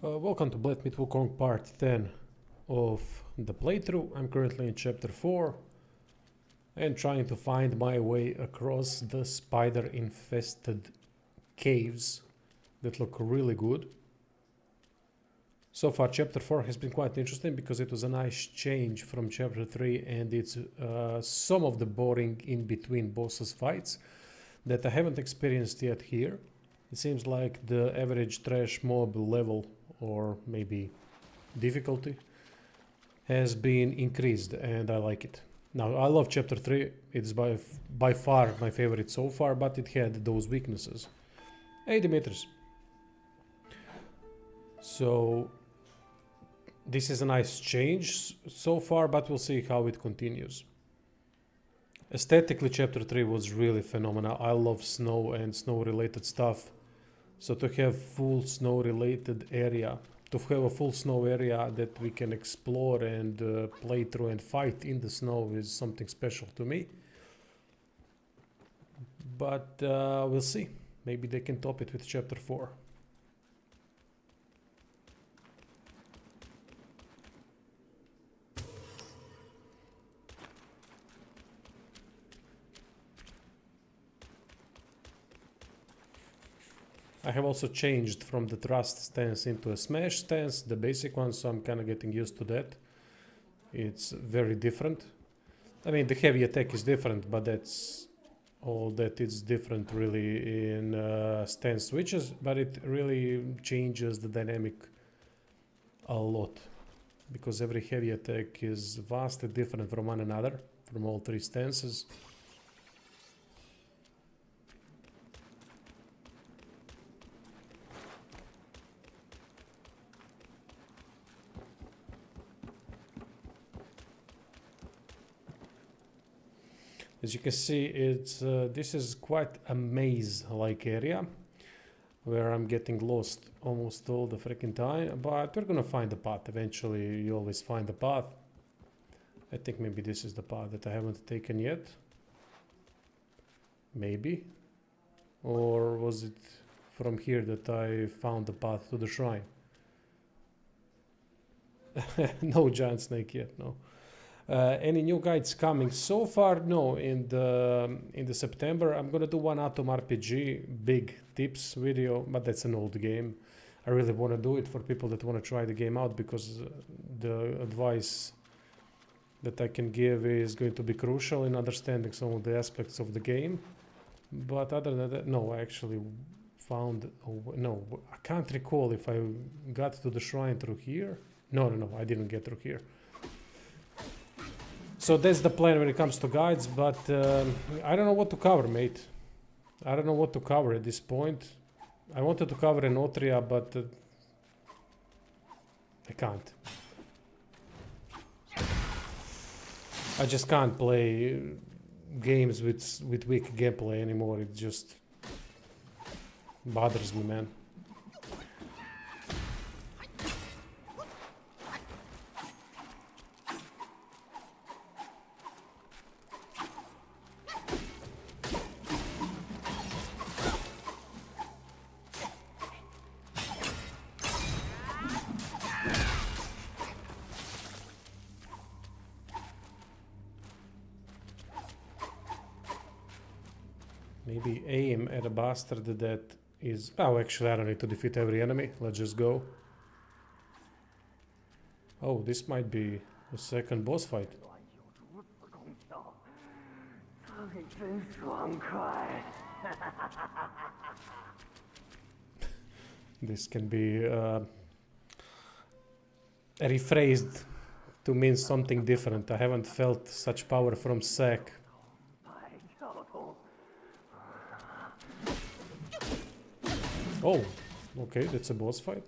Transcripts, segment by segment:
Welcome to Blade Meet Wukong part 10 of the playthrough. I'm currently in chapter 4 and trying to find my way across the spider infested caves that look really good. So far chapter 4 has been quite interesting because it was a nice change from chapter 3, and it's some of the boring in between bosses fights that I haven't experienced yet here. It seems like the average trash mob level, or maybe difficulty, has been increased, and I like it. Now, I love chapter 3, it's by far my favorite so far, but it had those weaknesses. 80 meters. So, this is a nice change so far, but we'll see how it continues. Aesthetically, chapter 3 was really phenomenal. I love snow and snow-related stuff. So to have full snow-related area, to have a full snow area that we can explore and play through and fight in the snow is something special to me. But we'll see. Maybe they can top it with chapter 4. I have also changed from the thrust stance into a smash stance, the basic one, so I'm kind of getting used to that. It's very different. I mean, the heavy attack is different, but that's all that is different really in stance switches, but it really changes the dynamic a lot, because every heavy attack is vastly different from one another, from all three stances. As you can see, it's this is quite a maze-like area where I'm getting lost almost all the freaking time, but we're gonna find the path. Eventually, you always find the path. I think maybe this is the path that I haven't taken yet. Maybe. Or was it from here that I found the path to the shrine? No giant snake yet, no. Any new guides coming? So far, no. In the September, I'm gonna do one Atom RPG big tips video, but that's an old game. I really want to do it for people that want to try the game out, because the advice that I can give is going to be crucial in understanding some of the aspects of the game. But other than that, no. I actually found no. I can't recall if I got to the shrine through here. No, I didn't get through here. So that's the plan when it comes to guides, but I don't know what to cover, mate. I don't know what to cover at this point. I wanted to cover Enotria, but I can't. I just can't play games with weak gameplay anymore. It just bothers me, man. Maybe aim at a bastard that is... Oh, actually, I don't need to defeat every enemy. Let's just go. Oh, this might be the second boss fight. This can be rephrased to mean something different. I haven't felt such power from Sack. Oh, okay, that's a boss fight.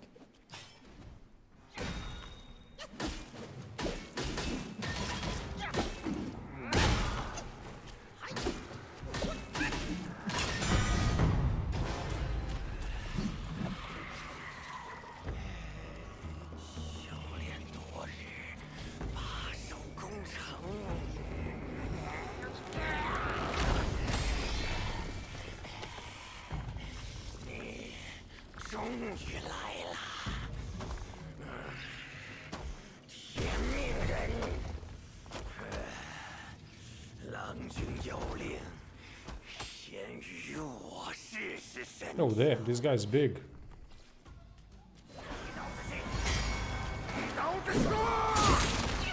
Oh damn, this guy's big.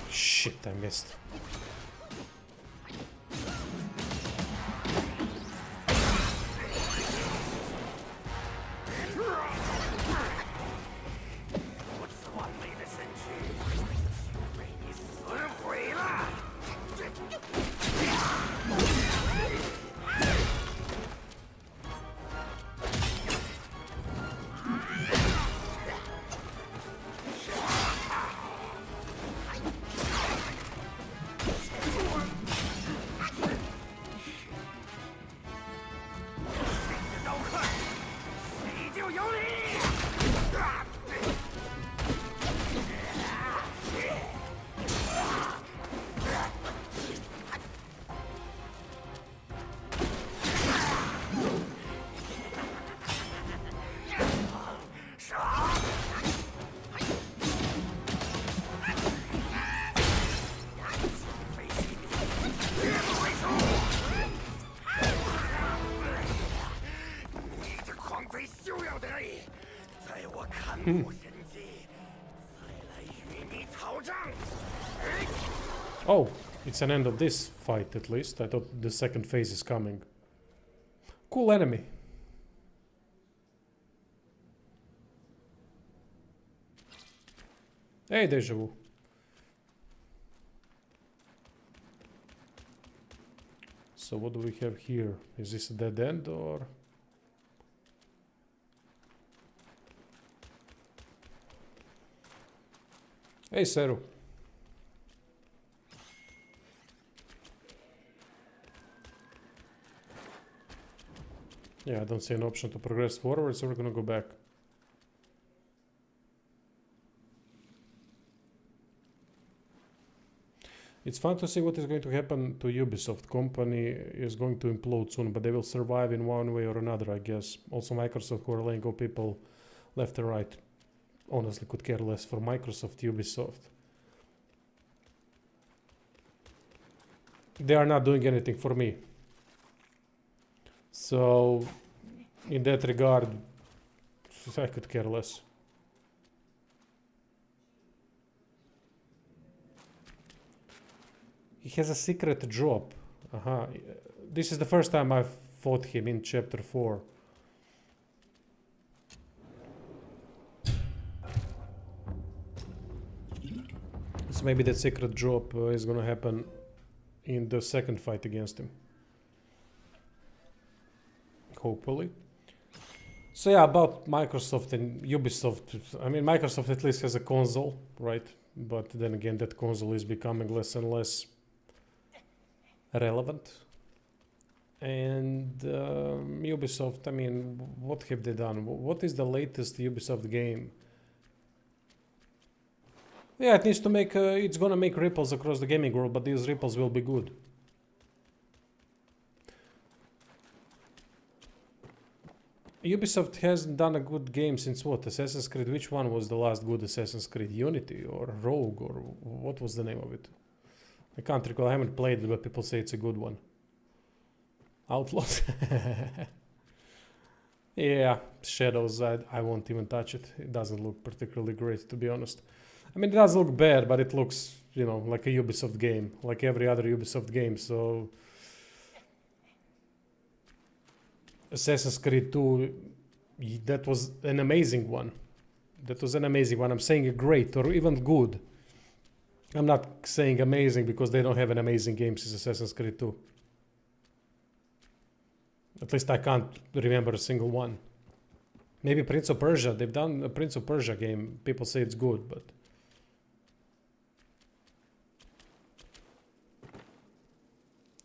Shit, I missed. Oh, it's an end of this fight at least. I thought the second phase is coming. Cool enemy. Hey, deja vu. So what do we have here? Is this a dead end or... Hey, Seru. Yeah, I don't see an option to progress forward, so we're gonna go back. It's fun to see what is going to happen to Ubisoft. Company is going to implode soon, but they will survive in one way or another, I guess. Also Microsoft, who are letting go people left and right. Honestly, could care less for Microsoft, Ubisoft. They are not doing anything for me. So, in that regard, I could care less. He has a secret drop. This is the first time I've fought him in chapter 4. So maybe that secret drop is gonna happen in the second fight against him. Hopefully. So yeah, about Microsoft and Ubisoft. I mean, Microsoft at least has a console, right? But then again, that console is becoming less and less relevant. And Ubisoft, I mean, what have they done? What is the latest Ubisoft game? Yeah, it needs to make, it's gonna make ripples across the gaming world, but these ripples will be good. Ubisoft hasn't done a good game since what? Assassin's Creed? Which one was the last good Assassin's Creed? Unity or Rogue or what was the name of it? I can't recall. I haven't played it, but people say it's a good one. Outlaws? Yeah, Shadows, I won't even touch it. It doesn't look particularly great, to be honest. I mean, it does look bad, but it looks, you know, like a Ubisoft game, like every other Ubisoft game, so... Assassin's Creed 2, that was an amazing one. That was an amazing one. I'm saying great or even good. I'm not saying amazing because they don't have an amazing game since Assassin's Creed 2. At least I can't remember a single one. Maybe Prince of Persia. They've done a Prince of Persia game. People say it's good, but...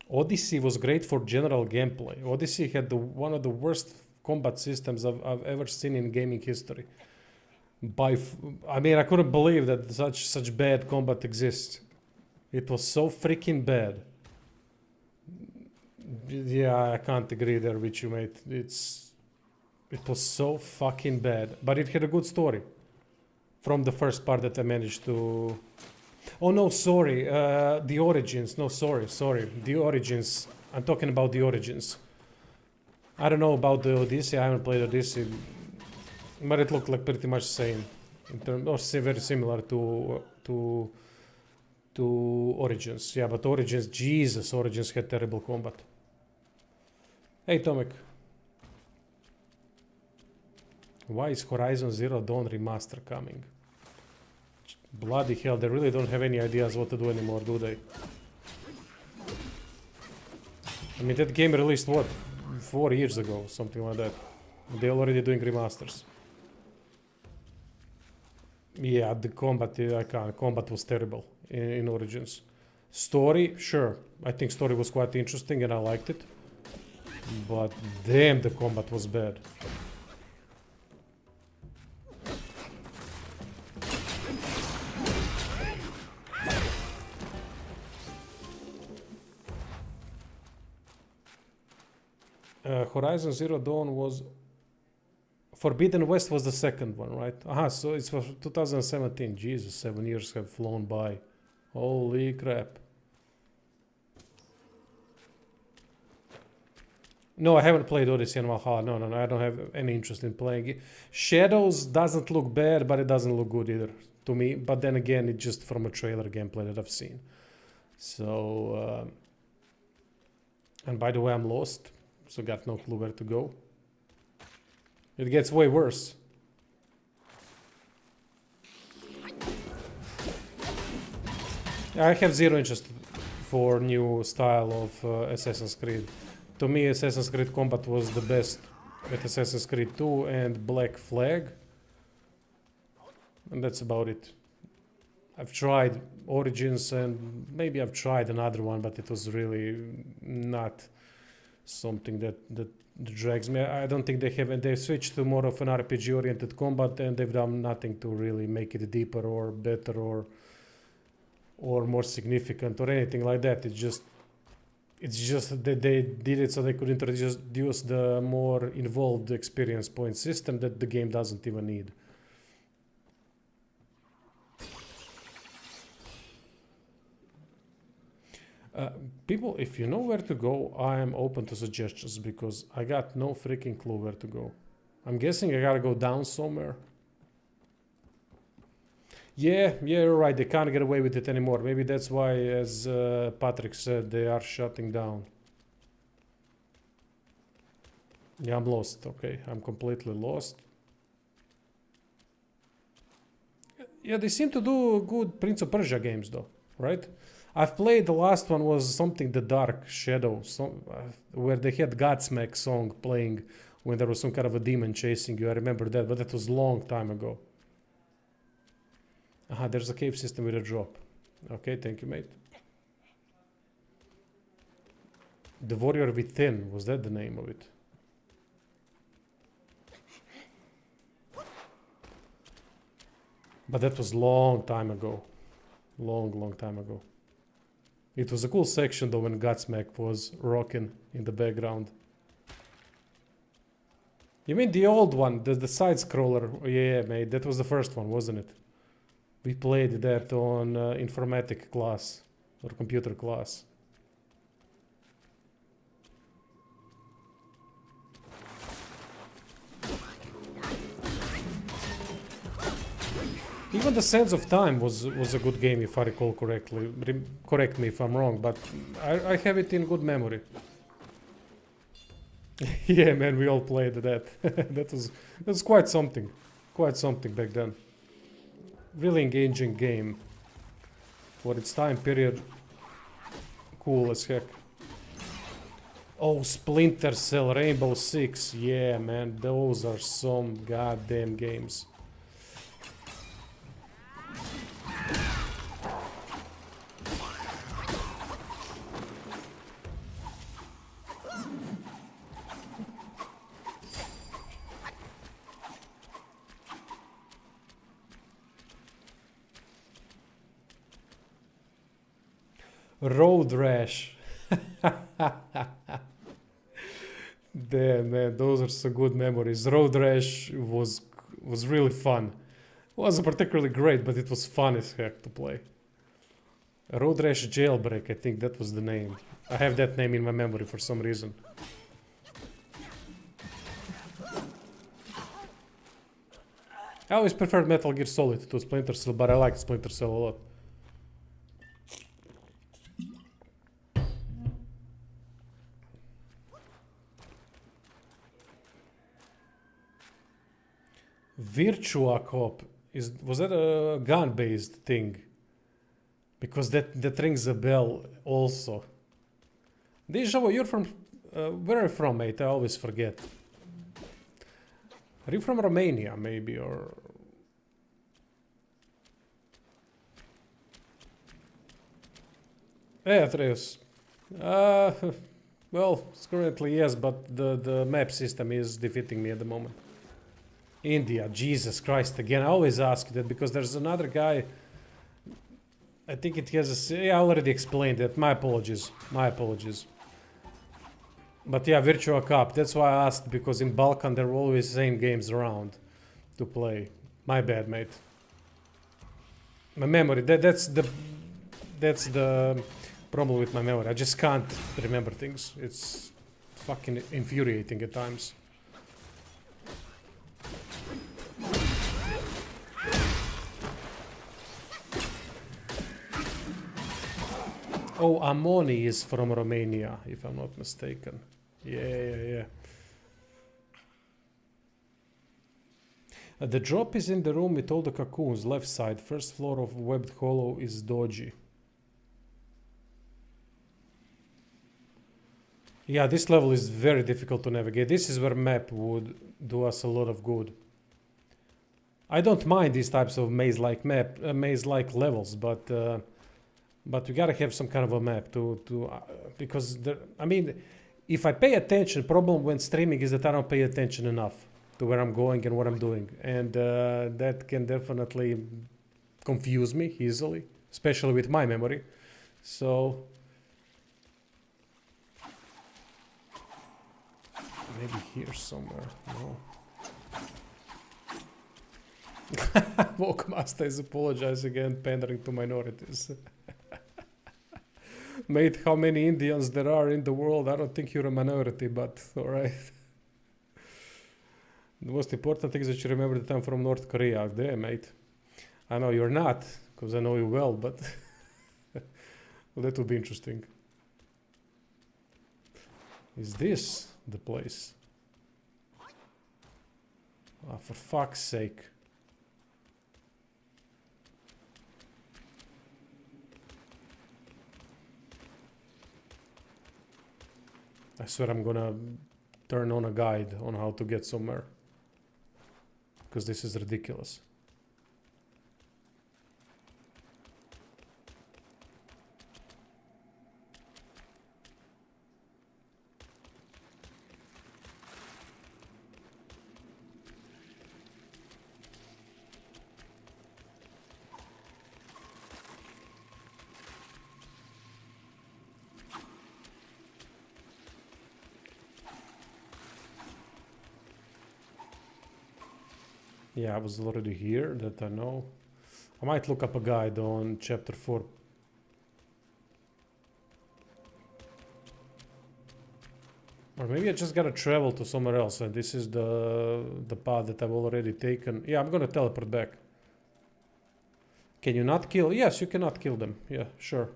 Odyssey was great for general gameplay. Odyssey had one of the worst combat systems I've ever seen in gaming history. I mean, I couldn't believe that such bad combat exists. It was so freaking bad. Yeah, I can't agree there with you, mate. It was so fucking bad, but it had a good story. From the first part that I managed to... Oh no, sorry, the Origins. No, sorry. The Origins. I'm talking about the Origins. I don't know about the Odyssey. I haven't played Odyssey, but it looked like pretty much same in terms, or very similar to Origins. Yeah, but Origins, Jesus, Origins had terrible combat. Hey, Tomek. Why is Horizon Zero Dawn remaster coming? Bloody hell, they really don't have any ideas what to do anymore, do they? I mean, that game released, what, 4 years ago, something like that. They're already doing remasters. Yeah, the combat, I can't. Combat was terrible in Origins. Story, sure. I think story was quite interesting and I liked it. But damn, the combat was bad. Horizon Zero Dawn was... Forbidden West was the second one, right? Aha, so it's for 2017. Jesus, 7 years have flown by. Holy crap. No, I haven't played Odyssey and Valhalla. No, I don't have any interest in playing it. Shadows doesn't look bad, but it doesn't look good either to me. But then again, it's just from a trailer gameplay that I've seen. So... and by the way, I'm lost. So got no clue where to go. It gets way worse. I have zero interest for new style of Assassin's Creed. To me, Assassin's Creed combat was the best at Assassin's Creed 2 and Black Flag. And that's about it. I've tried Origins and maybe I've tried another one, but it was really not something that drags me. I don't think they've switched to more of an RPG oriented combat and they've done nothing to really make it deeper or better or more significant or anything like that. It's just that they did it so they could introduce the more involved experience point system that the game doesn't even need. People, if you know where to go, I am open to suggestions because I got no freaking clue where to go. I'm guessing I gotta go down somewhere. Yeah, you're right. They can't get away with it anymore. Maybe that's why, as Patrick said, they are shutting down. Yeah, I'm lost. Okay, I'm completely lost. Yeah, they seem to do good Prince of Persia games though, right? I've played the last one was something The Dark Shadow, where they had Godsmack song playing when there was some kind of a demon chasing you. I remember that, but that was a long time ago. Aha, there's a cave system with a drop. Okay, thank you, mate. The Warrior Within, was that the name of it? But that was long time ago. Long time ago. It was a cool section though when Godsmack was rocking in the background. You mean the old one, the side scroller? Yeah, mate, that was the first one, wasn't it? We played that on informatic class or computer class. Even the Sands of Time was a good game if I recall correctly. Correct me if I'm wrong, but I have it in good memory. Yeah, man, we all played that. that was quite something. Quite something back then. Really engaging game. For its time period. Cool as heck. Oh, Splinter Cell, Rainbow Six. Yeah, man, those are some goddamn games. Road Rash. Damn, man, those are so good memories. Road Rash was really fun. Wasn't particularly great, but it was fun as heck to play. Road Rash Jailbreak, I think that was the name. I have that name in my memory for some reason. I always preferred Metal Gear Solid to Splinter Cell, but I liked Splinter Cell a lot. Virtua Cop was that a gun-based thing? Because that rings a bell also. Deja vu, you're from where are you from, mate? I always forget. Are you from Romania, maybe, or? Yeah, Atreus. Well, currently yes, but the map system is defeating me at the moment. India, Jesus Christ, again, I always ask that because there's another guy, I think it has a, yeah, I already explained that, my apologies, But yeah, Virtua Cup, that's why I asked, because in Balkan there were always same games around to play. My bad, mate. My memory, that's the problem with my memory, I just can't remember things, it's fucking infuriating at times. Oh, Amoni is from Romania, if I'm not mistaken. Yeah. The drop is in the room with all the cocoons, left side. First floor of webbed hollow is dodgy. Yeah, this level is very difficult to navigate. This is where map would do us a lot of good. I don't mind these types of maze-like levels, but we gotta have some kind of a map because I mean, if I pay attention, problem when streaming is that I don't pay attention enough to where I'm going and what I'm doing, and that can definitely confuse me easily, especially with my memory. So maybe here somewhere. No. Walkmaster is apologizing again, pandering to minorities. Mate, how many Indians there are in the world? I don't think you're a minority, but alright. The most important thing is that you remember that I'm from North Korea. Damn, mate. I know you're not, because I know you well, but well, that would be interesting. Is this the place? Oh, for fuck's sake. I swear I'm gonna turn on a guide on how to get somewhere. Because this is ridiculous. Yeah, I was already here, that I know. I might look up a guide on chapter 4. Or maybe I just gotta travel to somewhere else and this is the path that I've already taken. Yeah, I'm gonna teleport back. Can you not kill? Yes, you cannot kill them. Yeah, sure.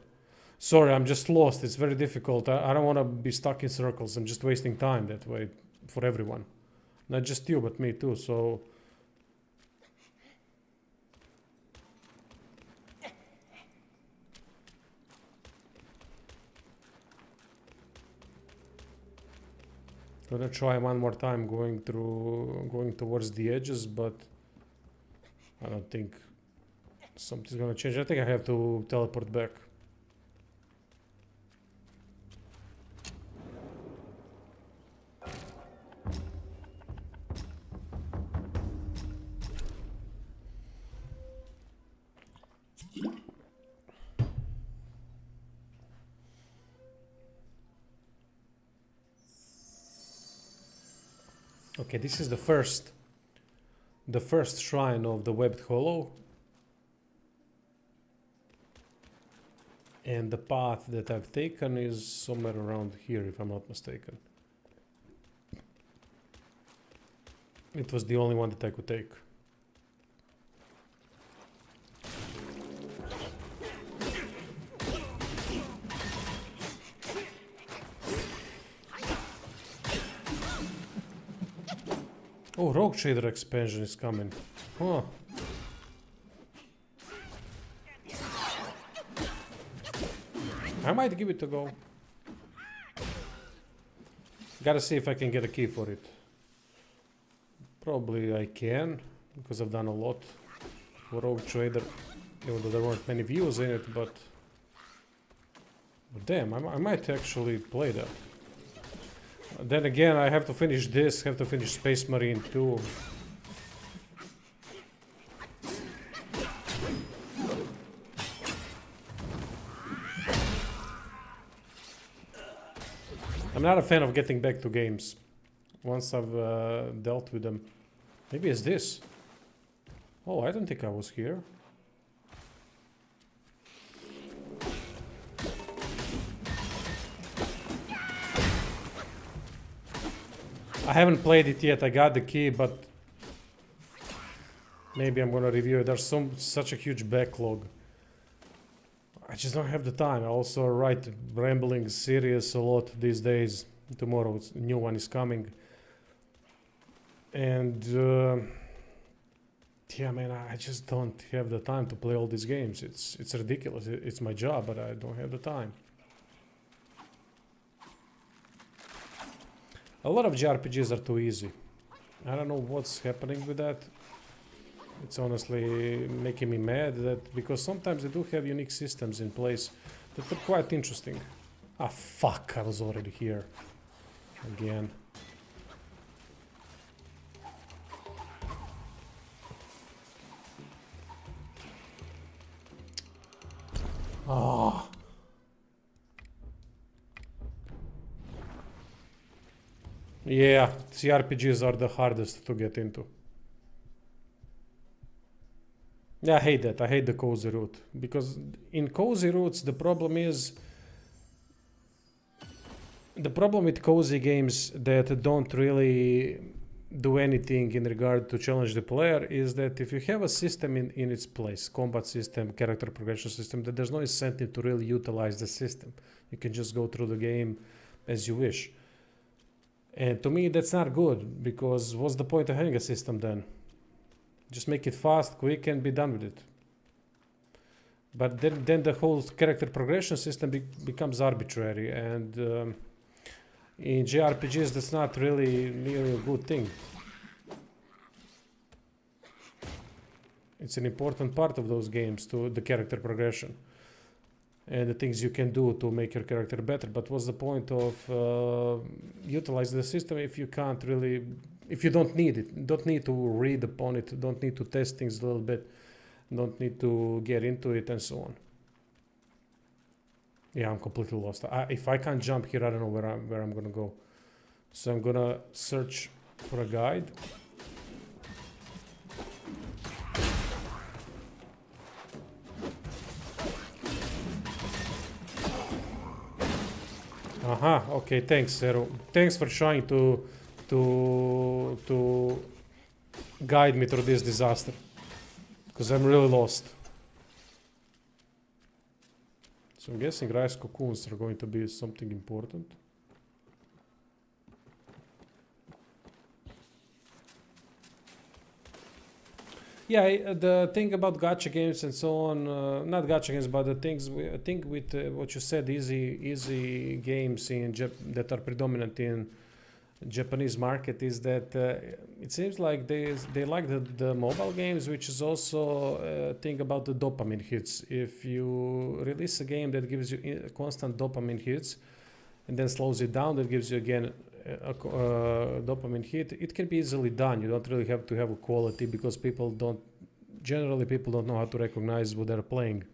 Sorry, I'm just lost. It's very difficult. I don't want to be stuck in circles. I'm just wasting time that way for everyone. Not just you, but me too, so... Gonna try one more time going towards the edges, but I don't think something's gonna change. I think I have to teleport back. Okay, this is the first shrine of the webbed hollow, and the path that I've taken is somewhere around here, if I'm not mistaken. It was the only one that I could take. Oh, Rogue Trader expansion is coming. Huh. I might give it a go. Gotta see if I can get a key for it. Probably I can, because I've done a lot for Rogue Trader, even though there weren't many views in it, but damn, I might actually play that. Then again, I have to finish this, have to finish Space Marine 2. I'm not a fan of getting back to games once I've dealt with them. Maybe it's this. Oh, I don't think I was here. I haven't played it yet. I got the key, but maybe I'm gonna review it. There's such a huge backlog. I just don't have the time. I also write rambling series a lot these days. Tomorrow a new one is coming. And yeah, man, I just don't have the time to play all these games. It's ridiculous. It's my job, but I don't have the time. A lot of JRPGs are too easy. I don't know what's happening with that. It's honestly making me mad that because sometimes they do have unique systems in place that are quite interesting. Ah, fuck, I was already here. Again. Ah. Yeah, CRPGs are the hardest to get into. Yeah, I hate that. I hate the cozy route. Because in cozy routes, the problem is... The problem with cozy games that don't really do anything in regard to challenge the player is that if you have a system in its place, combat system, character progression system, that there's no incentive to really utilize the system. You can just go through the game as you wish. And to me, that's not good, because what's the point of having a system then? Just make it fast, quick, and be done with it. But then the whole character progression system becomes arbitrary, and in JRPGs that's not really a good thing. It's an important part of those games, to the character progression and the things you can do to make your character better. But what's the point of utilizing the system if you can't really... If you don't need it, don't need to read upon it, don't need to test things a little bit, don't need to get into it and so on. Yeah, I'm completely lost. If I can't jump here, I don't know where I'm gonna go. So I'm gonna search for a guide. Aha, okay, thanks, Zero. Thanks for trying to guide me through this disaster, because I'm really lost. So I'm guessing rice cocoons are going to be something important. Yeah, the thing about gacha games and so on, not gacha games, but the things I think with what you said, easy games that are predominant in Japanese market, is that it seems like they like the mobile games, which is also a thing about the dopamine hits. If you release a game that gives you constant dopamine hits and then slows it down, that gives you again a dopamine hit, it can be easily done. You don't really have to have a quality, because generally people don't know how to recognize what they're playing,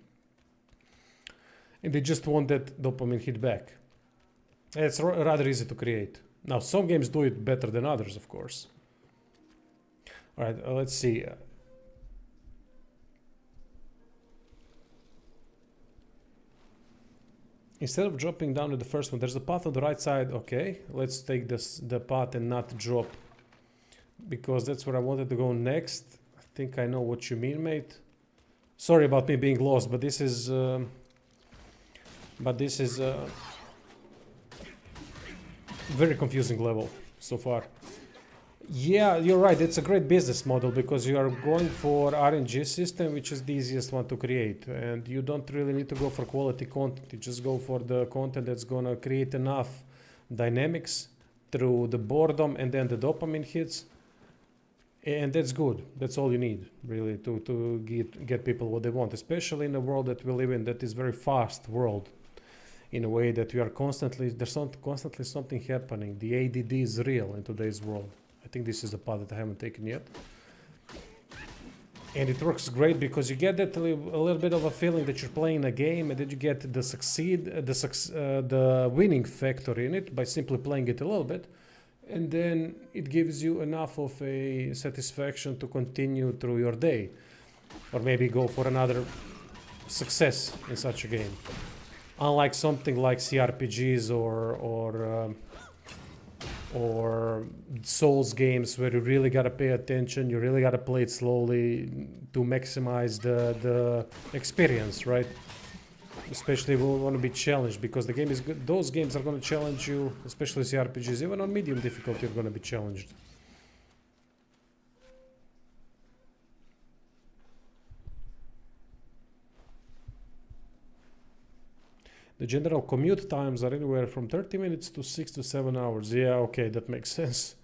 and they just want that dopamine hit back. It's rather easy to create. Now, some games do it better than others, of course. All right, let's see. Instead of dropping down to the first one, there's a path on the right side. Okay, let's take the path and not drop, because that's where I wanted to go next. I think I know what you mean, mate. Sorry about me being lost, but this is... very confusing level so far. Yeah, you're right. It's a great business model because you are going for RNG system, which is the easiest one to create, and you don't really need to go for quality content. You just go for the content that's gonna create enough dynamics through the boredom and then the dopamine hits, and that's good. That's all you need really to get people what they want, especially in a world that we live in that is very fast world. In a way that we are constantly constantly something happening. The ADD is real in today's world. I think this is the part that I haven't taken yet. And it works great because you get that a little bit of a feeling that you're playing a game, and then you get the winning factor in it by simply playing it a little bit. And then it gives you enough of a satisfaction to continue through your day. Or maybe go for another success in such a game. Unlike something like CRPGs or Souls games where you really gotta pay attention, you really gotta play it slowly to maximize the experience, right? Especially if you want to be challenged, because the game is good. Those games are going to challenge you, especially CRPGs. Even on medium difficulty, you're going to be challenged. The general commute times are anywhere from 30 minutes to 6 to 7 hours. Yeah, okay, that makes sense.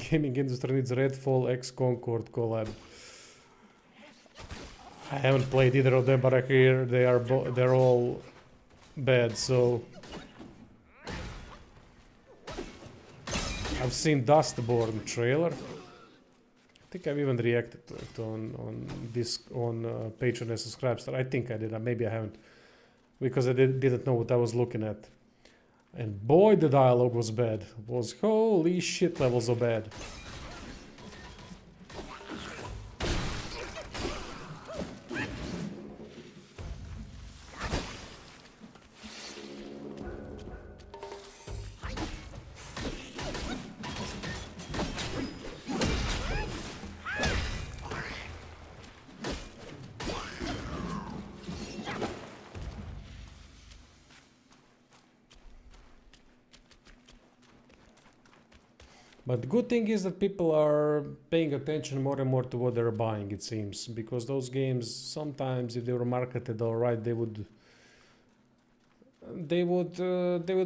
Gaming industry needs Redfall X Concord collab. I haven't played either of them, but I hear they're all bad. So I've seen Dustborn trailer. I think I've even reacted to it on Patreon and Subscribestar. I think I did. Maybe I haven't, because I didn't know what I was looking at. And boy, the dialogue was bad. It was holy shit levels of bad. But the good thing is that people are paying attention more and more to what they're buying, it seems. Because those games, sometimes if they were marketed alright, they would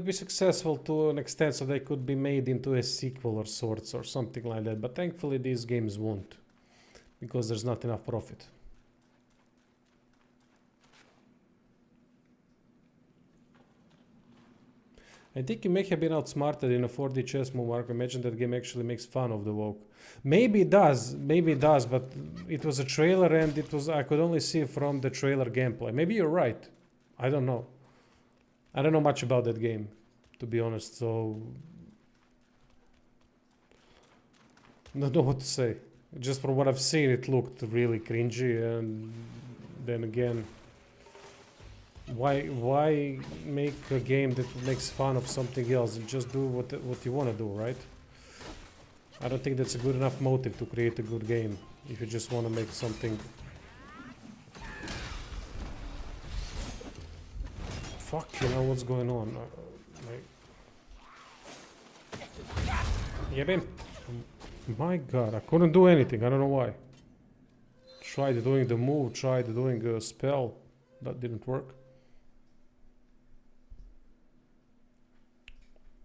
be successful to an extent, so they could be made into a sequel or sorts or something like that. But thankfully these games won't, because there's not enough profit. I think you may have been outsmarted in a 4D chess move, Mark. Imagine that game actually makes fun of the woke. Maybe it does, but it was a trailer and I could only see from the trailer gameplay. Maybe you're right. I don't know. I don't know much about that game, to be honest, so I don't know what to say. Just from what I've seen, it looked really cringy, and then again, why make a game that makes fun of something else and just do what you want to do, right? I don't think that's a good enough motive to create a good game if you just want to make something. Fuck, you know what's going on. Yeah, man. My god, I couldn't do anything. I don't know why. Tried doing the move, tried doing a spell. That didn't work.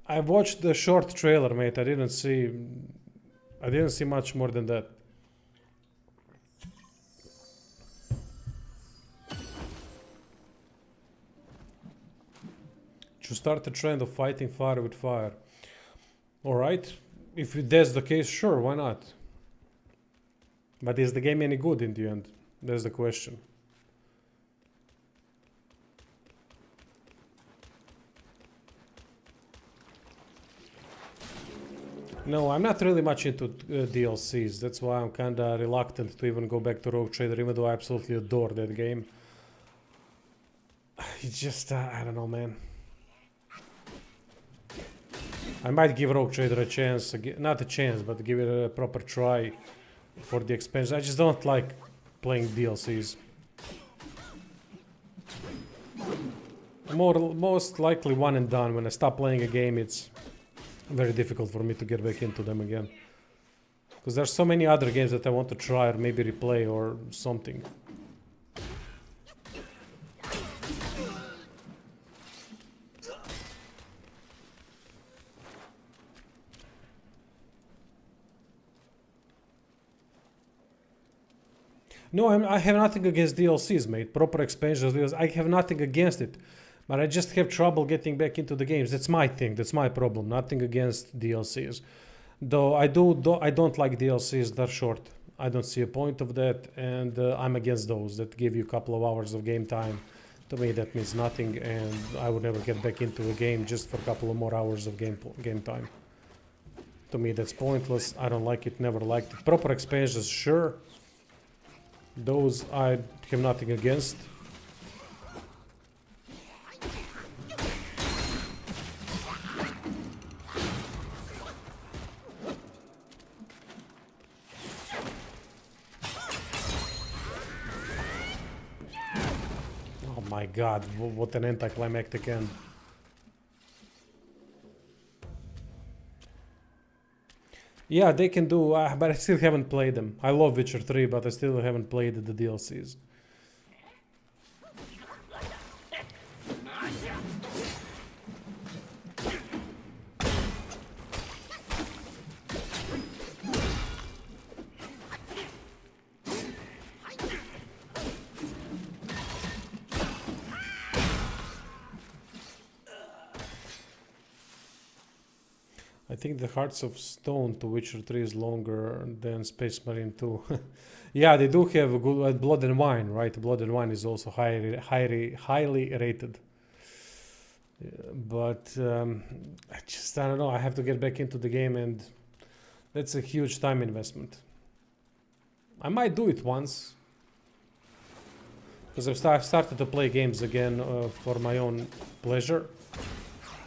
I watched the short trailer, mate. I didn't see much more than that. To start a trend of fighting fire with fire. Alright, if that's the case, sure, why not? But is the game any good in the end? That's the question. No, I'm not really much into DLCs. That's why I'm kinda reluctant to even go back to Rogue Trader, even though I absolutely adore that game. It's just, I don't know, man. I might give Rogue Trader a chance, not a chance, but give it a proper try for the expansion. I just don't like playing DLCs. Most likely one and done. When I stop playing a game, it's very difficult for me to get back into them again. Because there's so many other games that I want to try or maybe replay or something. No, I have nothing against DLCs, mate. Proper expansions, I have nothing against it. But I just have trouble getting back into the games. That's my thing. That's my problem. Nothing against DLCs. Though I don't like DLCs that short. I don't see a point of that, and I'm against those that give you a couple of hours of game time. To me, that means nothing, and I would never get back into a game just for a couple of more hours of game time. To me, that's pointless. I don't like it. Never liked it. Proper expansions, sure. Those I have nothing against. Oh my god, what an anticlimactic end. Yeah, they can do, but I still haven't played them. I love Witcher 3, but I still haven't played the DLCs. I think the Hearts of Stone to Witcher 3 is longer than Space Marine 2. Yeah, they do have a good Blood and Wine, right? Blood and Wine is also highly rated. Yeah, but I don't know. I have to get back into the game, and that's a huge time investment. I might do it once, because I've started to play games again for my own pleasure,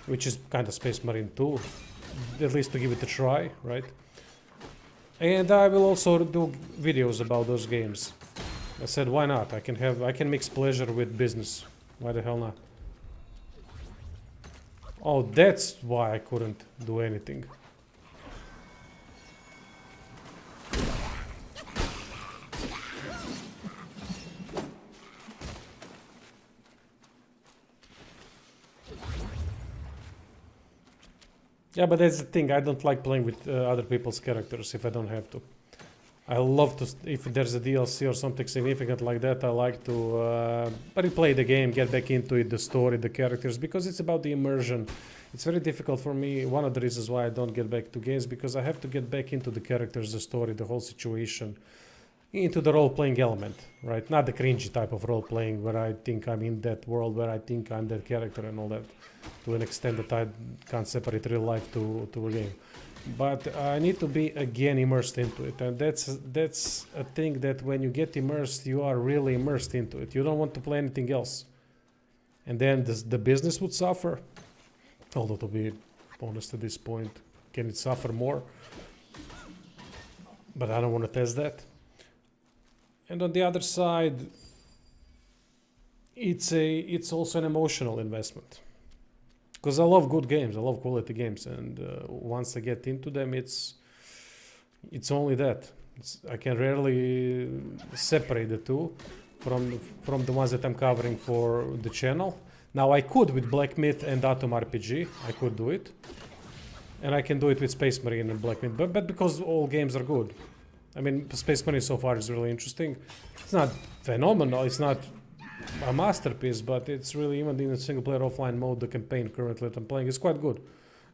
which is kind of Space Marine 2. At least to give it a try, right? And I will also do videos about those games. I said, why not? I can mix pleasure with business. Why the hell not? Oh, that's why I couldn't do anything. Yeah, but that's the thing. I don't like playing with other people's characters if I don't have to. I love to, if there's a DLC or something significant like that, I like to replay the game, get back into it, the story, the characters, because it's about the immersion. It's very difficult for me. One of the reasons why I don't get back to games, because I have to get back into the characters, the story, the whole situation, into the role-playing element, right? Not the cringy type of role-playing where I think I'm in that world, where I think I'm that character and all that, to an extent that I can't separate real life to a game. But I need to be again immersed into it, and that's a thing that when you get immersed, you are really immersed into it. You don't want to play anything else, and then the business would suffer. Although, to be honest at this point, can it suffer more? But I don't want to test that. And on the other side, it's also an emotional investment. Because I love good games, I love quality games, and once I get into them, it's only that. I can rarely separate the two from the ones that I'm covering for the channel. Now I could with Black Myth and Atom RPG, I could do it, and I can do it with Space Marine and Black Myth, but because all games are good. I mean, Space Marine so far is really interesting. It's not phenomenal, it's not a masterpiece, but it's really, even in a single player offline mode, the campaign currently that I'm playing is quite good.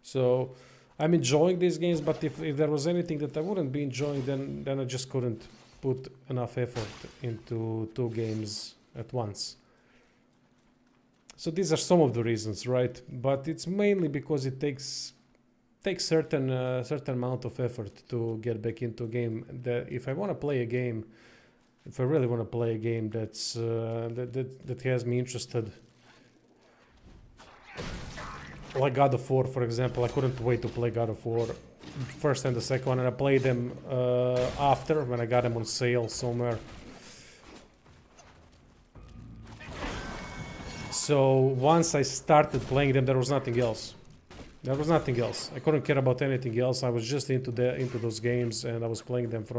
So I'm enjoying these games, but if there was anything that I wouldn't be enjoying, then I just couldn't put enough effort into two games at once. So these are some of the reasons, right? But it's mainly because it takes certain amount of effort to get back into a game. That if I want to play a game, if I really want to play a game that's that has me interested, like God of War, for example, I couldn't wait to play God of War first and the second one, and I played them after when I got them on sale somewhere. So once I started playing them, there was nothing else. There was nothing else. I couldn't care about anything else. I was just into those games, and I was playing them for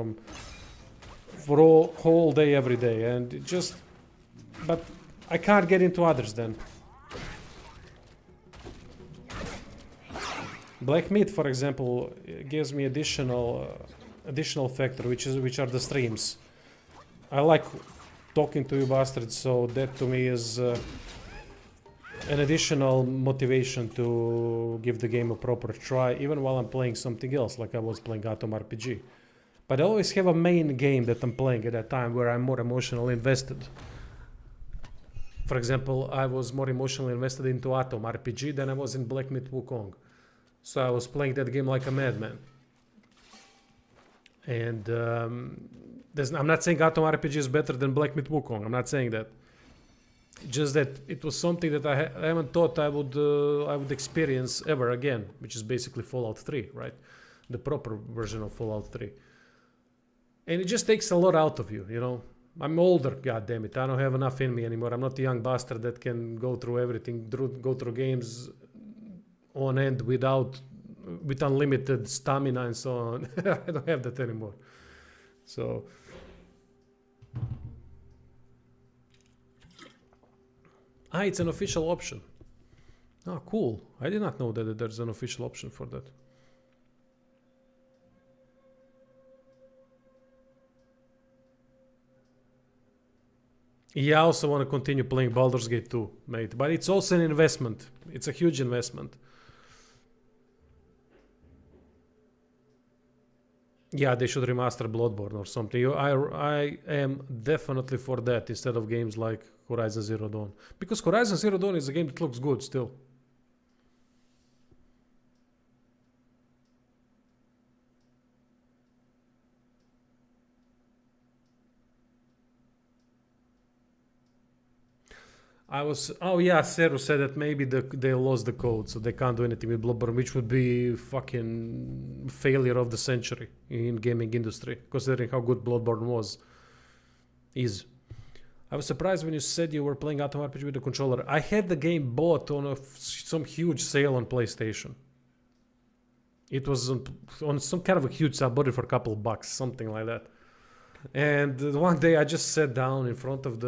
whole day, every day, and it just. But I can't get into others then. Black Meat, for example, gives me additional factor, which are the streams. I like talking to you bastards, so that to me is an additional motivation to give the game a proper try, even while I'm playing something else, like I was playing Atom RPG. But I always have a main game that I'm playing at that time where I'm more emotionally invested. For example, I was more emotionally invested into Atom RPG than I was in Black Myth Wukong. So I was playing that game like a madman. And I'm not saying Atom RPG is better than Black Myth Wukong. I'm not saying that. Just that it was something that I haven't thought I would experience ever again, which is basically Fallout 3, right? The proper version of Fallout 3. And it just takes a lot out of you, you know. I'm older, goddammit. I don't have enough in me anymore. I'm not a young bastard that can go through everything, go through games on end with unlimited stamina and so on. I don't have that anymore. So it's an official option. Oh, cool. I did not know that there's an official option for that. Yeah, I also want to continue playing Baldur's Gate 2, mate. But it's also an investment. It's a huge investment. Yeah, they should remaster Bloodborne or something. I am definitely for that instead of games like Horizon Zero Dawn. Because Horizon Zero Dawn is a game that looks good still. Oh yeah, Seru said that maybe they lost the code, so they can't do anything with Bloodborne, which would be fucking failure of the century in gaming industry, considering how good Bloodborne is. I was surprised when you said you were playing Atom RPG with the controller. I had the game bought on some huge sale on PlayStation. It was on some kind of a huge sale. I bought it for a couple of bucks, something like that. And one day I just sat down in front of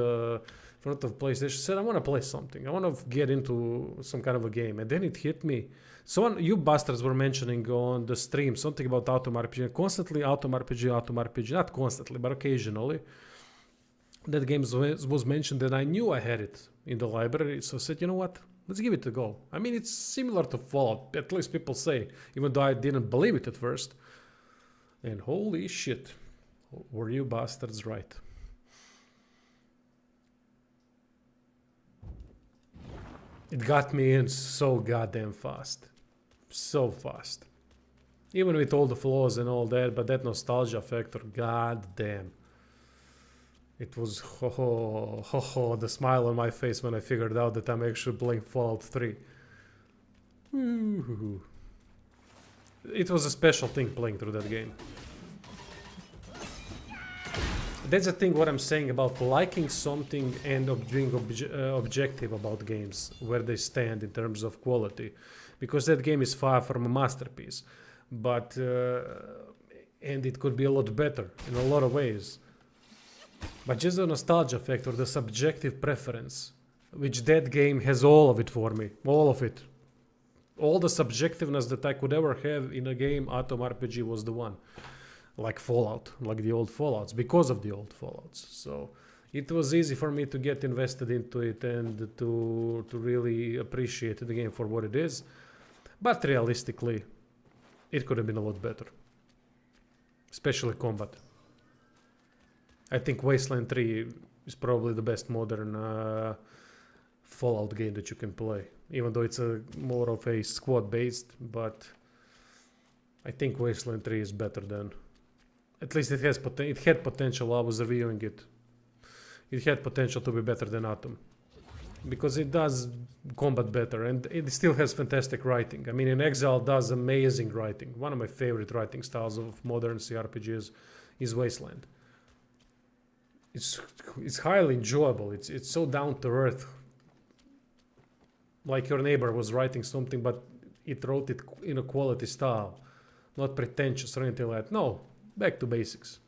PlayStation, said I want to play something. I want to get into some kind of a game. And then it hit me. You bastards were mentioning on the stream something about Atom RPG. Constantly Atom RPG. Not constantly, but occasionally. That game was mentioned and I knew I had it in the library. So I said, you know what? Let's give it a go. I mean, it's similar to Fallout. At least people say. Even though I didn't believe it at first. And holy shit. Were you bastards right? It got me in so goddamn fast. So fast. Even with all the flaws and all that, but that nostalgia factor, goddamn. It was the smile on my face when I figured out that I'm actually playing Fallout 3. Ooh. It was a special thing playing through that game. That's the thing what I'm saying about liking something and being objective about games, where they stand in terms of quality. Because that game is far from a masterpiece. But, and it could be a lot better in a lot of ways. But just the nostalgia factor, the subjective preference, which that game has all of it for me. All of it. All the subjectiveness that I could ever have in a game, Atom RPG was the one. Like Fallout, like the old Fallouts, because of the old Fallouts. So it was easy for me to get invested into it and to really appreciate the game for what it is. But realistically, it could have been a lot better. Especially combat. I think Wasteland 3 is probably the best modern Fallout game that you can play. Even though it's more of a squad based, but I think Wasteland 3 is better than... At least it had potential while I was reviewing it. It had potential to be better than Atom. Because it does combat better and it still has fantastic writing. I mean, in Exile does amazing writing. One of my favorite writing styles of modern CRPGs is Wasteland. It's highly enjoyable. It's so down to earth. like your neighbor was writing something, but it wrote it in a quality style, not pretentious or anything like that. No, back to basics.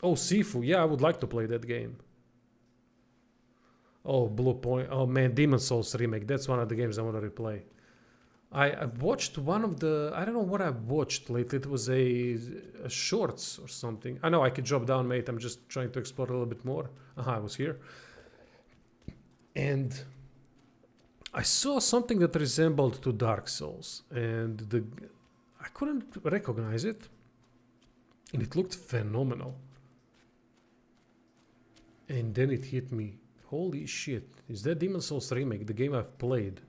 Oh, Sifu. Yeah, I would like to play that game. Oh, Blue Point. Oh man, Demon Souls remake. That's one of the games I want to replay. I watched one of the. I don't know what I watched lately. It was a shorts or something. I know I could drop down, mate. I'm just trying to explore a little bit more. I was here. And I saw something that resembled to Dark Souls. And I couldn't recognize it. And it looked phenomenal. And then it hit me. Holy shit. Is that Demon Souls remake, the game I've played?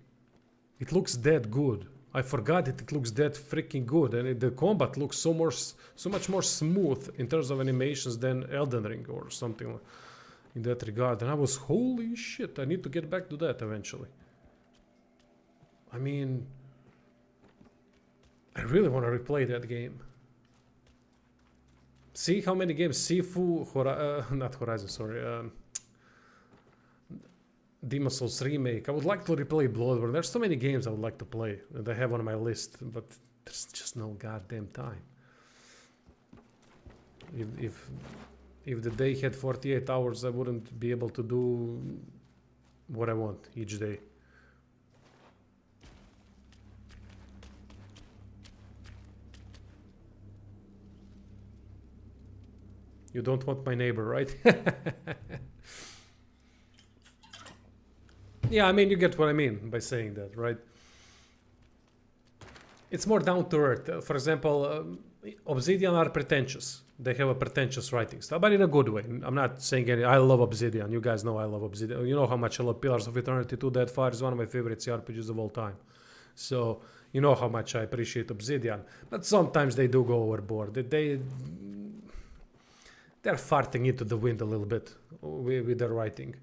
It looks that good. I forgot it looks that freaking good. And the combat looks so much more smooth in terms of animations than Elden Ring or something in that regard. And I was, holy shit, I need to get back to that eventually. I mean, I really want to replay that game. See how many games Sifu, not Horizon, sorry, Demon Souls remake. I would like to replay Bloodborne. There's so many games I would like to play that I have on my list, but there's just no goddamn time. If the day had 48 hours, I wouldn't be able to do what I want each day. You don't want my neighbor, right? Yeah, I mean, you get what I mean by saying that, right? It's more down to earth. For example, Obsidian are pretentious. They have a pretentious writing style, but in a good way. I'm not saying any. I love Obsidian. You guys know I love Obsidian. You know how much I love Pillars of Eternity 2. That far is one of my favorite CRPGs of all time. So you know how much I appreciate Obsidian. But sometimes they do go overboard. They're farting into the wind a little bit with their writing.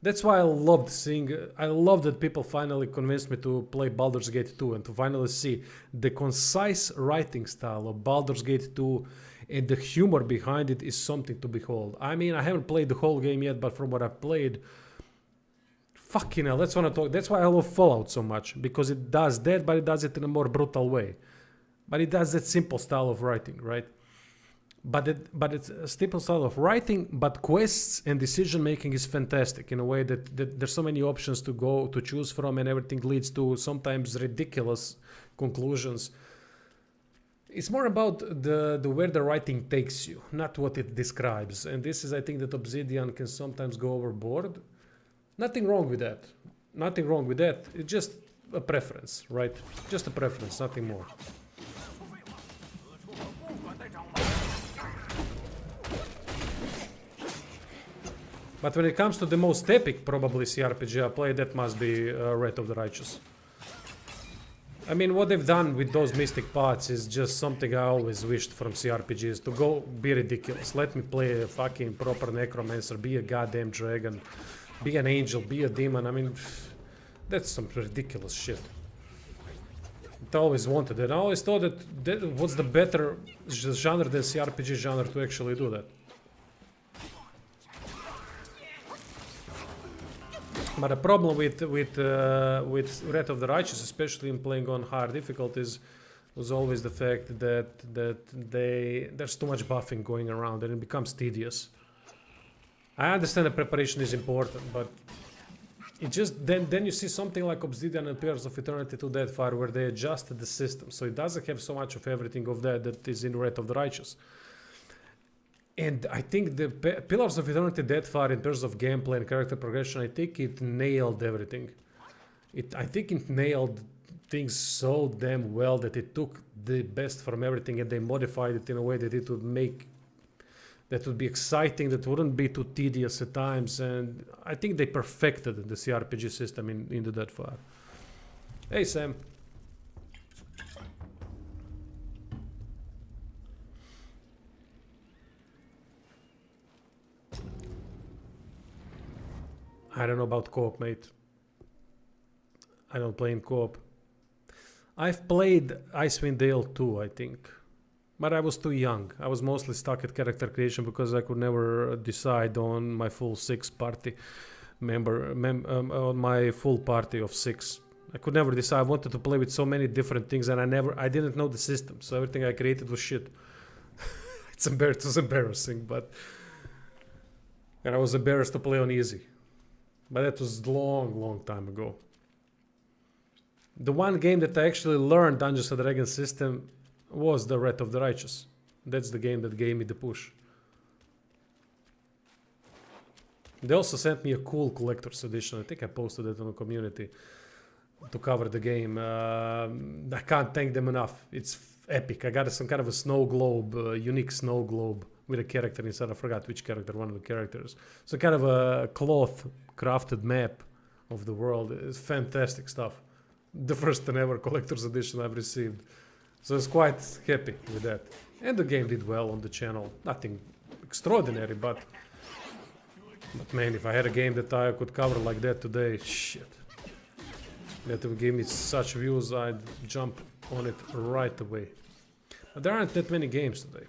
That's why I loved seeing. I love that people finally convinced me to play Baldur's Gate 2 and to finally see the concise writing style of Baldur's Gate 2 and the humor behind it is something to behold. I mean, I haven't played the whole game yet, but from what I've played, fucking hell, that's what I talk. That's why I love Fallout so much, because it does that, but it does it in a more brutal way. But it does that simple style of writing, right? But it's a simple style of writing, but quests and decision making is fantastic in a way that there's so many options to choose from, and everything leads to sometimes ridiculous conclusions. It's more about the where the writing takes you, not what it describes. And this is, I think, that Obsidian can sometimes go overboard. Nothing wrong with that. Nothing wrong with that. It's just a preference, right? Just a preference, nothing more. But when it comes to the most epic, probably CRPG I played, that must be Wrath of the Righteous. I mean, what they've done with those mystic paths is just something I always wished from CRPGs, to go be ridiculous. Let me play a fucking proper necromancer, be a goddamn dragon, be an angel, be a demon. I mean, that's some ridiculous shit. I always wanted it. I always thought that what's the better genre than CRPG genre to actually do that. But the problem with Wrath of the Righteous, especially in playing on hard difficulties, was always the fact that there's too much buffing going around and it becomes tedious. I understand that preparation is important, but it just then you see something like Obsidian and Pillars of Eternity to that far, where they adjusted the system, so it doesn't have so much of everything of that is in Wrath of the Righteous. And I think the Pillars of Eternity that far in terms of gameplay and character progression, I think it nailed everything. I think it nailed things so damn well that it took the best from everything and they modified it in a way that it would be exciting, that wouldn't be too tedious at times. And I think they perfected the CRPG system into that far. Hey, Sam. I don't know about co-op, mate. I don't play in co-op. I've played Icewind Dale 2, I think. But I was too young. I was mostly stuck at character creation because I could never decide on my full 6 party on my full party of 6. I could never decide. I wanted to play with so many different things, and I didn't know the system, so everything I created was shit. It was embarrassing, and I was embarrassed to play on easy. But that was long time ago. The one game that I actually learned Dungeons and Dragons system was the Wrath of the Righteous. That's the game that gave me the push. They also sent me a cool collector's edition. I think I posted it on the community to cover the game. I can't thank them enough. It's epic. I got some kind of a snow globe, unique snow globe with a character inside. I forgot which character, one of the characters. So kind of a cloth crafted map of the world. It's fantastic stuff. The first and ever collector's edition I've received. So I was quite happy with that. And the game did well on the channel. Nothing extraordinary, but man, if I had a game that I could cover like that today, shit. That would give me such views, I'd jump on it right away. But there aren't that many games today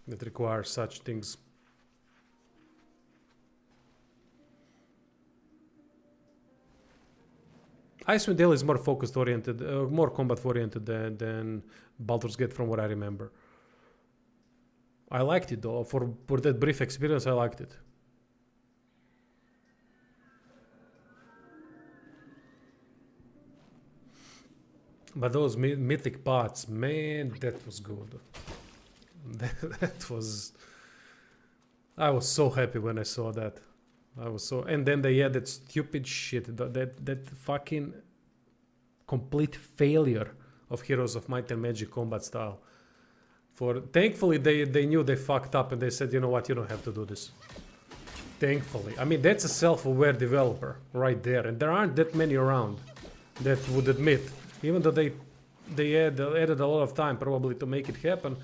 that require such things. Icewind Dale is more focused oriented, more combat oriented than Baldur's Gate from what I remember. I liked it though, for that brief experience I liked it. But those mythic parts, man, that was good. That was... I was so happy when I saw that. And then they had that stupid shit, that fucking complete failure of Heroes of Might and Magic combat style. Thankfully, they knew they fucked up and they said, you know what, you don't have to do this. Thankfully. I mean, that's a self-aware developer right there. And there aren't that many around that would admit, even though they added a lot of time probably to make it happen,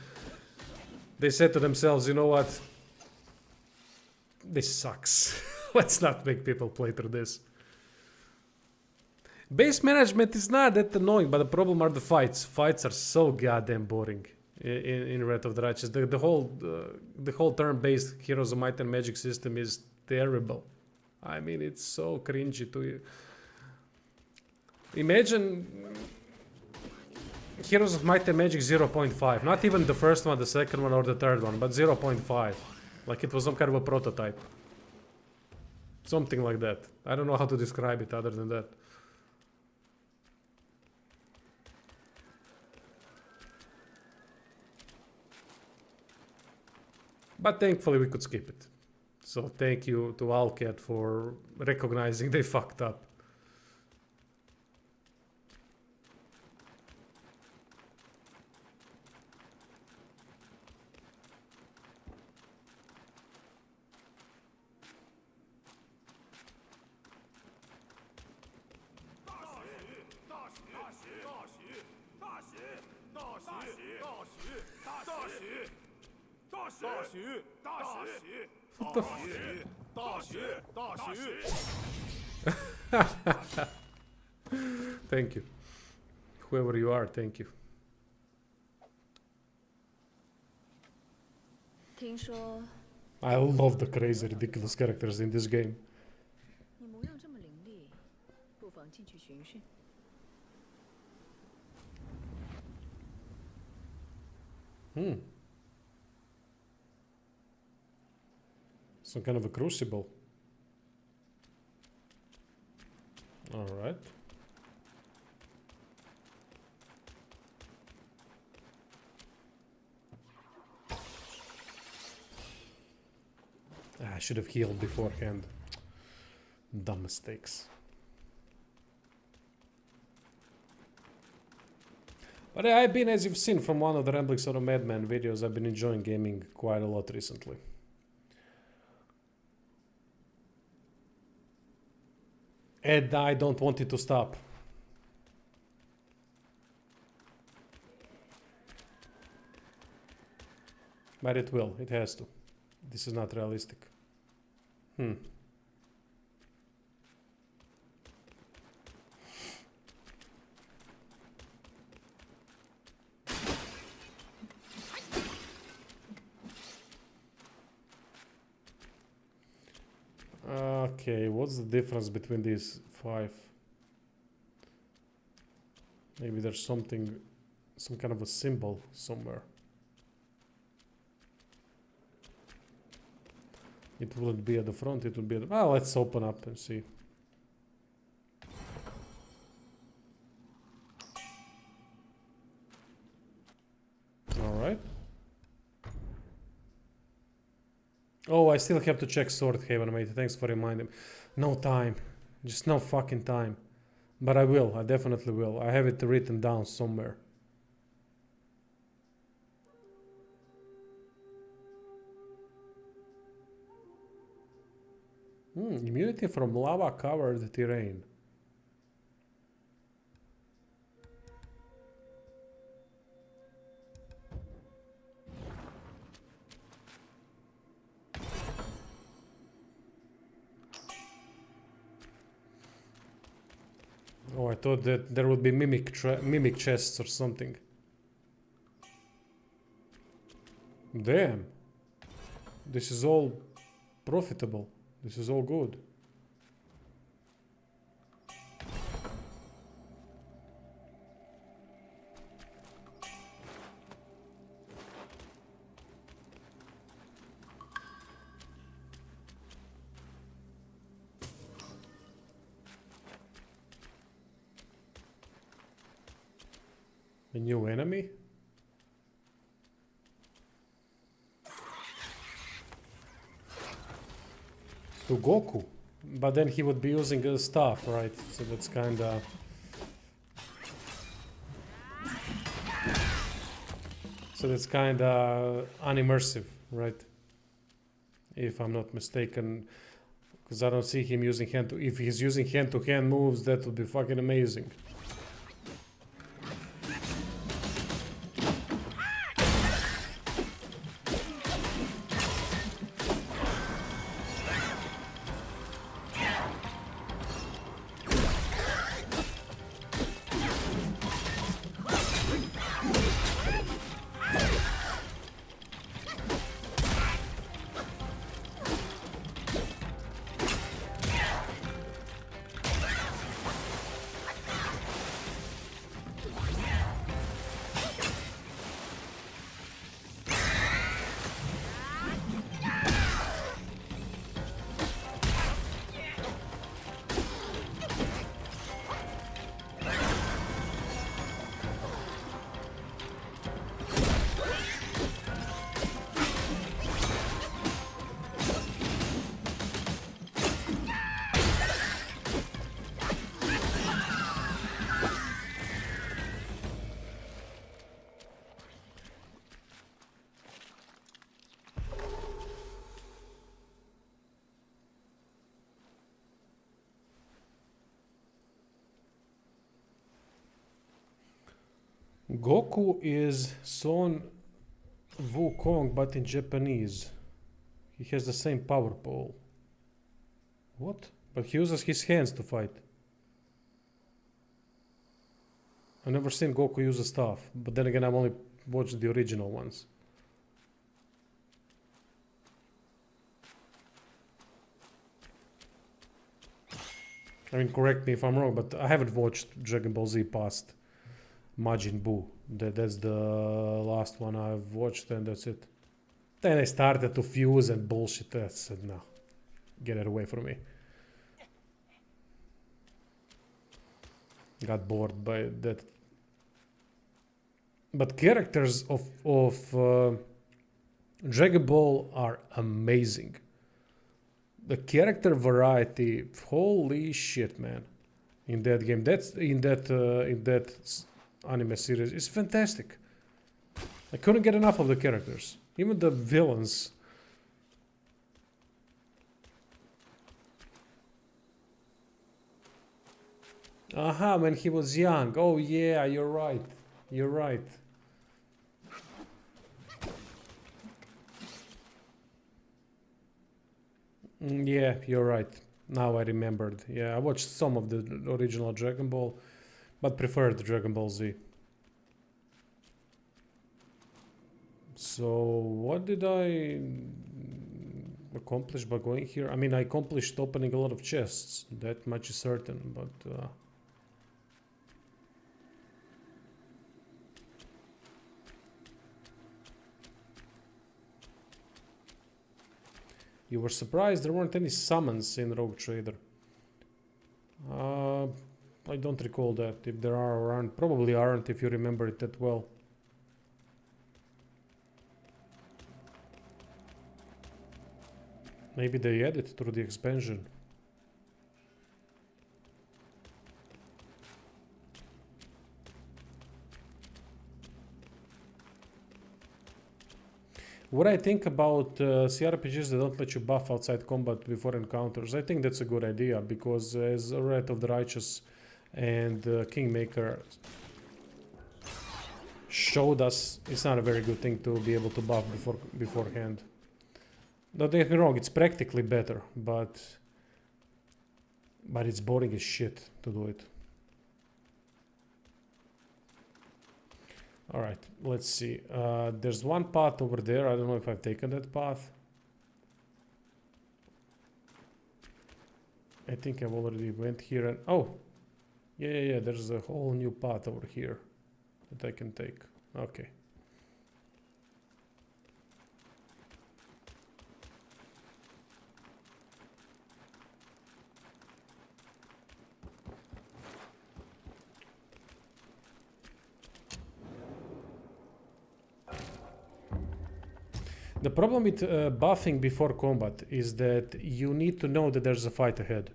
they said to themselves, you know what, this sucks. Let's not make people play through this. Base management is not that annoying, but the problem are the fights. Fights are so goddamn boring in Wrath of the Righteous. The whole turn-based Heroes of Might and Magic system is terrible. I mean, it's so cringy to you. Imagine Heroes of Might and Magic 0.5. Not even the first one, the second one, or the third one, but 0.5. Like it was some kind of a prototype. Something like that. I don't know how to describe it other than that. But thankfully we could skip it. So thank you to Alcat for recognizing they fucked up. What the f- Thank you. Whoever you are, thank you. I love the crazy, ridiculous characters in this game. Some kind of a crucible. All right. I should have healed beforehand. Dumb mistakes. But I've been, as you've seen from one of the Ramblings on a Madman videos, I've been enjoying gaming quite a lot recently. And I don't want it to stop. But it will, it has to. This is not realistic. Okay, what's the difference between these 5? Maybe there's something, some kind of a symbol somewhere. It wouldn't be at the front, it would be at the... Well, let's open up and see. Alright. Oh, I still have to check Sword Haven, mate. Thanks for reminding me. No time. Just no fucking time. But I will. I definitely will. I have it written down somewhere. Immunity from lava-covered terrain. Oh, I thought that there would be mimic chests or something. Damn. This is all profitable. This is all good. A new enemy? To Goku. But then he would be using a staff, right? So that's kinda... So that's kinda unimmersive, right? If I'm not mistaken. Because I don't see him using hand to... If he's using hand-to-hand moves, that would be fucking amazing. Goku is Son WUKONG, but in Japanese. He has the same power pole. What? But he uses his hands to fight. I've never seen Goku use a staff, but then again I've only watched the original ones. I mean, correct me if I'm wrong, but I haven't watched Dragon Ball Z past Majin Buu. That's the last one I've watched, and that's it. Then I started to fuse and bullshit. I said, no, get it away from me. Got bored by that. But characters of Dragon Ball are amazing. The character variety, holy shit, man! In that game, in that anime series, is fantastic. I couldn't get enough of the characters, even the villains. Aha, when he was young. Oh yeah, you're right. You're right. Yeah, you're right. Now I remembered. Yeah, I watched some of the original Dragon Ball, but preferred Dragon Ball Z. So, accomplish by going here? I mean, I accomplished opening a lot of chests. That much is certain, but... You were surprised there weren't any summons in Rogue Trader. I don't recall that. If there are or aren't, probably aren't if you remember it that well. Maybe they added through the expansion. What I think about CRPGs that don't let you buff outside combat before encounters, I think that's a good idea, because as Wrath of the Righteous and Kingmaker showed us, it's not a very good thing to be able to buff beforehand. Don't get me wrong, it's practically better, but it's boring as shit to do it. Alright, let's see. There's one path over there. I don't know if I've taken that path. I think I've already went here and... Oh! Yeah, there's a whole new path over here that I can take. Okay. The problem with buffing before combat is that you need to know that there's a fight ahead.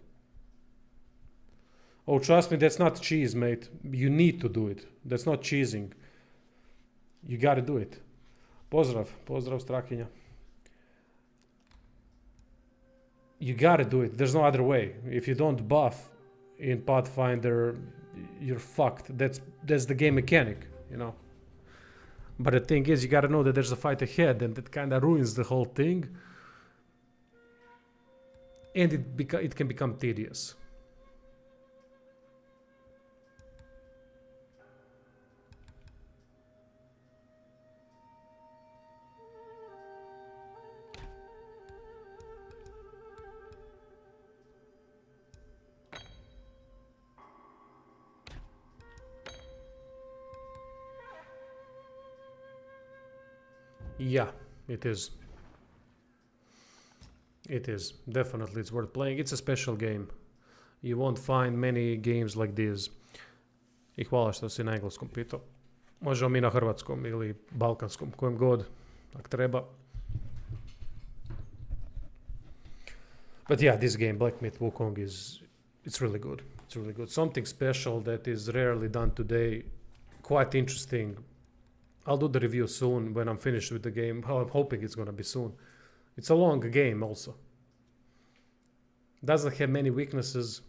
Oh, trust me, that's not cheese, mate. You need to do it. That's not cheesing. You gotta do it. Pozdrav Strakinja. You gotta do it. There's no other way. If you don't buff in Pathfinder, you're fucked. That's the game mechanic, you know. But the thing is, you gotta know that there's a fight ahead, and that kind of ruins the whole thing. And it can become tedious. Yeah, it is. It is. Definitely, it's worth playing. It's a special game. You won't find many games like this. I hvala što si na engleskom pitao. Možemo mi na hrvatskom ili balkanskom, kojem god, ak treba. But yeah, this game, Black Myth Wukong, it's really good. It's really good. Something special that is rarely done today. Quite interesting. I'll do the review soon when I'm finished with the game. I'm hoping it's gonna be soon. It's a long game also. Doesn't have many weaknesses.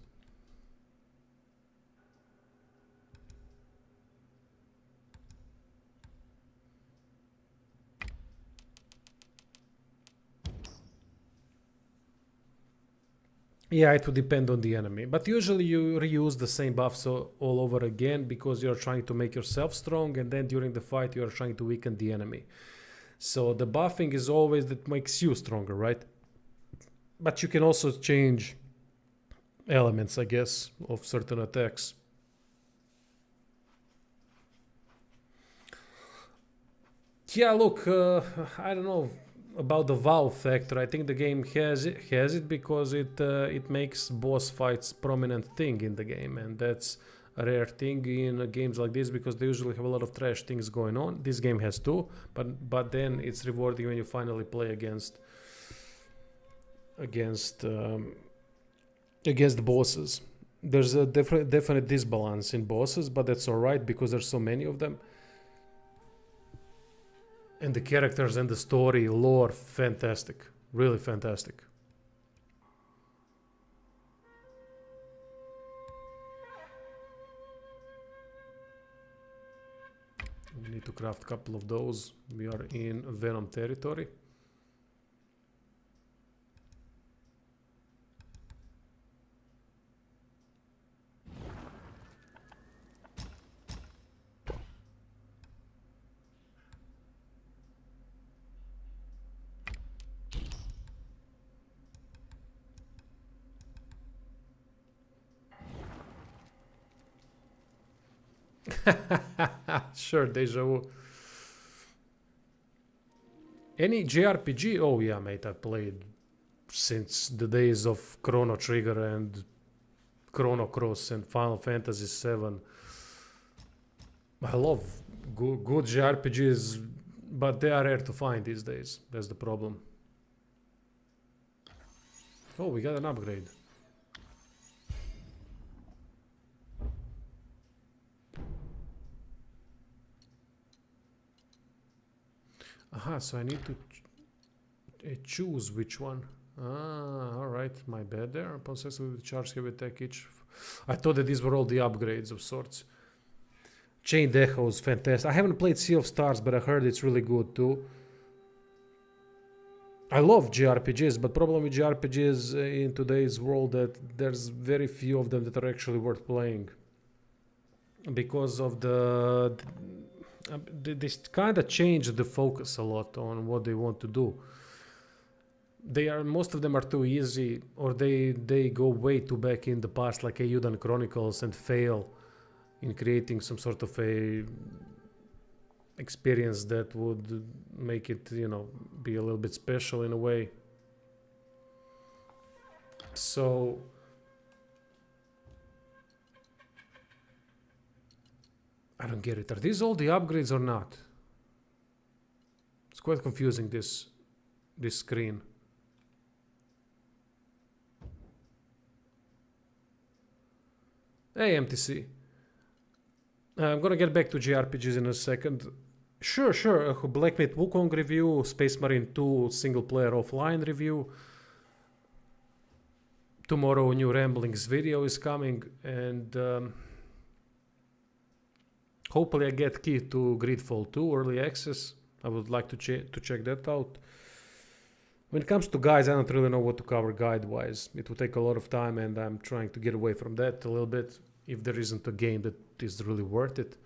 Yeah, it would depend on the enemy. But usually you reuse the same buffs all over again because you're trying to make yourself strong, and then during the fight you're trying to weaken the enemy. So the buffing is always that makes you stronger, right? But you can also change elements, I guess, of certain attacks. Yeah, look, I don't know about the WoW factor. I think the game has it because it makes boss fights prominent thing in the game, and that's a rare thing in games like this because they usually have a lot of trash things going on. This game has too, but then it's rewarding when you finally play against the bosses. There's a definite disbalance in bosses, but that's alright because there's so many of them. And the characters and the story, lore, fantastic. Really fantastic. We need to craft a couple of those. We are in Venom territory. Sure, deja vu. Any JRPG? Oh yeah, mate, I played since the days of Chrono Trigger and Chrono Cross and Final Fantasy VII. I love good JRPGs, but they are rare to find these days. That's the problem. Oh, we got an upgrade. Aha, so I need to choose which one. Ah, alright, my bad there. Possessed with charge heavy attack each. I thought that these were all the upgrades of sorts. Chained Echo is fantastic. I haven't played Sea of Stars, but I heard it's really good too. I love JRPGs, but problem with JRPGs in today's world that there's very few of them that are actually worth playing. Because of they kind of changed the focus a lot on what they want to do. Most of them are too easy, or they go way too back in the past, like Eiyudan Chronicles, and fail in creating some sort of a experience that would make it, you know, be a little bit special in a way. So I don't get it. Are these all the upgrades or not? It's quite confusing, this screen. Hey, MTC. I'm gonna get back to JRPGs in a second. Sure. Black Myth Wukong review, Space Marine 2 single player offline review. Tomorrow a new Ramblings video is coming, and hopefully I get key to Gridfall 2 early access. I would like to check that out. When it comes to guides, I don't really know what to cover guide-wise. It will take a lot of time, and I'm trying to get away from that a little bit if there isn't a game that is really worth it.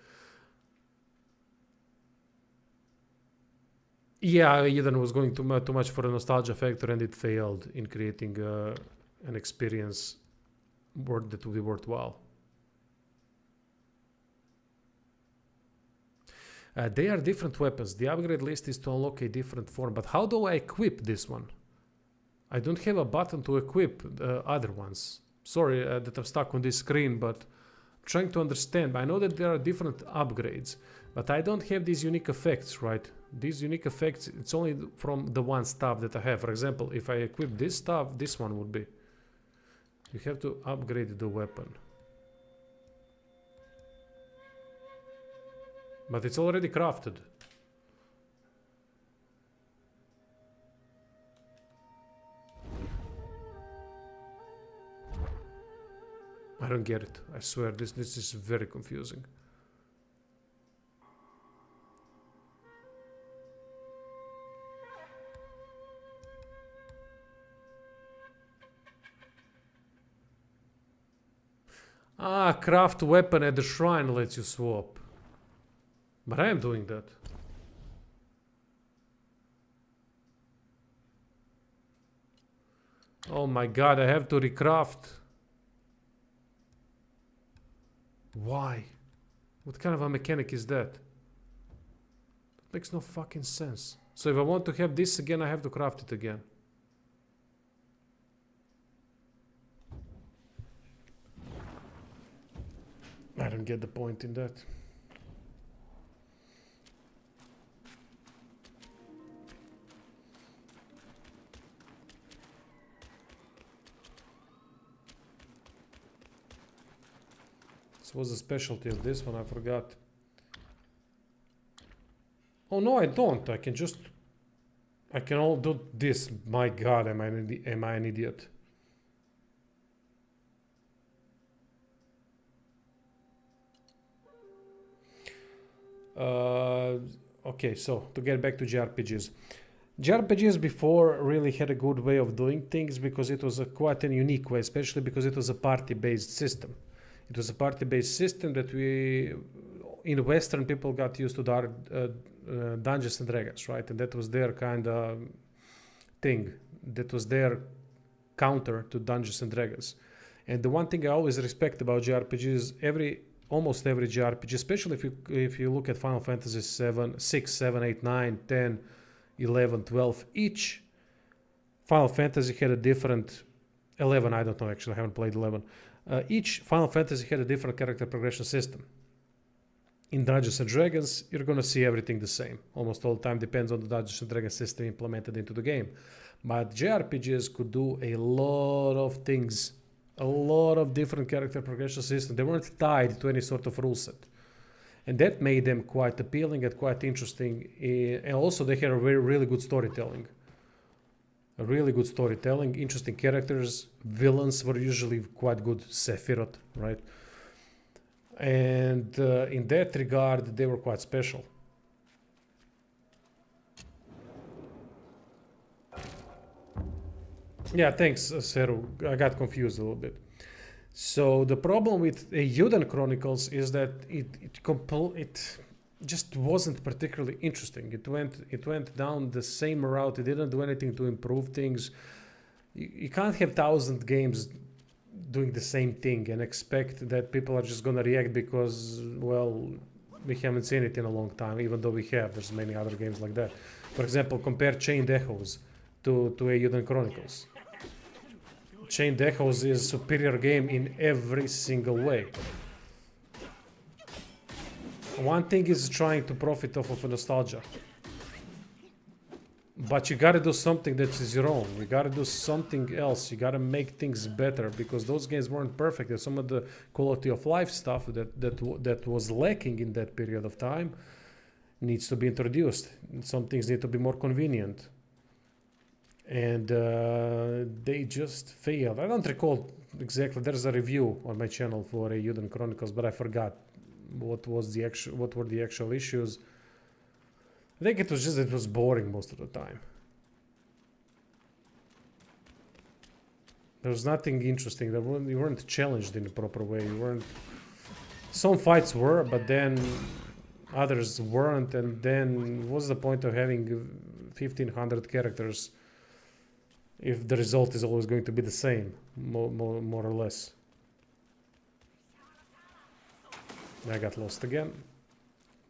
Yeah, Eden was going too much for a nostalgia factor, and it failed in creating an experience that would be worthwhile. They are different weapons. The upgrade list is to unlock a different form. But how do I equip this one? I don't have a button to equip the other ones. Sorry that I'm stuck on this screen, but I'm trying to understand. I know that there are different upgrades, but I don't have these unique effects, right? These unique effects, it's only from the one staff that I have. For example, if I equip this staff, this one would be. You have to upgrade the weapon. But it's already crafted. I don't get it. I swear, this is very confusing. Ah, craft weapon at the shrine lets you swap. But I am doing that. Oh my god, I have to recraft. Why? What kind of a mechanic is that? That makes no fucking sense. So if I want to have this again, I have to craft it again. I don't get the point in that. So what's the specialty of this one? I forgot. Oh no, I don't. I can all do this. My god, am I an idiot? Okay, so to get back to JRPGs. JRPGs before really had a good way of doing things because it was quite a unique way, especially because it was a party-based system. It was a party-based system that in Western people got used to Dungeons and Dragons, right? And that was their kind of thing. That was their counter to Dungeons and Dragons. And the one thing I always respect about JRPGs is every almost every JRPG, especially if you look at Final Fantasy 7, 6, 7, 8, 9, 10, 11, 12. Each Final Fantasy had a different 11. I don't know, actually, I haven't played 11. Each Final Fantasy had a different character progression system. In Dungeons and Dragons, you're gonna see everything the same. Almost all the time depends on the Dungeons and Dragons system implemented into the game. But JRPGs could do a lot of things, a lot of different character progression systems. They weren't tied to any sort of rule set. And that made them quite appealing and quite interesting. And also they had a really good storytelling. Interesting characters. Villains were usually quite good. Sephiroth, right? And in that regard, they were quite special. Yeah, thanks, Seru. I got confused a little bit. So the problem with Eiyuden Chronicles is that it just wasn't particularly interesting. It went down the same route. It didn't do anything to improve things. You can't have 1,000 games doing the same thing and expect that people are just gonna react because, well, we haven't seen it in a long time, even though we have. There's many other games like that. For example, compare Chained Echoes to Eiyuden Chronicles. Chained Echoes is a superior game in every single way. One thing is trying to profit off of nostalgia. But you gotta do something that is your own. You gotta do something else. You gotta make things better because those games weren't perfect. And some of the quality of life stuff that was lacking in that period of time needs to be introduced. Some things need to be more convenient. And they just failed. I don't recall exactly. There's a review on my channel for Eiyuden Chronicles, but I forgot what were the actual issues. I think it was just it was boring most of the time. There was nothing interesting. You weren't challenged in a proper way. You weren't. Some fights were, but then others weren't. And then what's the point of having 1,500 characters if the result is always going to be the same, more or less? I got lost again.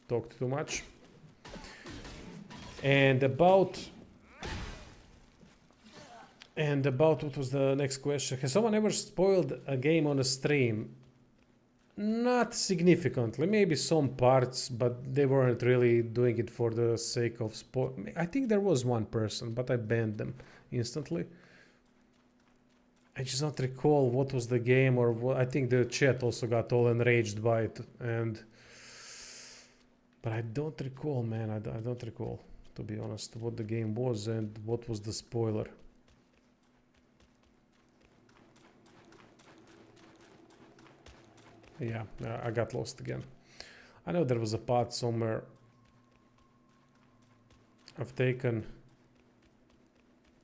Talked too much. And about what was the next question? Has someone ever spoiled a game on a stream? Not significantly, maybe some parts, but they weren't really doing it for the sake of spoil. I think there was one person, but I banned them instantly. I just don't recall what was the game or what. I think the chat also got all enraged by it, but I don't recall, man. I don't recall, to be honest, what the game was and what was the spoiler. Yeah, I got lost again. I know there was a path somewhere. I've taken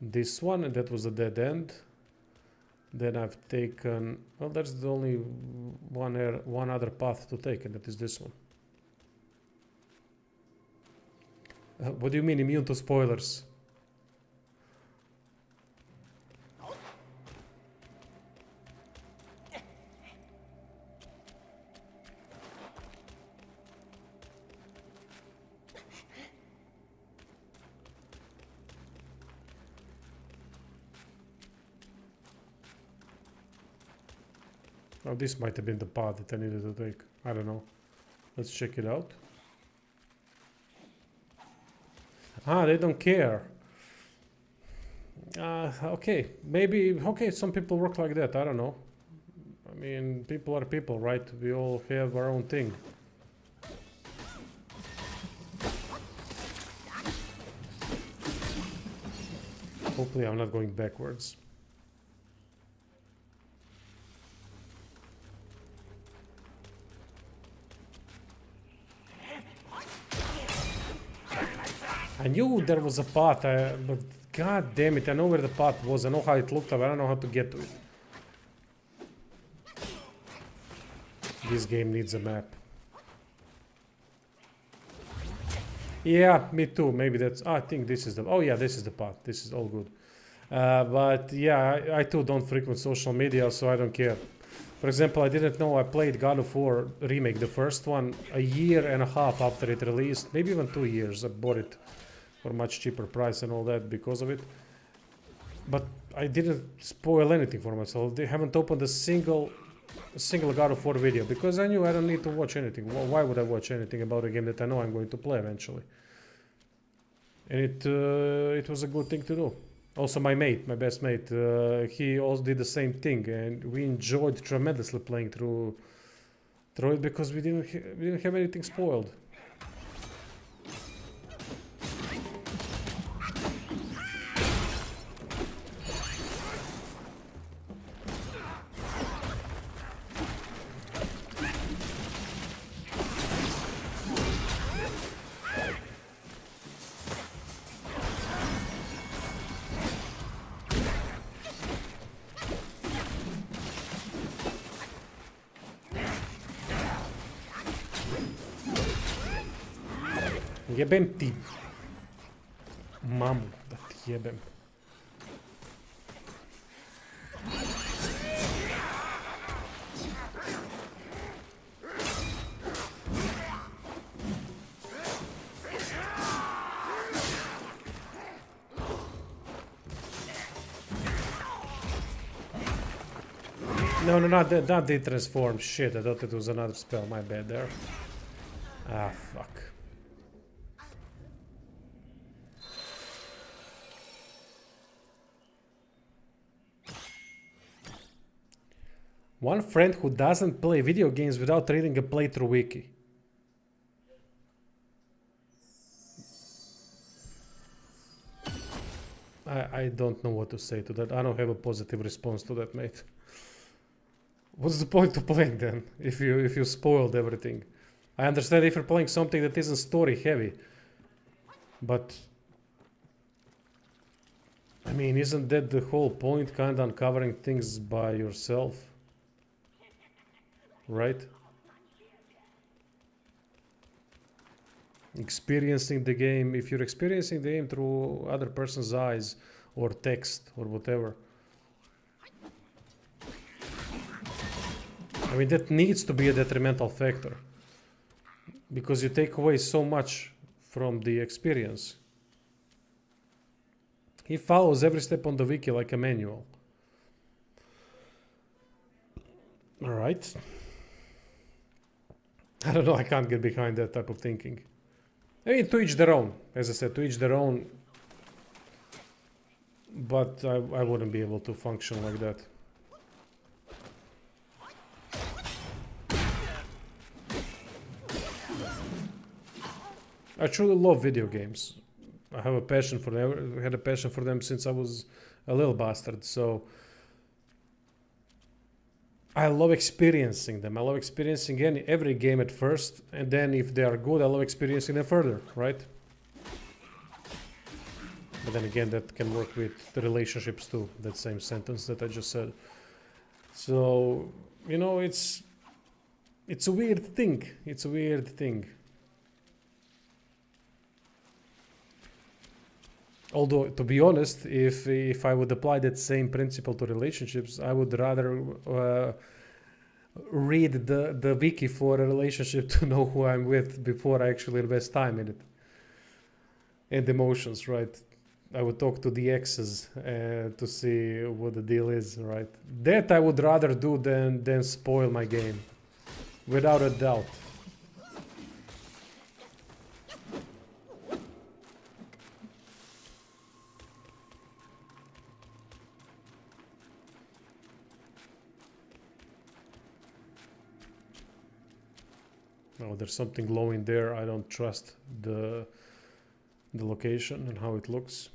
this one and that was a dead end. Then I've taken, well, that's the only one other path to take, and that is this one. What do you mean immune to spoilers? Oh, this might have been the path that I needed to take. I don't know. Let's check it out. Ah, they don't care. Okay, maybe, okay, some people work like that, I don't know. I mean, people are people, right? We all have our own thing. Hopefully I'm not going backwards. I knew there was a path, but god damn it, I know where the path was, I know how it looked like, I don't know how to get to it. This game needs a map. Yeah, me too, maybe that's, I think this is the, oh yeah, this is the path, this is all good. But yeah, I too don't frequent social media, so I don't care. For example, I didn't know I played God of War Remake, the first one, a year and a half after it released, maybe even 2 years. I bought it for a much cheaper price and all that because of it. But I didn't spoil anything for myself. They haven't opened a single God of War video because I knew I don't need to watch anything. Why would I watch anything about a game that I know I'm going to play eventually? And it was a good thing to do. Also, my best mate, he also did the same thing, and we enjoyed tremendously playing through it because we didn't have anything spoiled. Jebem ti. Mamu, da ti jebem. No, not the transform. Shit, I thought it was another spell. My bad there. Ah, fuck. One friend who doesn't play video games without reading a playthrough wiki. I don't know what to say to that. I don't have a positive response to that, mate. What's the point of playing then, if you spoiled everything? I understand if you're playing something that isn't story heavy, but I mean, isn't that the whole point, kind of uncovering things by yourself? Right? Experiencing the game, if you're experiencing the game through other person's eyes or text or whatever, I mean, that needs to be a detrimental factor because you take away so much from the experience. He follows every step on the wiki like a manual. All right. I don't know, I can't get behind that type of thinking. I mean, to each their own. As I said, to each their own. But I wouldn't be able to function like that. I truly love video games. I have a passion for them. I had a passion for them since I was a little bastard. So I love experiencing them. I love experiencing every game at first, and then if they are good, I love experiencing them further, right? But then again, that can work with the relationships too, that same sentence that I just said. So, you know, it's a weird thing. It's a weird thing. Although, to be honest, if I would apply that same principle to relationships, I would rather read the wiki for a relationship to know who I'm with before I actually invest time in it. And emotions, right? I would talk to the exes to see what the deal is, right? That I would rather do than spoil my game, without a doubt. Oh, there's something glowing there. I don't trust the location and how it looks.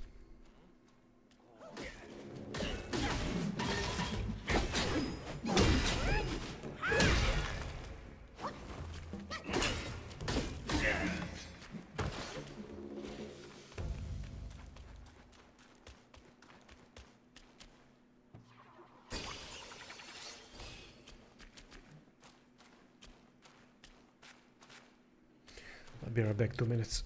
I'll be right back, 2 minutes.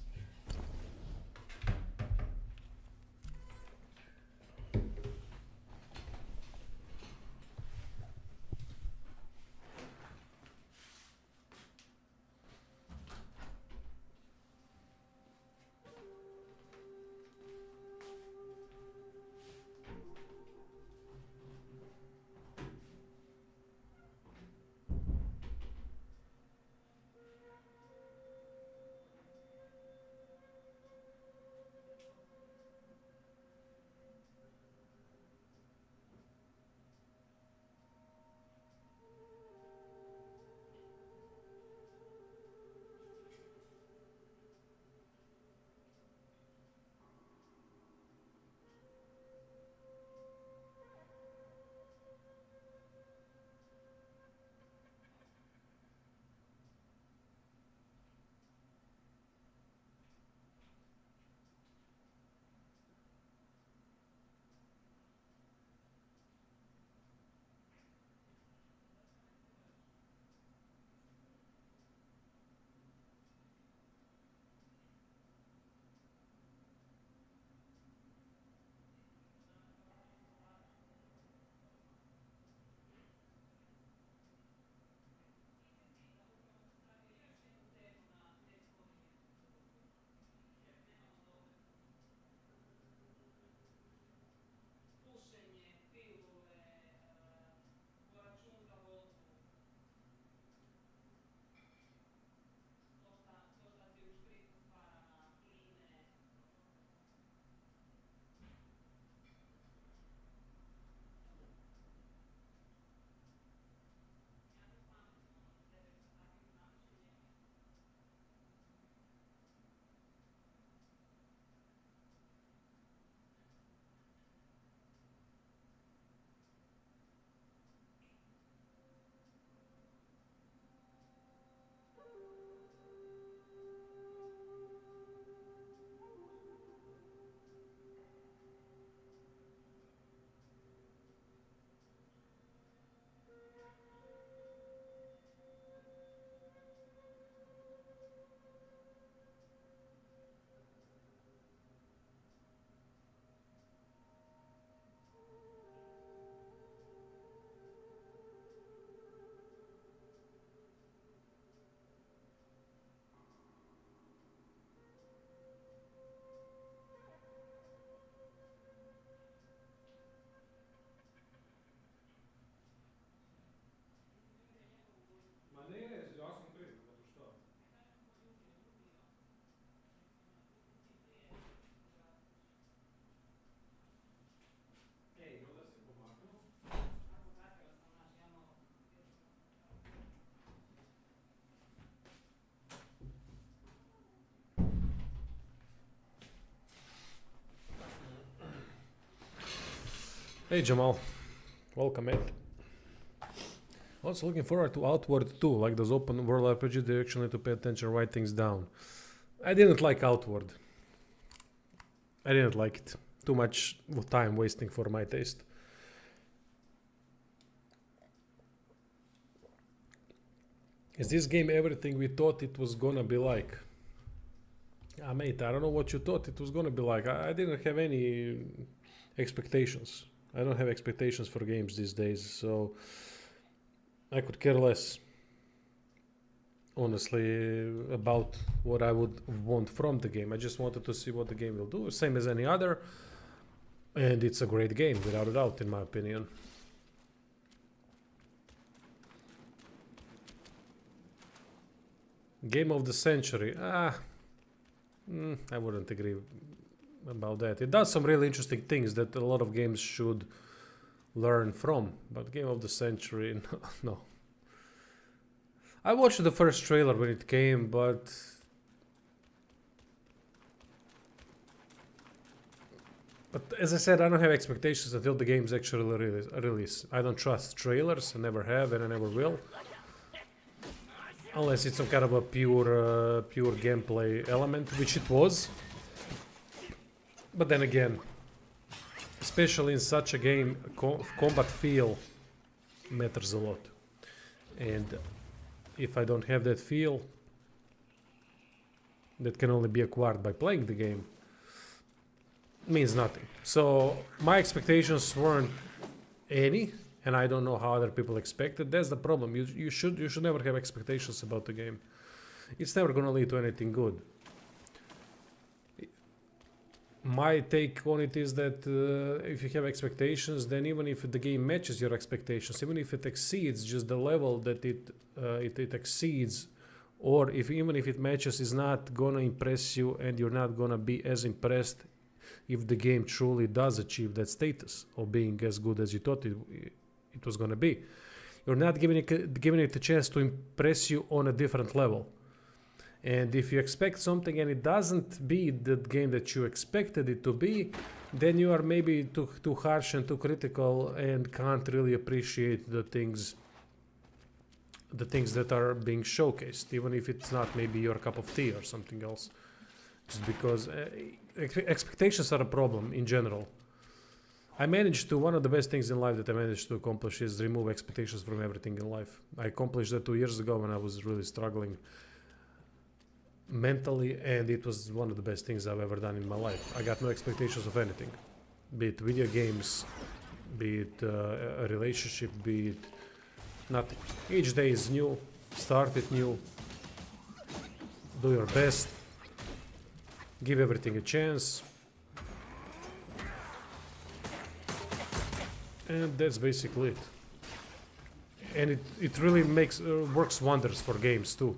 Hey Jamal, welcome mate. Also looking forward to Outward 2, like those open world RPG, they actually need to pay attention and write things down. I didn't like Outward. I didn't like it. Too much time wasting for my taste. Is this game everything we thought it was gonna be like? Ah, mate, I don't know what you thought it was gonna be like. I didn't have any expectations. I don't have expectations for games these days, so I could care less, honestly, about what I would want from the game. I just wanted to see what the game will do, same as any other, and it's a great game, without a doubt, in my opinion. Game of the century. I wouldn't agree about that. It does some really interesting things that a lot of games should learn from, but game of the century, no. I watched the first trailer when it came, but as I said, I don't have expectations until the game's actually release. I don't trust trailers, I never have and I never will. Unless it's some kind of a pure gameplay element, which it was. But then again, especially in such a game, combat feel matters a lot. And if I don't have that feel, that can only be acquired by playing the game, means nothing. So my expectations weren't any, and I don't know how other people expected. That's the problem. You should never have expectations about the game. It's never gonna lead to anything good. My take on it is that if you have expectations, then even if the game matches your expectations, even if it exceeds just the level that it exceeds, or even if it matches, is not gonna impress you, and you're not gonna be as impressed if the game truly does achieve that status of being as good as you thought it was gonna be. You're not giving it a chance to impress you on a different level. And if you expect something and it doesn't be the game that you expected it to be, then you are maybe too harsh and too critical and can't really appreciate the things that are being showcased, even if it's not maybe your cup of tea or something else. Just because expectations are a problem in general. One of the best things in life that I managed to accomplish is remove expectations from everything in life. I accomplished that 2 years ago when I was really struggling mentally, and it was one of the best things I've ever done in my life. I got no expectations of anything, be it video games, be it a relationship, be it nothing. Each day is new, start it new, do your best, give everything a chance, and that's basically it. And it really works wonders for games too.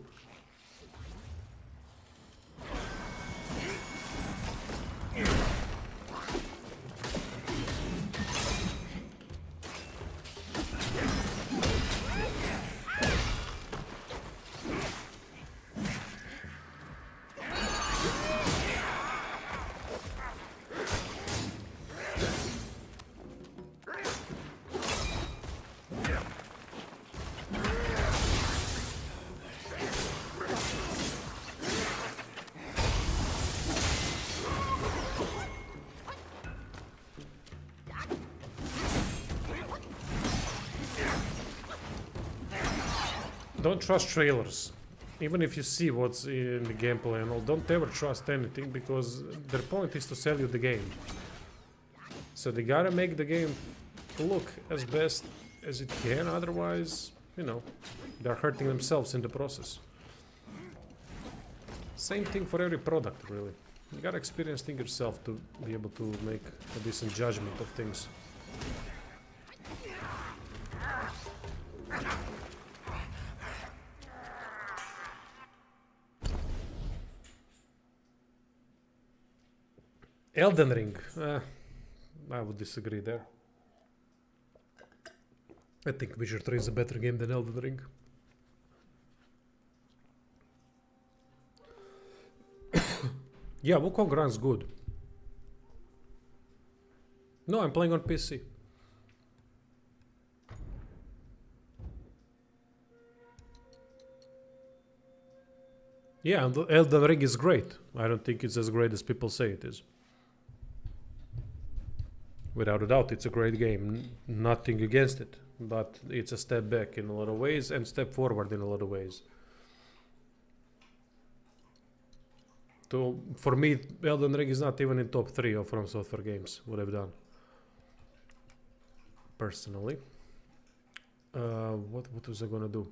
Don't trust trailers. Even if you see what's in the gameplay and all, don't ever trust anything, because their point is to sell you the game. So they gotta make the game look as best as it can, otherwise, they're hurting themselves in the process. Same thing for every product, really. You gotta experience things yourself to be able to make a decent judgment of things. Elden Ring. I would disagree there. I think Witcher 3 is a better game than Elden Ring. Yeah, Wukong runs good. No, I'm playing on PC. Yeah, and the Elden Ring is great. I don't think it's as great as people say it is. Without a doubt, it's a great game. Nothing against it, but it's a step back in a lot of ways and step forward in a lot of ways. For me, Elden Ring is not even in top 3 of From Software games. What I've done personally. What was I gonna do?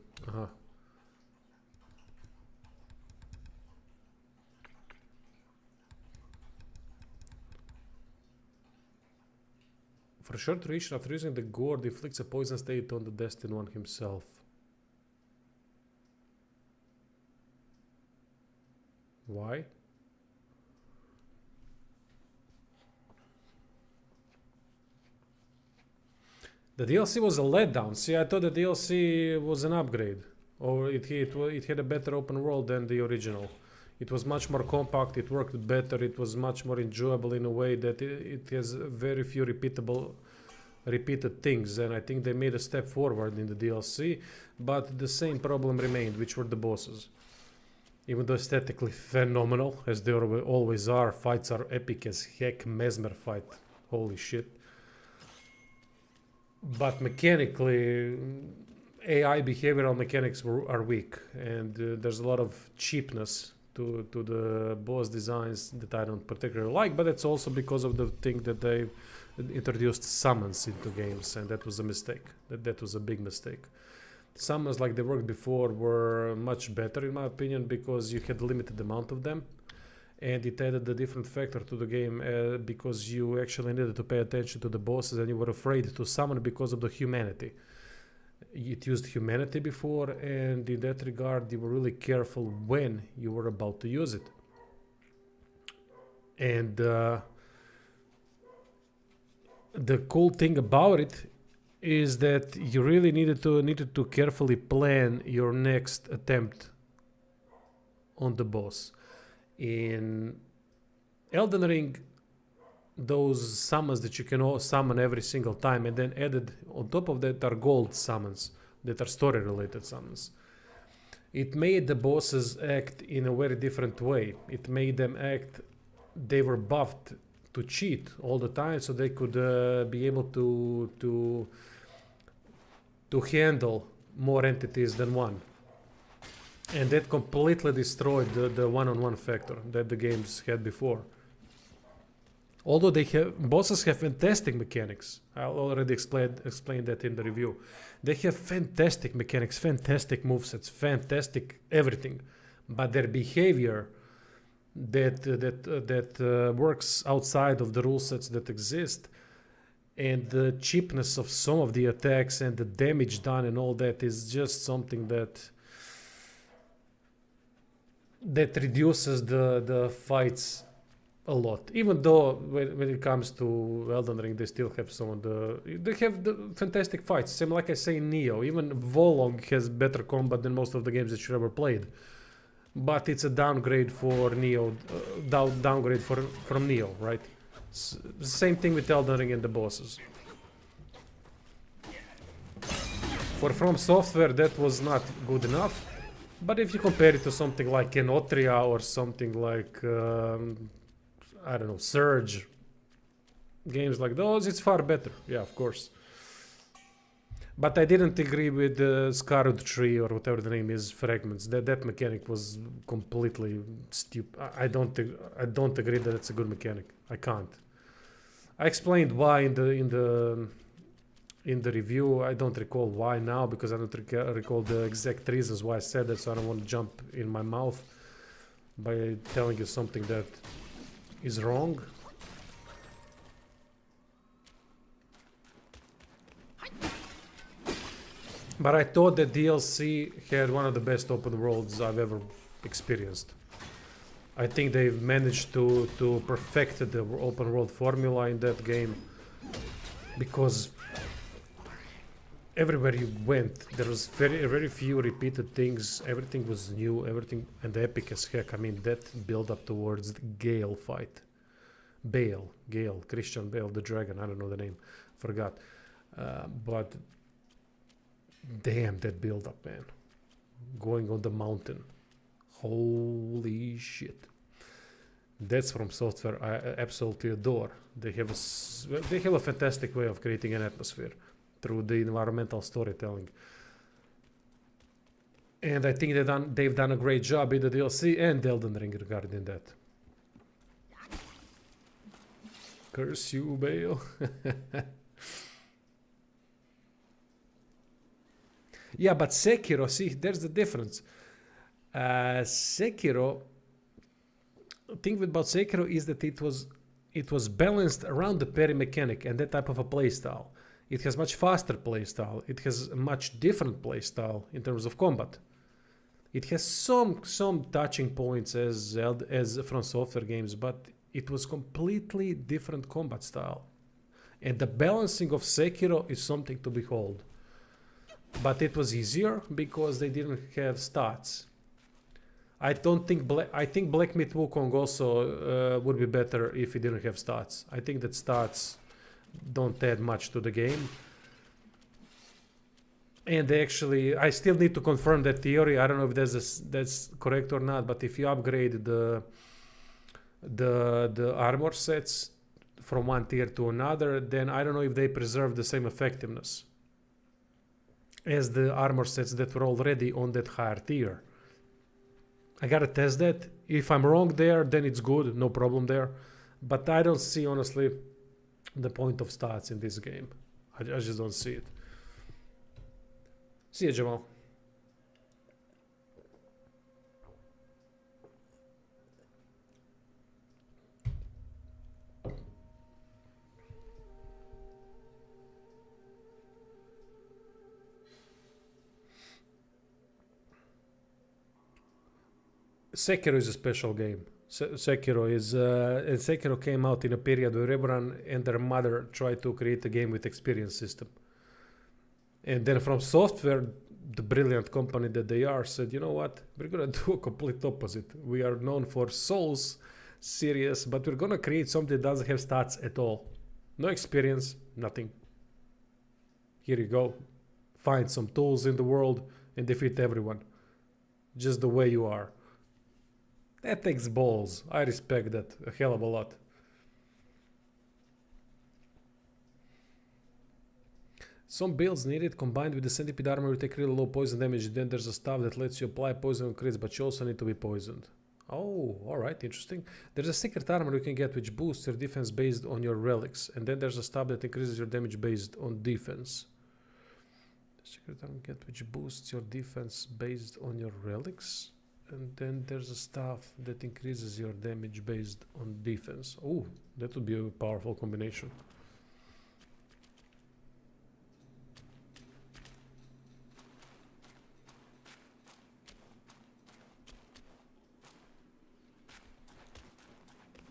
For a short duration after using the gourd, inflicts a poison state on the destined one himself. Why? The DLC was a letdown. See, I thought the DLC was an upgrade, or it had a better open world than the original. It was much more compact, it worked better, it was much more enjoyable in a way that it has very few repeated things, and I think they made a step forward in the DLC, but the same problem remained, which were the bosses. Even though aesthetically phenomenal, as they always are, fights are epic as heck. Mesmer fight, holy shit. But mechanically, AI behavioral mechanics are weak, and there's a lot of cheapness to the boss designs that I don't particularly like, but it's also because of the thing that they introduced summons into games, and that was a mistake. That was a big mistake. Summons like they worked before were much better in my opinion because you had a limited amount of them, and it added a different factor to the game because you actually needed to pay attention to the bosses and you were afraid to summon because of the humanity. It used humanity before, and in that regard you were really careful when you were about to use it. And the cool thing about it is that you really needed to carefully plan your next attempt on the boss. In Elden Ring, those summons that you can summon every single time, and then added on top of that are gold summons that are story related summons. It made the bosses act in a very different way. It made them act, they were buffed to cheat all the time, so they could be able to handle more entities than one. And that completely destroyed the one-on-one factor that the games had before. Although bosses have fantastic mechanics. I already explained that in the review. They have fantastic mechanics, fantastic movesets, fantastic everything. But their behavior that works outside of the rule sets that exist, and the cheapness of some of the attacks and the damage done and all that is just something that reduces the fights a lot. Even though when it comes to Elden Ring, they still have they have the fantastic fights. Same like I say in Neo. Even Wolong has better combat than most of the games that you ever played. But it's a downgrade for Neo, downgrade from Neo, right? Same thing with Elden Ring and the bosses. For From Software, that was not good enough. But if you compare it to something like Kenotria or something like, I don't know, Surge, games like those, it's far better. Yeah, of course. But I didn't agree with the Scarlet Tree or whatever the name is, fragments. That mechanic was completely stupid. I don't agree that it's a good mechanic. I can't. I explained why in the review. I don't recall why now because I don't recall the exact reasons why I said that, so I don't want to jump in my mouth by telling you something that is wrong. But I thought that DLC had one of the best open worlds I've ever experienced. I think they've managed to perfect the open world formula in that game, because everywhere you went there was very few repeated things. Everything was new, everything, and epic as heck. I mean, that build up towards the Gale fight. Gale, Christian Bale, the dragon, I don't know the name, forgot. But damn, that build up, man. Going on the mountain. Holy shit. That's from software I absolutely adore. They have a fantastic way of creating an atmosphere through the environmental storytelling. And I think they've done a great job in the DLC and Elden Ring regarding that. Curse you, Bale. Yeah, but Sekiro, see, there's the difference. Sekiro, the thing about Sekiro is that it was balanced around the parry mechanic and that type of a playstyle. It has much faster playstyle. It has a much different playstyle in terms of combat. It has some touching points as From Software games, but it was completely different combat style. And the balancing of Sekiro is something to behold. But it was easier because they didn't have stats. I think Black Myth Wukong also would be better if it didn't have stats. I think that stats don't add much to the game. And they actually, I still need to confirm that theory. I don't know if that's correct or not, but if you upgrade the armor sets from one tier to another, then I don't know if they preserve the same effectiveness as the armor sets that were already on that higher tier. I gotta test that. If I'm wrong there, then it's good, no problem there. But I don't see, honestly, the point of stats in this game. I just don't see it. See ya, Jamal. Sekiro is a special game. Sekiro came out in a period where everyone and their mother tried to create a game with experience system. And then From Software, the brilliant company that they are, said, you know what, we're gonna do a complete opposite. We are known for Souls series, but we're gonna create something that doesn't have stats at all. No experience, nothing. Here you go. Find some tools in the world and defeat everyone. Just the way you are. That takes balls. I respect that a hell of a lot. Some builds needed combined with the centipede armor you take really low poison damage. Then there's a stuff that lets you apply poison on crits, but you also need to be poisoned. Oh, alright, interesting. There's a secret armor you can get which boosts your defense based on your relics. And then there's a stuff that increases your damage based on defense. Secret armor you get which boosts your defense based on your relics. And then there's a stuff that increases your damage based on defense. Oh, that would be a powerful combination.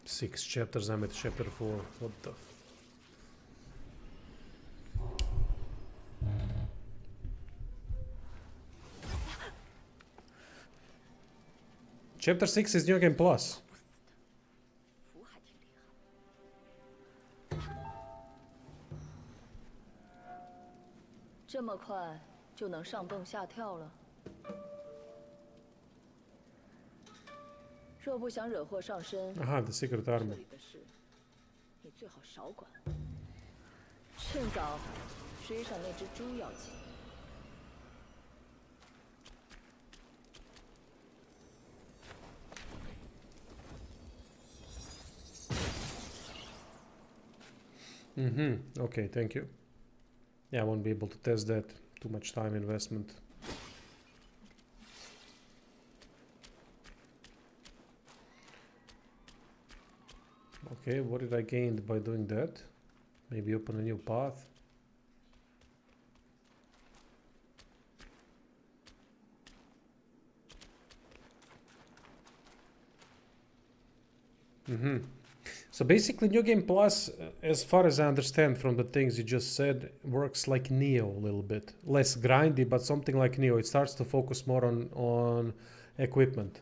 Six chapters, I'm at chapter 4. What the Chapter 6 is New Game Plus. 这么快就能上蹦下跳了？若不想惹祸上身， Aha, the secret 这 armor. 里的事你最好少管。趁早追上那只猪要紧。 Okay, thank you. Yeah, I won't be able to test that. Too much time investment. Okay, what did I gain by doing that? Maybe open a new path. So basically New Game Plus, as far as I understand from the things you just said, works like Neo a little bit. Less grindy, but something like Neo. It starts to focus more on equipment.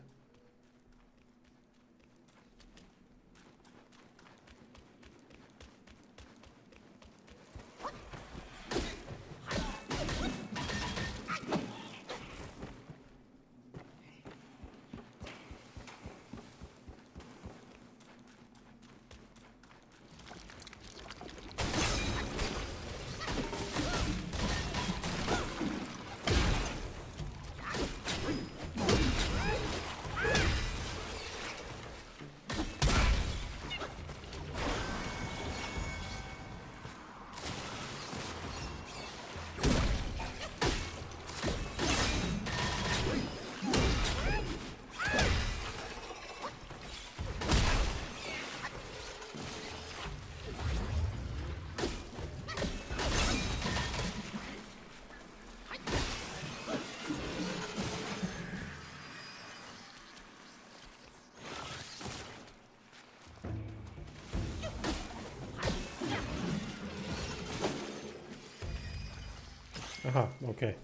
Aha, okay.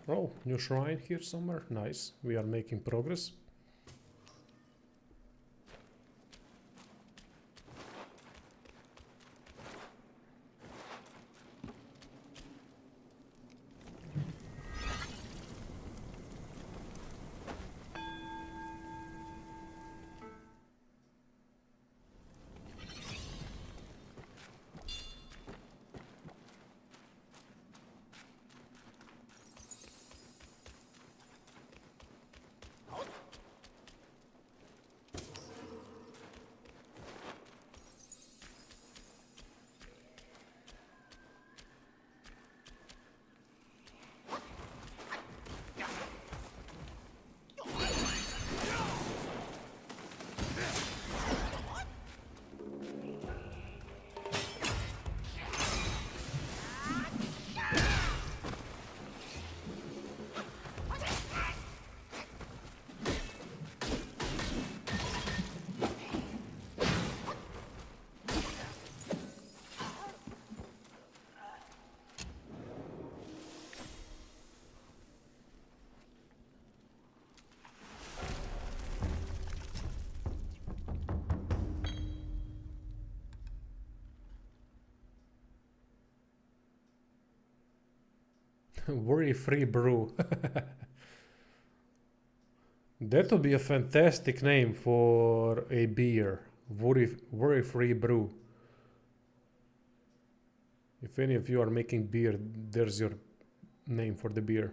Oh, new shrine here somewhere. Nice. We are making progress. Worry-free brew. That would be a fantastic name for a beer. Worry-free brew. If any of you are making beer, there's your name for the beer.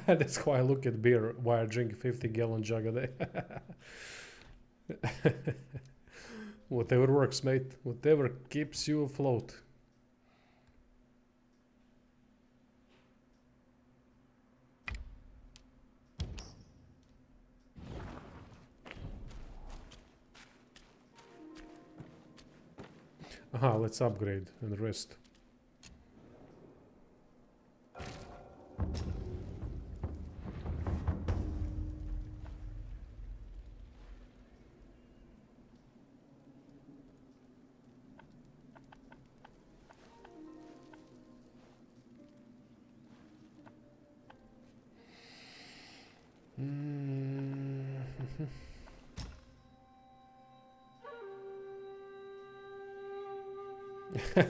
That's how I look at beer while I drink 50-gallon jug a day. Whatever works, mate. Whatever keeps you afloat. Aha, let's upgrade and rest.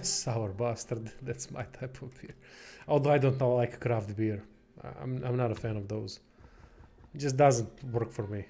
Sour bastard, that's my type of beer. Although I don't know, like craft beer. I'm not a fan of those. It just doesn't work for me.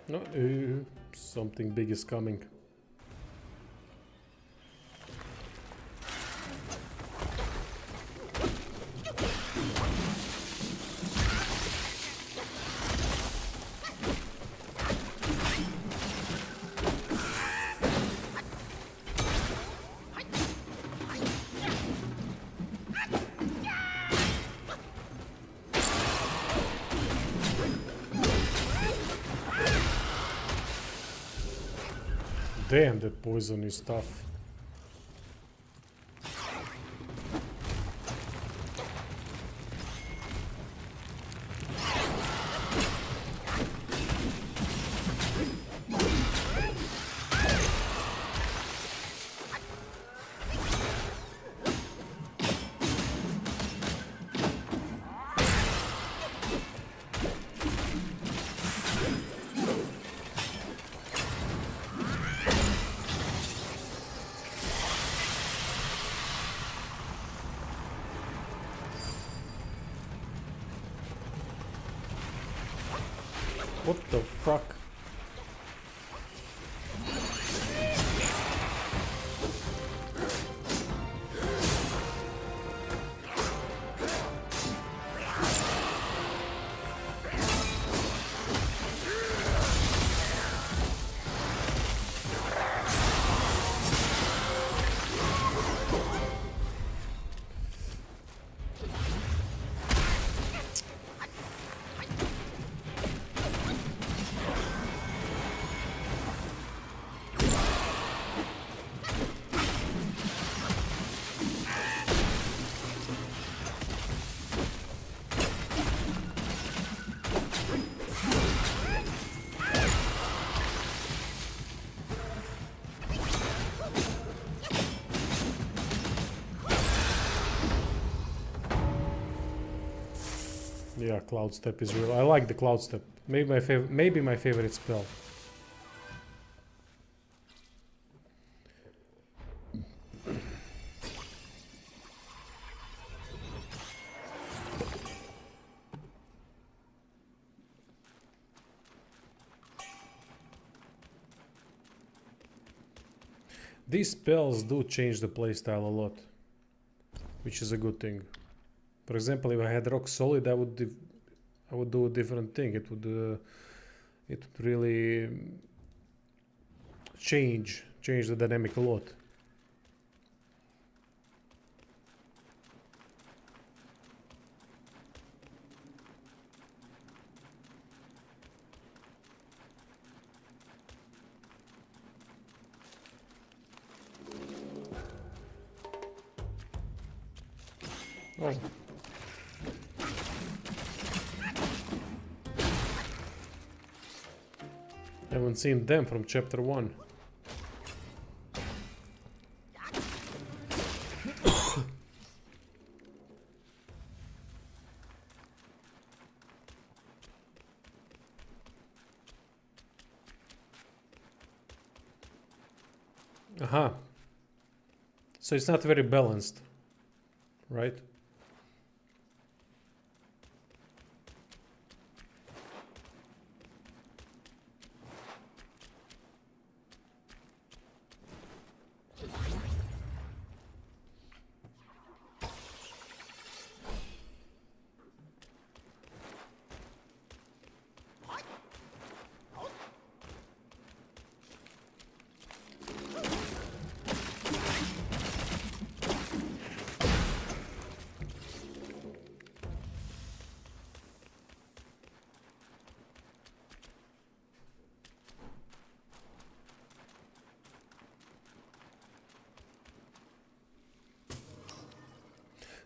No, something big is coming. Damn, that poison is tough. What the fuck? Yeah, Cloud Step is real. I like the Cloud Step. Maybe my favorite spell. These spells do change the playstyle a lot, which is a good thing. For example, if I had Rock Solid, I would do a different thing. It would really change the dynamic a lot. Oh. Haven't seen them from chapter 1. Aha. So it's not very balanced, right?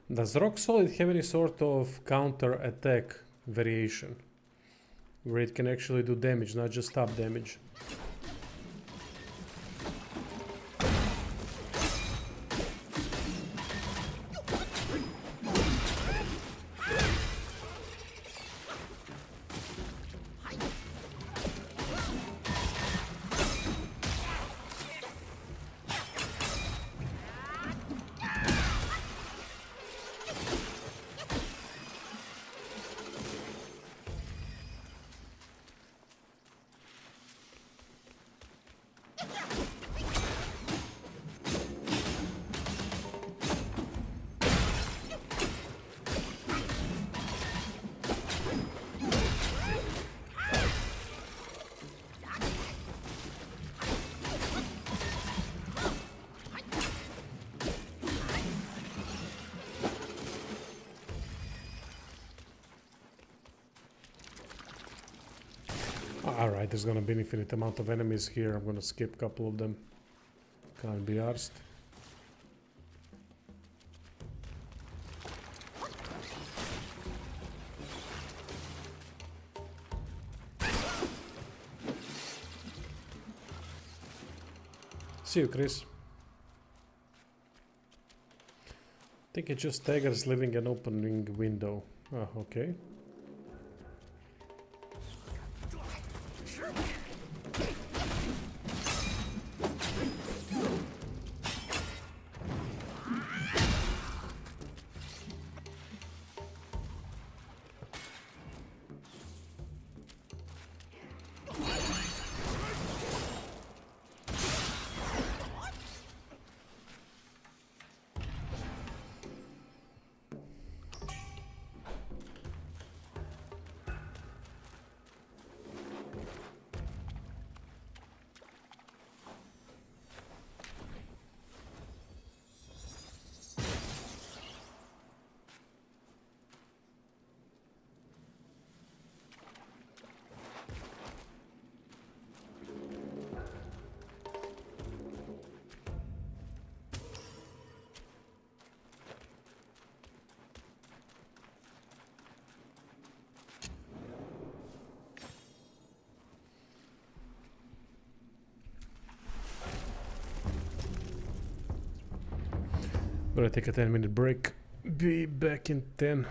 Does Rock Solid have any sort of counter attack variation where it can actually do damage, not just stop damage? Alright, there's gonna be an infinite amount of enemies here. I'm gonna skip a couple of them. Can't be arsed. See you, Chris. I think it's just tigers living an opening window. Ah, okay. Gonna take a 10-minute break. Be back in 10.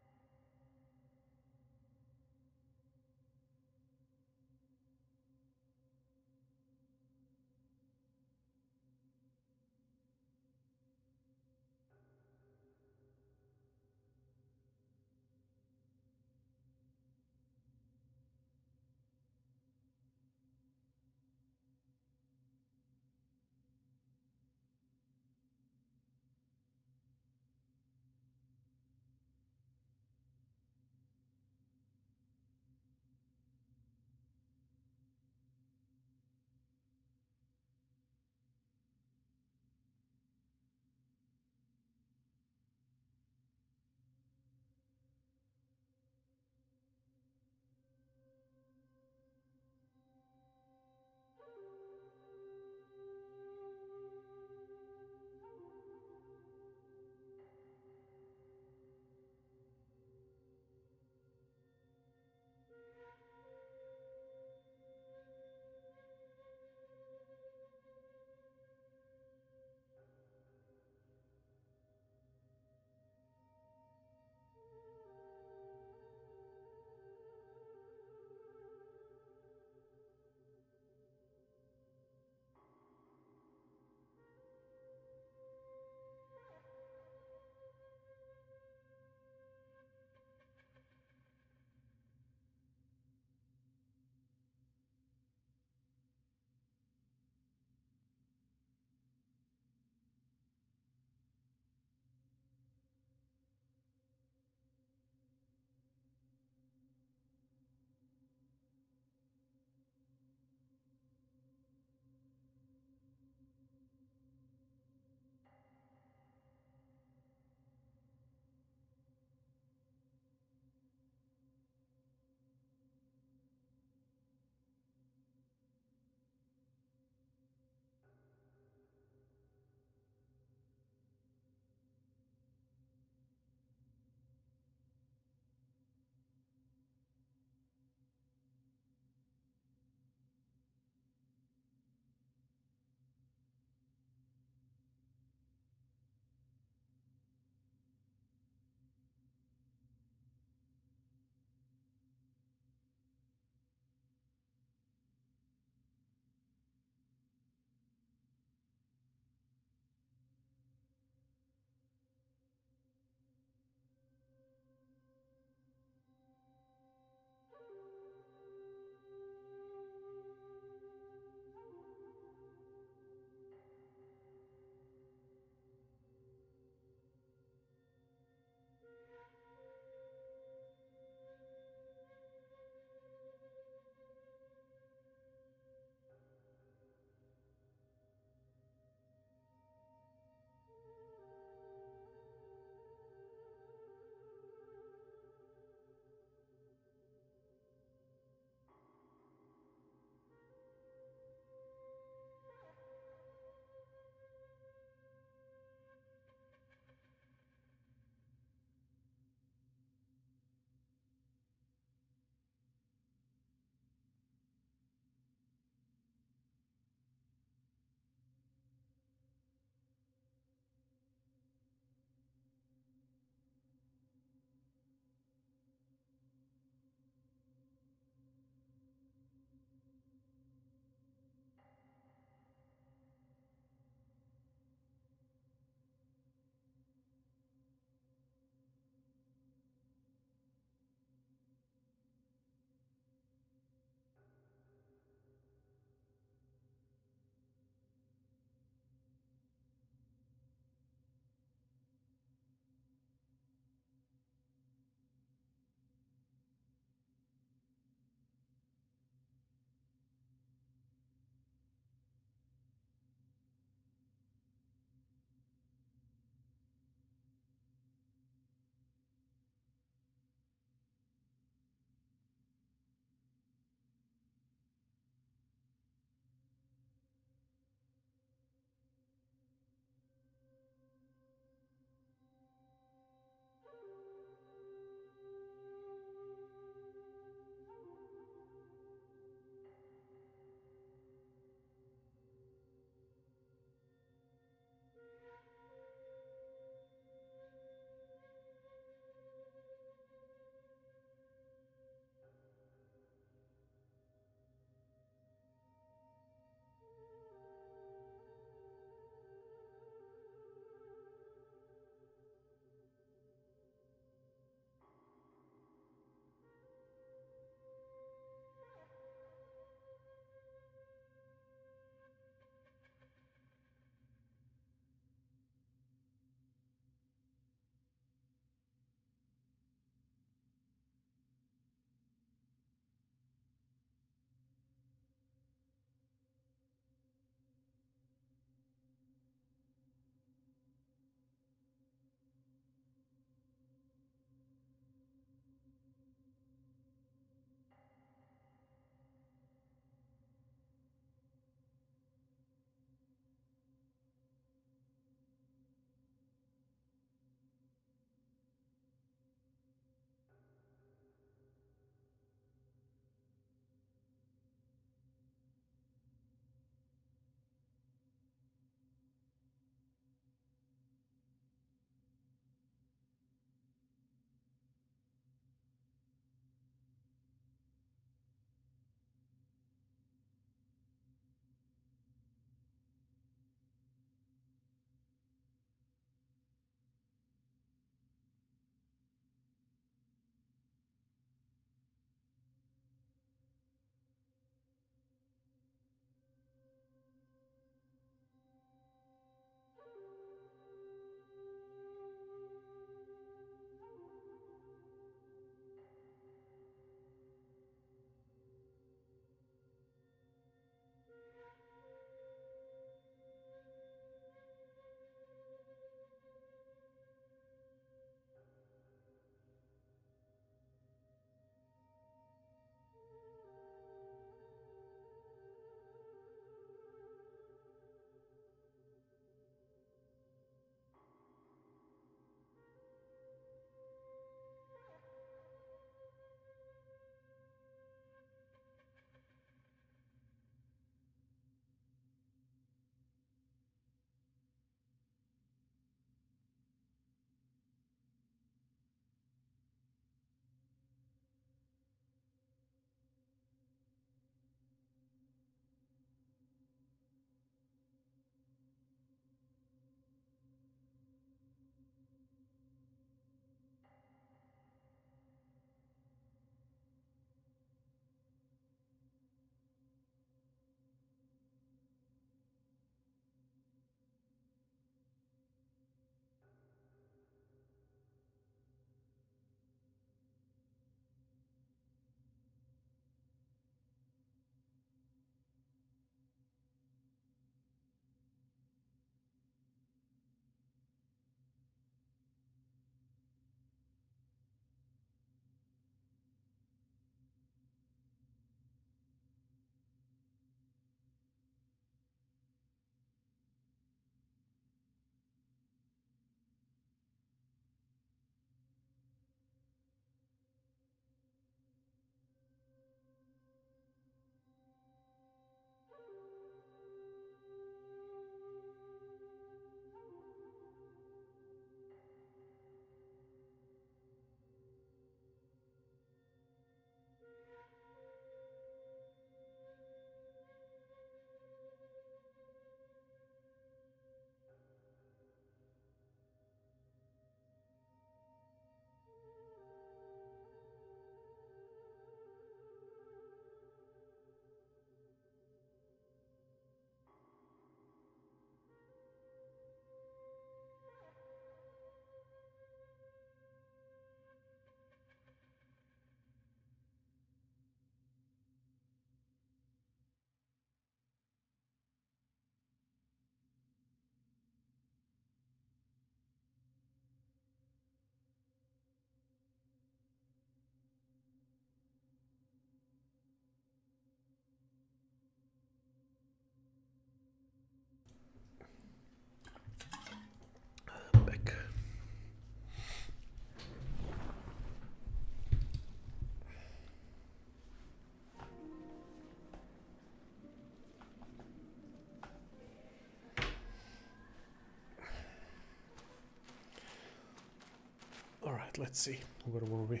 let's see. Where were we?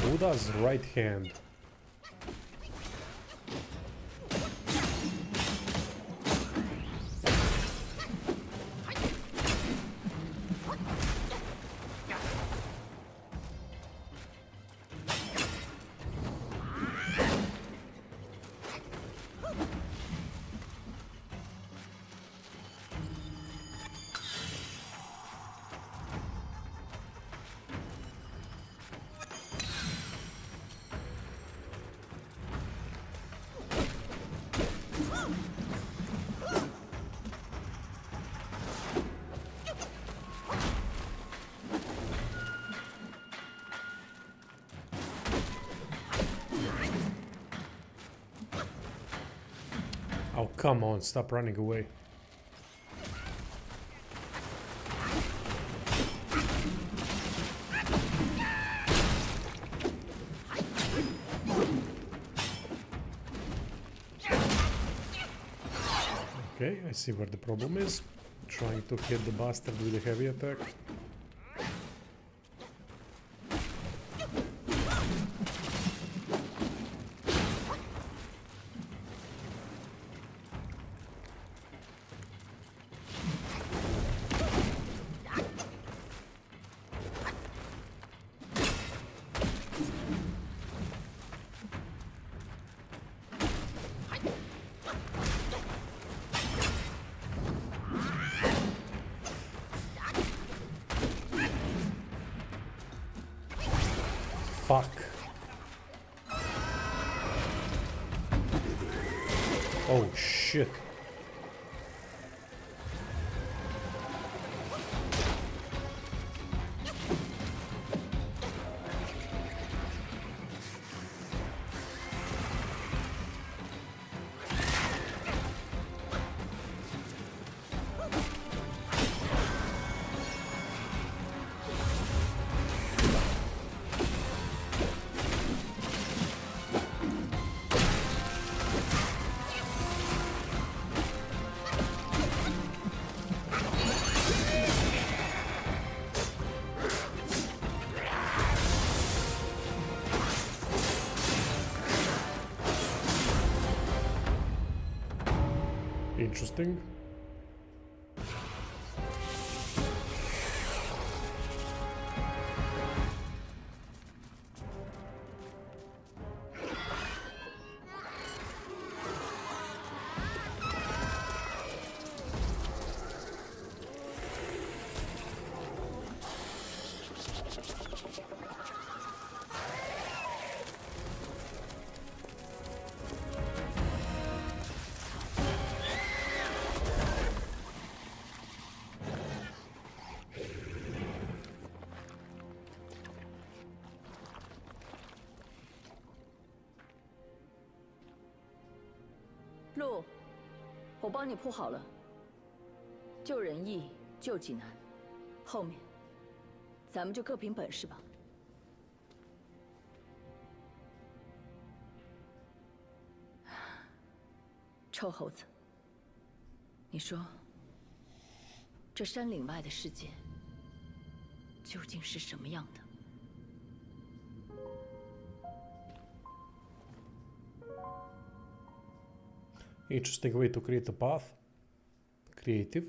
Who does right hand? Oh, come on, stop running away. Okay, I see where the problem is. Trying to hit the bastard with a heavy attack. Fuck. Oh shit. Interesting.路，我帮你铺好了。救人易，救己难，后面咱们就各凭本事吧。臭猴子，你说，这山岭外的世界究竟是什么样的？ Interesting way to create a path. Creative.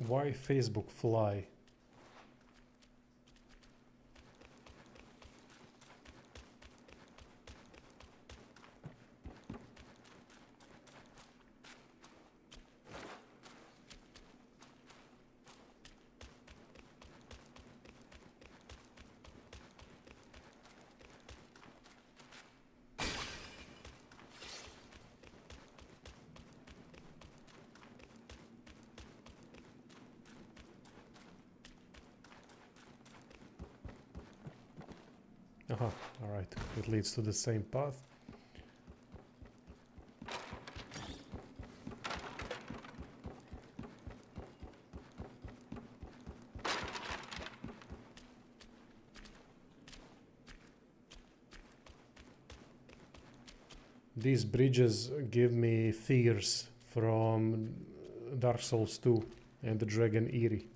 Why Facebook fly? Uh-huh, alright. It leads to the same path. These bridges give me fears from Dark Souls 2 and the Dragon Eerie.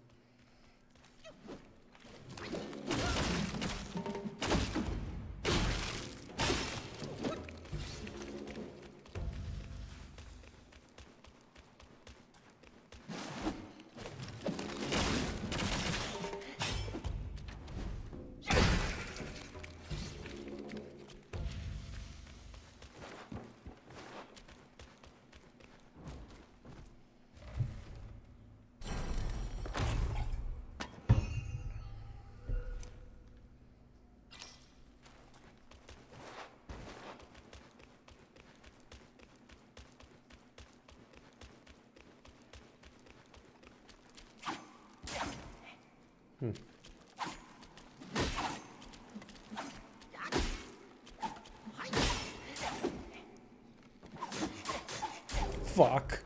Fuck.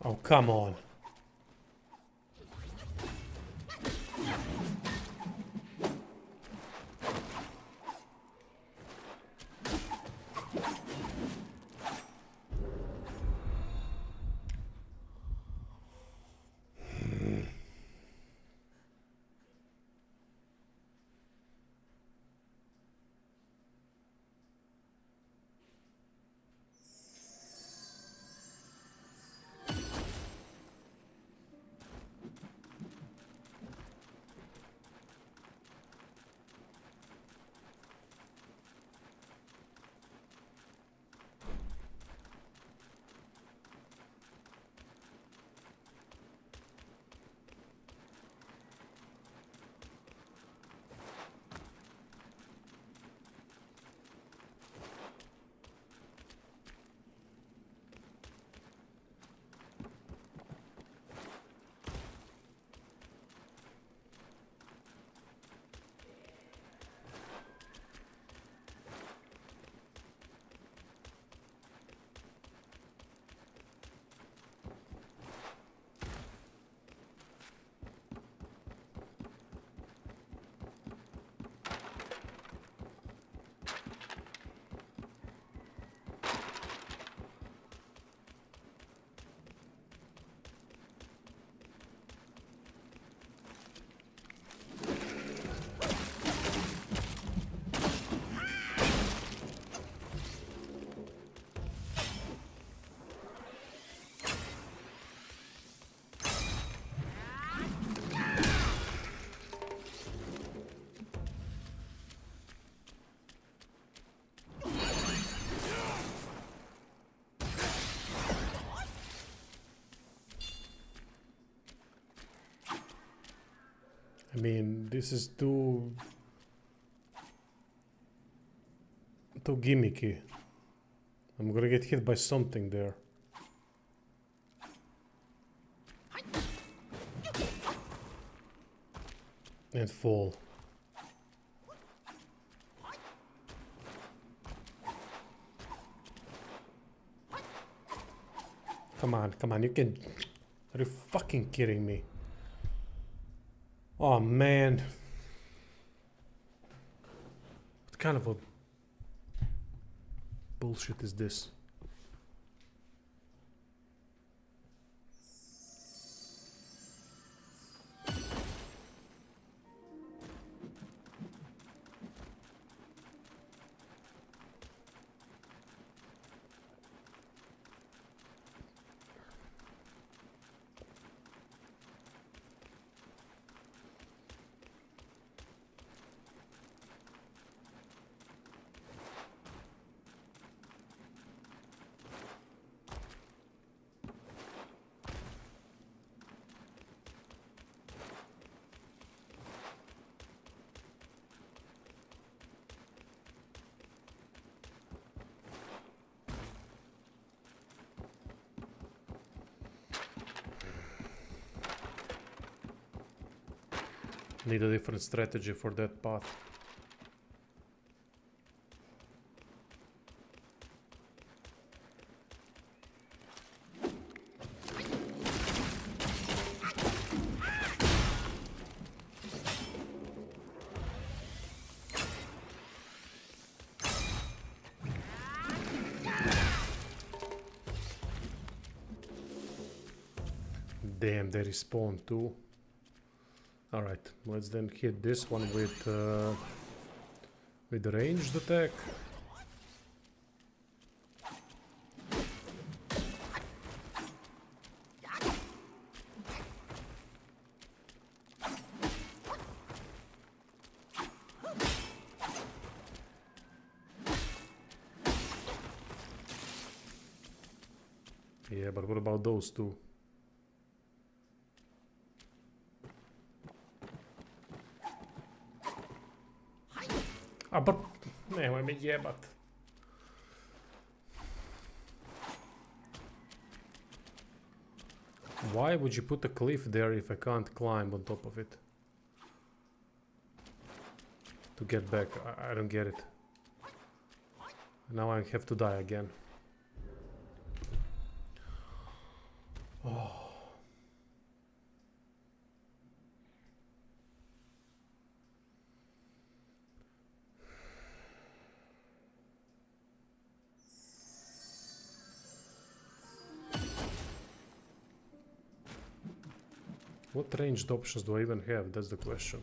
Oh, come on. I mean, this is too gimmicky. I'm gonna get hit by something there. And fall. Come on, you can... Are you fucking kidding me? Oh man. What kind of a bullshit is this? Need a different strategy for that path. Damn, they respawn too. Alright, let's then hit this one with ranged attack. Yeah, but what about those two? Ah, but... I mean, yeah, but... Why would you put a cliff there if I can't climb on top of it? To get back, I don't get it. Now I have to die again. Oh. What ranged options do I even have? That's the question.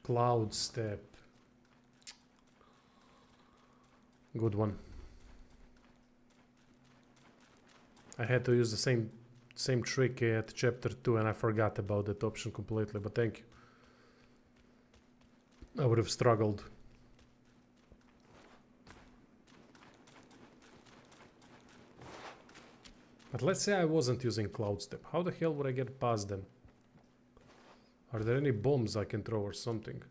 Cloud step. Good one. I had to use the same trick at chapter 2 and I forgot about that option completely, but thank you. I would have struggled. But let's say I wasn't using cloud step. How the hell would I get past them? Are there any bombs I can throw or something?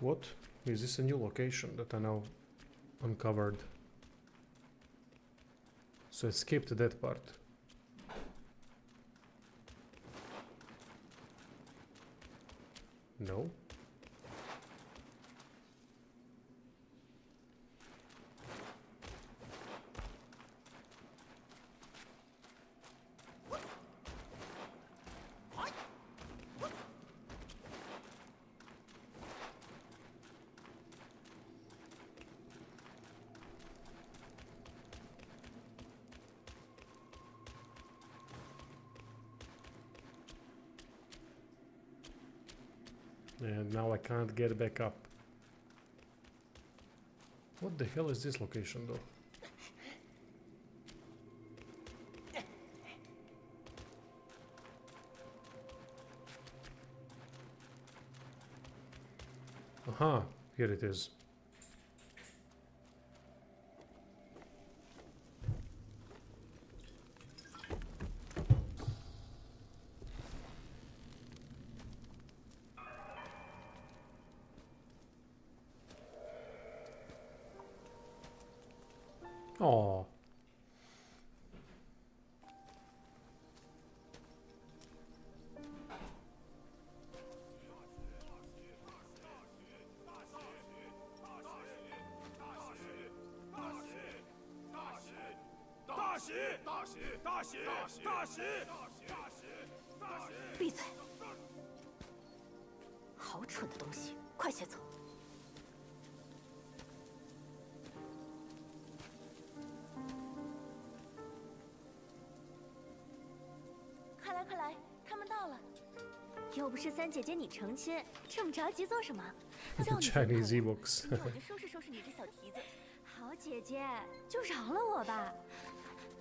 What? Is this a new location that I now uncovered? So I skipped that part. No. And now I can't get back up. What the hell is this location though? Aha, here it is. Oh.闭嘴！好蠢的东西，快些走！快来快来，他们到了！又不是三姐姐你成亲，这么着急做什么？叫你 Chinese Ewoks. 今天我就收拾收拾你这小蹄子。好好姐姐，就饶了我吧。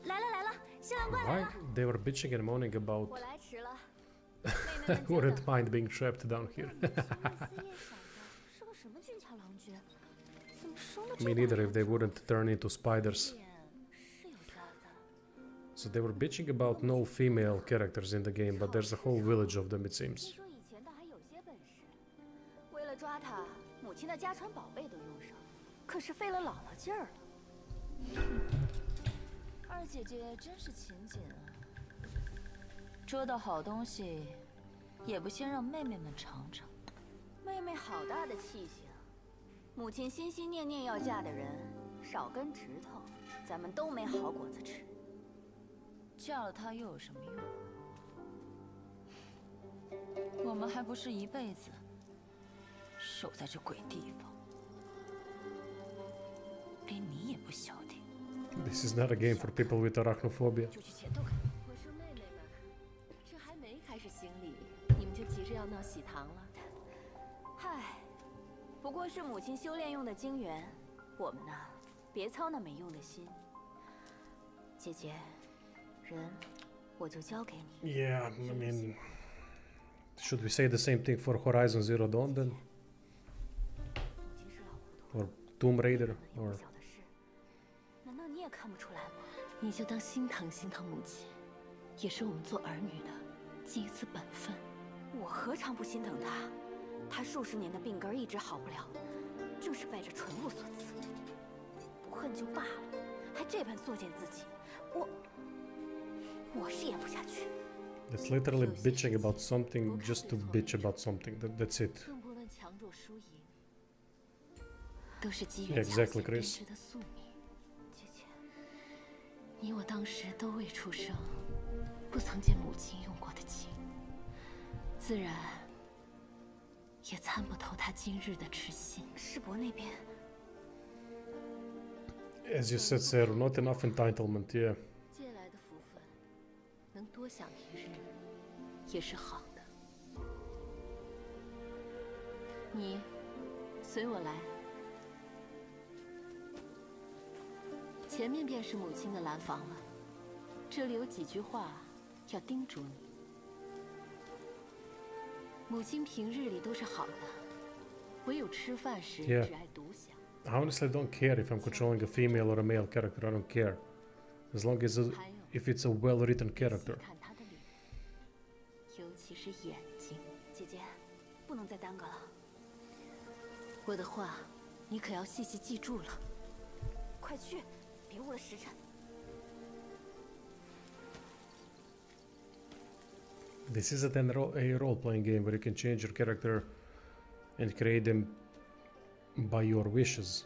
来了来了，新郎官来 Why 了。 they were bitching and moaning about 我来迟了，妹妹 I 们久 wouldn't 等。 mind being trapped down here. 我以前日思夜想的是个什么俊俏郎君，怎么生的这 Me 般 neither 样 if they 子？ wouldn't turn into spiders. 脸是有架子， So they were bitching about no female characters in the game, but there's a whole village of them, it 听 seems. 说以前的还有些本事。为了抓他，母亲的家传宝贝都用上，可是费了姥姥劲儿了。二姐姐真是勤俭啊，捉到好东西，也不先让妹妹们尝尝。妹妹好大的气性，母亲心心念念要嫁的人，少根指头，咱们都没好果子吃。嫁了她又有什么用？我们还不是一辈子守在这鬼地方，连你也不消停。 This is not a game for people with arachnophobia. 就去前头看。我说妹妹们，这还没开始行礼，你们就急着要闹喜糖了？嗨，不过是母亲修炼用的精元，我们呢，别操那没用的心。姐姐，人我就交给你。 Yeah, I mean, should we say the same thing for Horizon Zero Dawn then? 母亲是老糊涂， Or Tomb 妹 Raider? 妹们有 Or 不小的事，难道你也看不出来吗？你就当心疼心疼母亲，也是我们做儿女的尽一次本分。我何尝不心疼她？她数十年的病根一直好不了，正是拜这纯露所赐。不恨就罢了，还这般作践自己，我是演不下去。 it's literally bitching about something just to bitch about something. That's it. 更不论强弱输赢，都是机 Yeah, 缘 exactly, 巧合编 Chris. 织的宿命。姐姐，你我当时都未出生，不曾见母亲用过的情，自然也参不透她今日的痴心。世伯那边 As you said, Sarah, not enough entitlement, yeah. 借来的福分，能多享一日，也是好的。你随我来，前面便是母亲的蓝房了。这里有几句话要叮嘱你。母亲平日里都是好的，唯有吃饭时 Yeah. 只爱独享。 I honestly don't care if I'm controlling a female or a male character. I don't care. As long as还有 if it's a well-written 细 character. 看她的脸，尤其是眼睛。姐姐，不能再耽搁了。我的话，你可要细细记住了。快去，别误了时辰。 This isn't a role-playing game where you can change your character and create them by your wishes.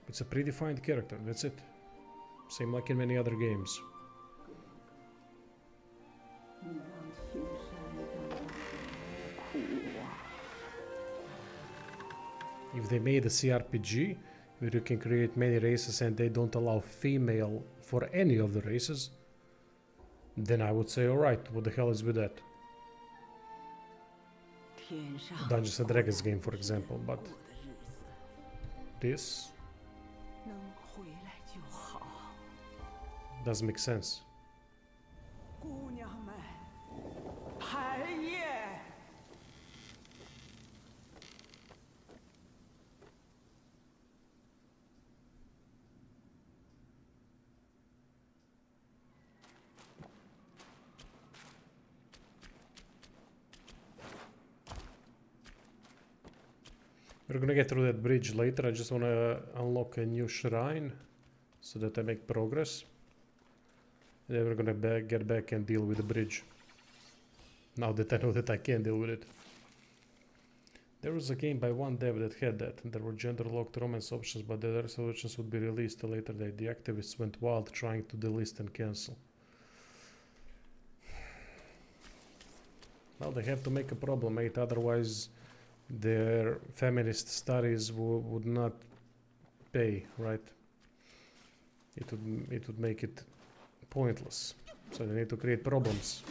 It's a predefined character, that's it. Same like in many other games. If they made a CRPG where you can create many races and they don't allow female for any of the races, then I would say, alright, what the hell is with that? Dungeons and Dragons game, for example, but this 能回来就好。 doesn't make sense. 姑娘们，排宴。 We're gonna get through that bridge later. I just wanna unlock a new shrine so that I make progress. And then we're gonna get back and deal with the bridge. Now that I know that I can deal with it. There was a game by one dev that had that. There were gender-locked romance options, but the other solutions would be released later. The activists went wild trying to delist and cancel. Well, they have to make a problem, mate. Otherwise, their feminist studies would not pay, right? It would make it pointless. So they need to create problems.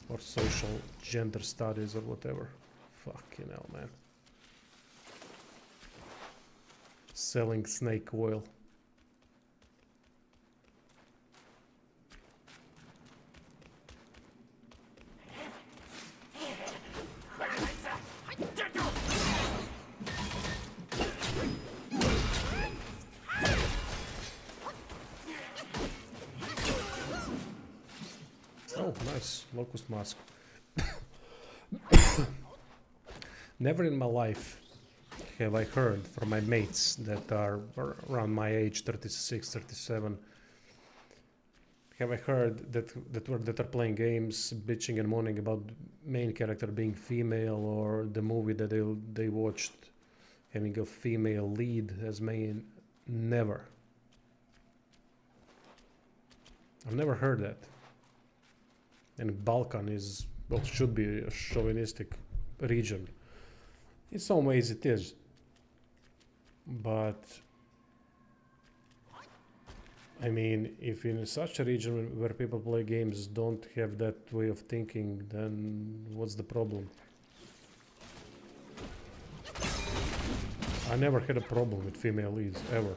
Or social gender studies or whatever. Fucking hell, man. selling snake oil. Oh, nice. Locust mask. Never in my life have I heard from my mates that are around my age, 36, 37, have I heard that are playing games, bitching and moaning about main character being female, or the movie that they watched having a female lead as main. Never. I've never heard that. And Balkan is, well, should be a chauvinistic region. In some ways it is. But I mean, if in such a region where people play games don't have that way of thinking, then what's the problem? I never had a problem with female leads, ever.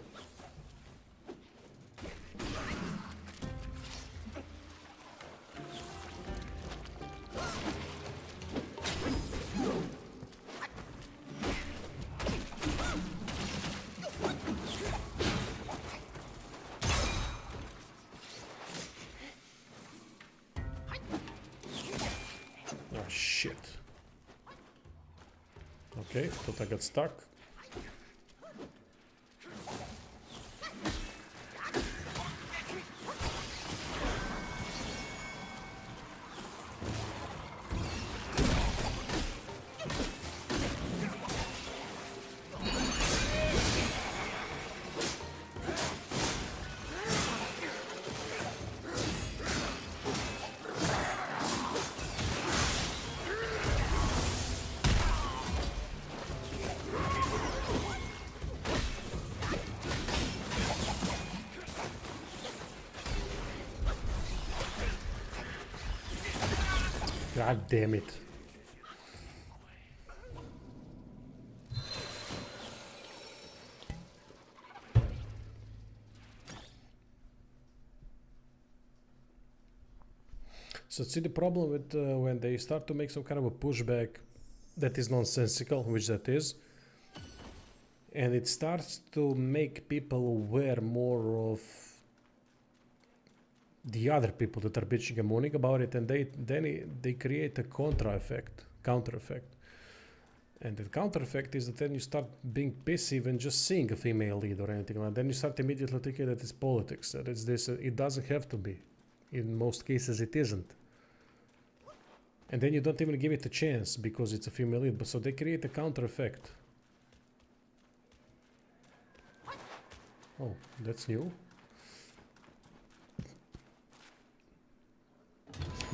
Oh shit. Okay, thought I got stuck. God damn it. So see the problem with when they start to make some kind of a pushback that is nonsensical, which that is, and it starts to make people aware more of the other people that are bitching and moaning about it, and they create a counter effect, and the counter effect is that then you start being pissy when just seeing a female lead or anything like that. Then you start immediately thinking that it's politics, that it's this. It doesn't have to be. In most cases, it isn't. And then you don't even give it a chance because it's a female lead. But so they create a counter effect. Oh, that's new.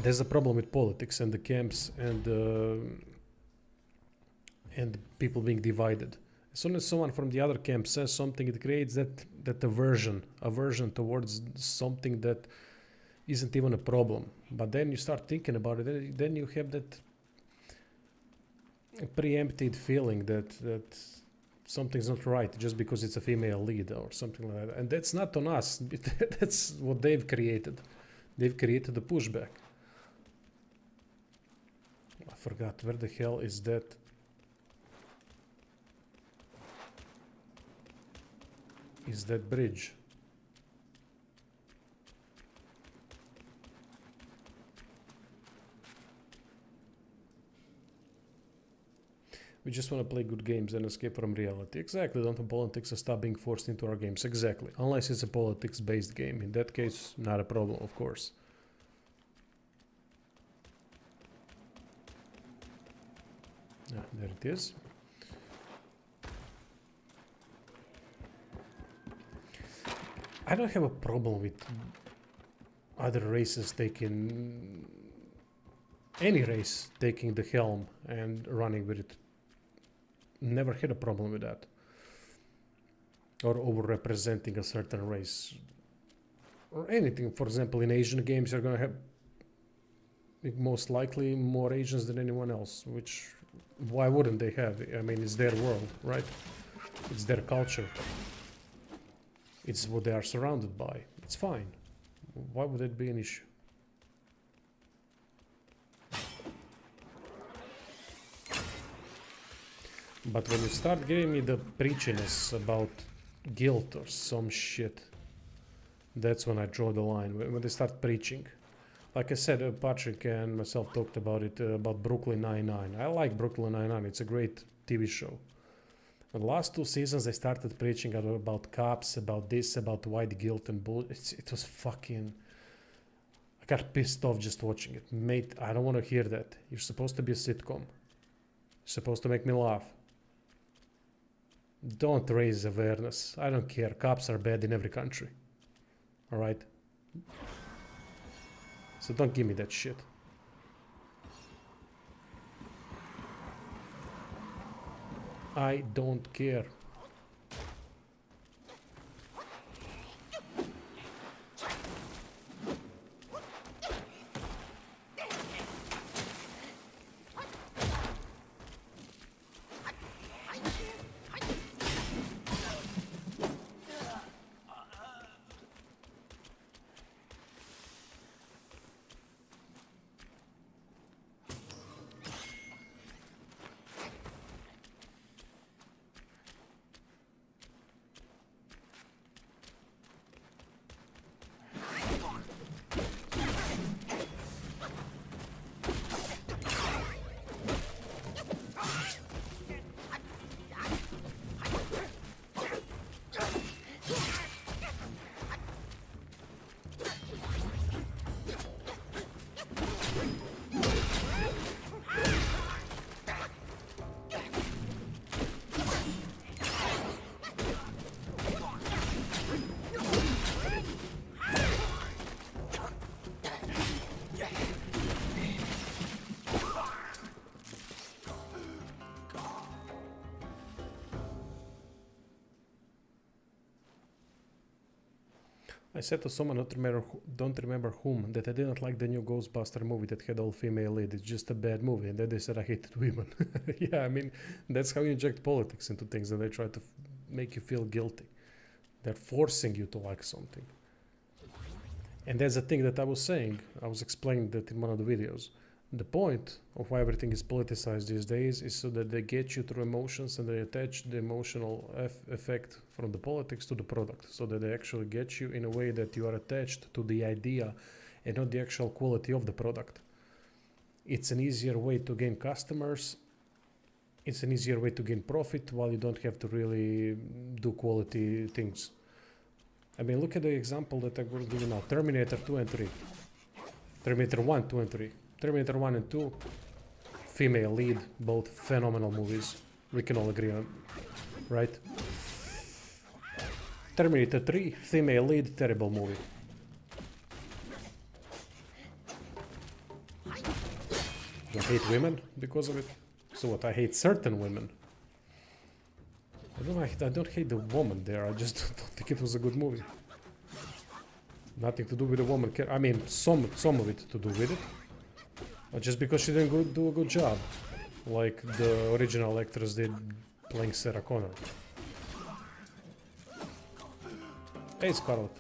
There's a problem with politics and the camps and people being divided. As soon as someone from the other camp says something, it creates that aversion towards something that isn't even a problem. But then you start thinking about it, then you have that preempted feeling that something's not right just because it's a female lead or something like that. And that's not on us. That's what they've created. They've created a pushback. I forgot, where the hell is that? Is that bridge? We just want to play good games and escape from reality. Exactly, don't have politics and stop being forced into our games. Exactly, unless it's a politics-based game. In that case, not a problem, of course. Ah, there it is. I don't have a problem with other races taking... any race taking the helm and running with it. Never had a problem with that. Or over-representing a certain race. Or anything. For example, in Asian games you're gonna have most likely more Asians than anyone else, which... why wouldn't they have? I mean, it's their world, right? It's their culture. It's what they are surrounded by. It's fine. Why would that be an issue? But when you start giving me the preachiness about guilt or some shit, that's when I draw the line. When they start preaching. Like I said, Patrick and myself talked about it, about Brooklyn Nine-Nine. I like Brooklyn Nine-Nine. It's a great TV show. The last 2 seasons, they started preaching about cops, about this, about white guilt and bull. It was fucking... I got pissed off just watching it. Mate, I don't want to hear that. You're supposed to be a sitcom. You're supposed to make me laugh. Don't raise awareness. I don't care. Cops are bad in every country. Alright? So don't give me that shit. I don't care. I said to someone, don't remember whom, that I didn't like the new Ghostbuster movie that had all female lead. It's just a bad movie. And then they said I hated women. Yeah, I mean, that's how you inject politics into things, and they try to make you feel guilty. They're forcing you to like something. And that's the thing that I was saying. I was explaining that in one of the videos. The point of why everything is politicized these days is so that they get you through emotions and they attach the emotional effect from the politics to the product, so that they actually get you in a way that you are attached to the idea and not the actual quality of the product. It's an easier way to gain customers. It's an easier way to gain profit while you don't have to really do quality things. I mean, look at the example that I will give you now. Terminator 2 and 3. Terminator 1, 2 and 3. Terminator 1 and 2, female lead, both phenomenal movies. We can all agree on, right? Terminator 3, female lead, terrible movie. You hate women because of it? So what, I hate certain women. I don't hate the woman there, I just don't think it was a good movie. Nothing to do with the woman, I mean, some of it to do with it. But just because she didn't do a good job, like the original actress did playing Sarah Connor. Hey, Scarlett.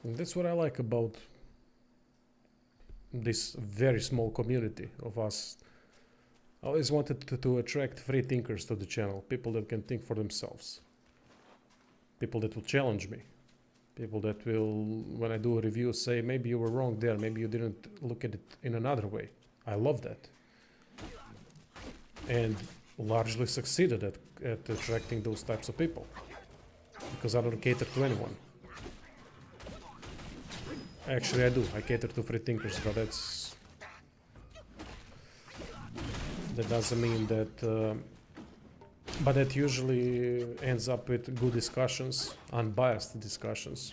And that's what I like about this very small community of us. I always wanted to attract free thinkers to the channel, people that can think for themselves, people that will challenge me, people that will, when I do a review, say maybe you were wrong there, maybe you didn't look at it in another way. I love that. And largely succeeded at attracting those types of people, because I don't cater to anyone. Actually I do, I cater to free thinkers, but that doesn't mean that, but that usually ends up with good discussions, unbiased discussions.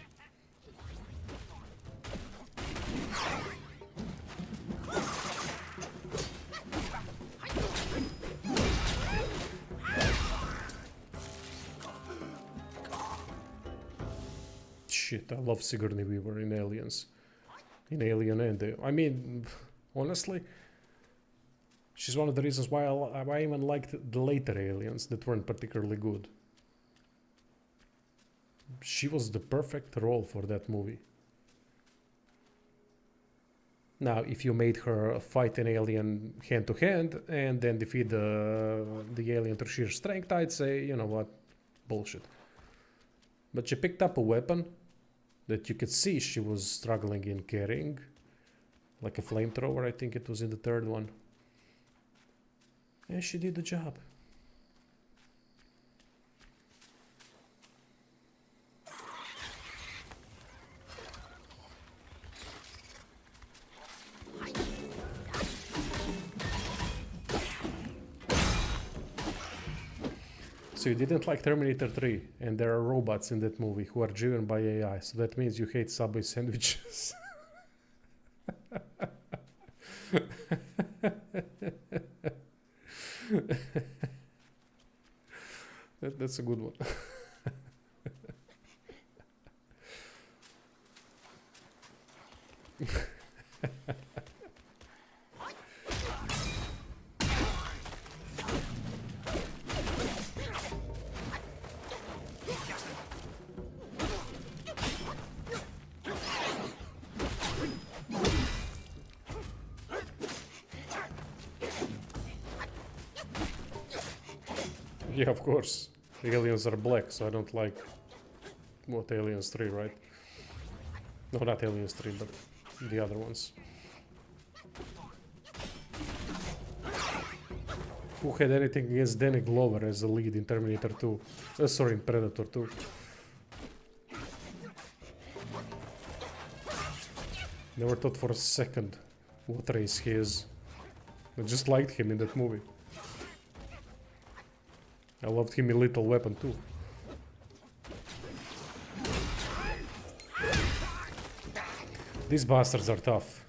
shit. I love Sigourney Weaver in Aliens. In Alien and I mean, honestly, she's one of the reasons why I even liked the later Aliens that weren't particularly good. She was the perfect role for that movie. Now, if you made her fight an alien hand to hand and then defeat the alien through sheer strength, I'd say, you know what, bullshit. But she picked up a weapon that you could see she was struggling in carrying, like a flamethrower, I think it was in the third one. And she did the job. So you didn't like Terminator 3, and there are robots in that movie who are driven by AI, so that means you hate Subway sandwiches. That's a good one. Yeah, of course. The aliens are black, so I don't like... What, Aliens 3, right? No, not Aliens 3, but the other ones. Who had anything against Danny Glover as the lead in Terminator 2? Sorry, in Predator 2. Never thought for a second what race he is. I just liked him in that movie. I loved him in Lethal Weapon too. These bastards are tough.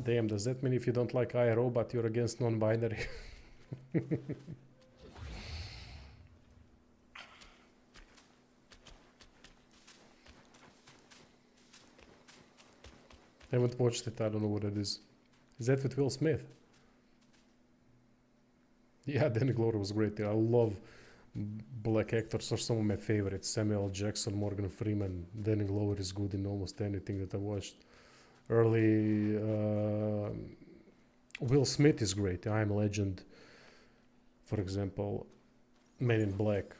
Damn, does that mean if you don't like iRobot, you're against non-binary? I haven't watched it, I don't know what it is. Is that with Will Smith? Yeah, Danny Glover was great. I love black actors, are some of my favorites. Samuel L. Jackson, Morgan Freeman. Danny Glover is good in almost anything that I watched. Early Will Smith is great. I Am Legend, for example. Men in Black.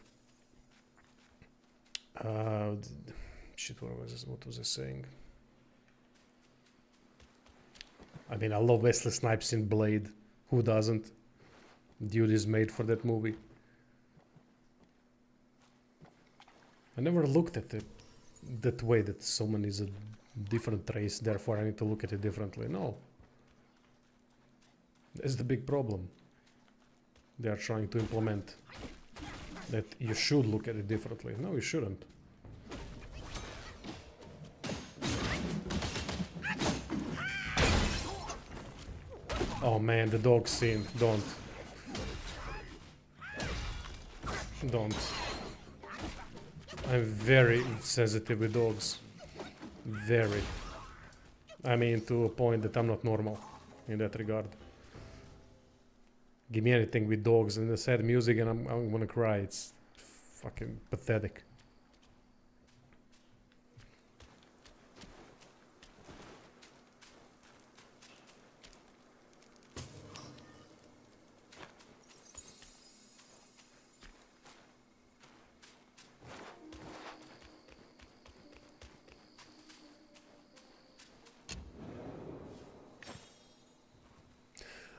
Shit, what was I saying? I mean, I love Wesley Snipes in Blade. Who doesn't? Dude is made for that movie. I never looked at it that way, that someone is a different race, therefore I need to look at it differently. No. That's the big problem. They are trying to implement that you should look at it differently. No, you shouldn't. Oh man, the dog scene. Don't. I'm very sensitive with dogs. Very. I mean, to a point that I'm not normal in that regard. Give me anything with dogs and the sad music and I'm gonna cry. It's fucking pathetic.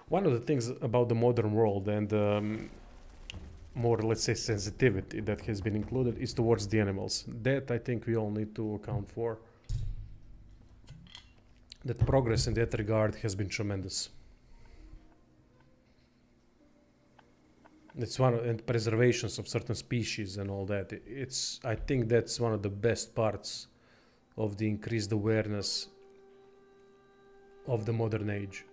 One of the things about the modern world and more, let's say, sensitivity that has been included is towards the animals. That I think we all need to account for. That progress in that regard has been tremendous. It's and preservations of certain species and all that. I think that's one of the best parts of the increased awareness of the modern age.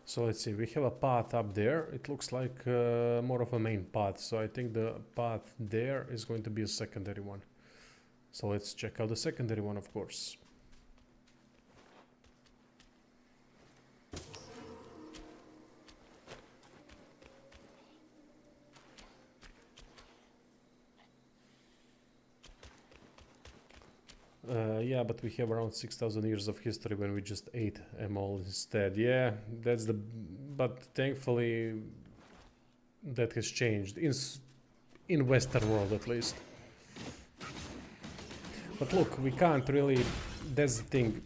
So let's see, we have a path up there. It looks like more of a main path. So I think the path there is going to be a secondary one. So let's check out the secondary one, of course. Yeah, but we have around 6,000 years of history when we just ate them all instead. Yeah, that's the... But thankfully, that has changed. In Western world, at least. But look, we can't really... That's the thing.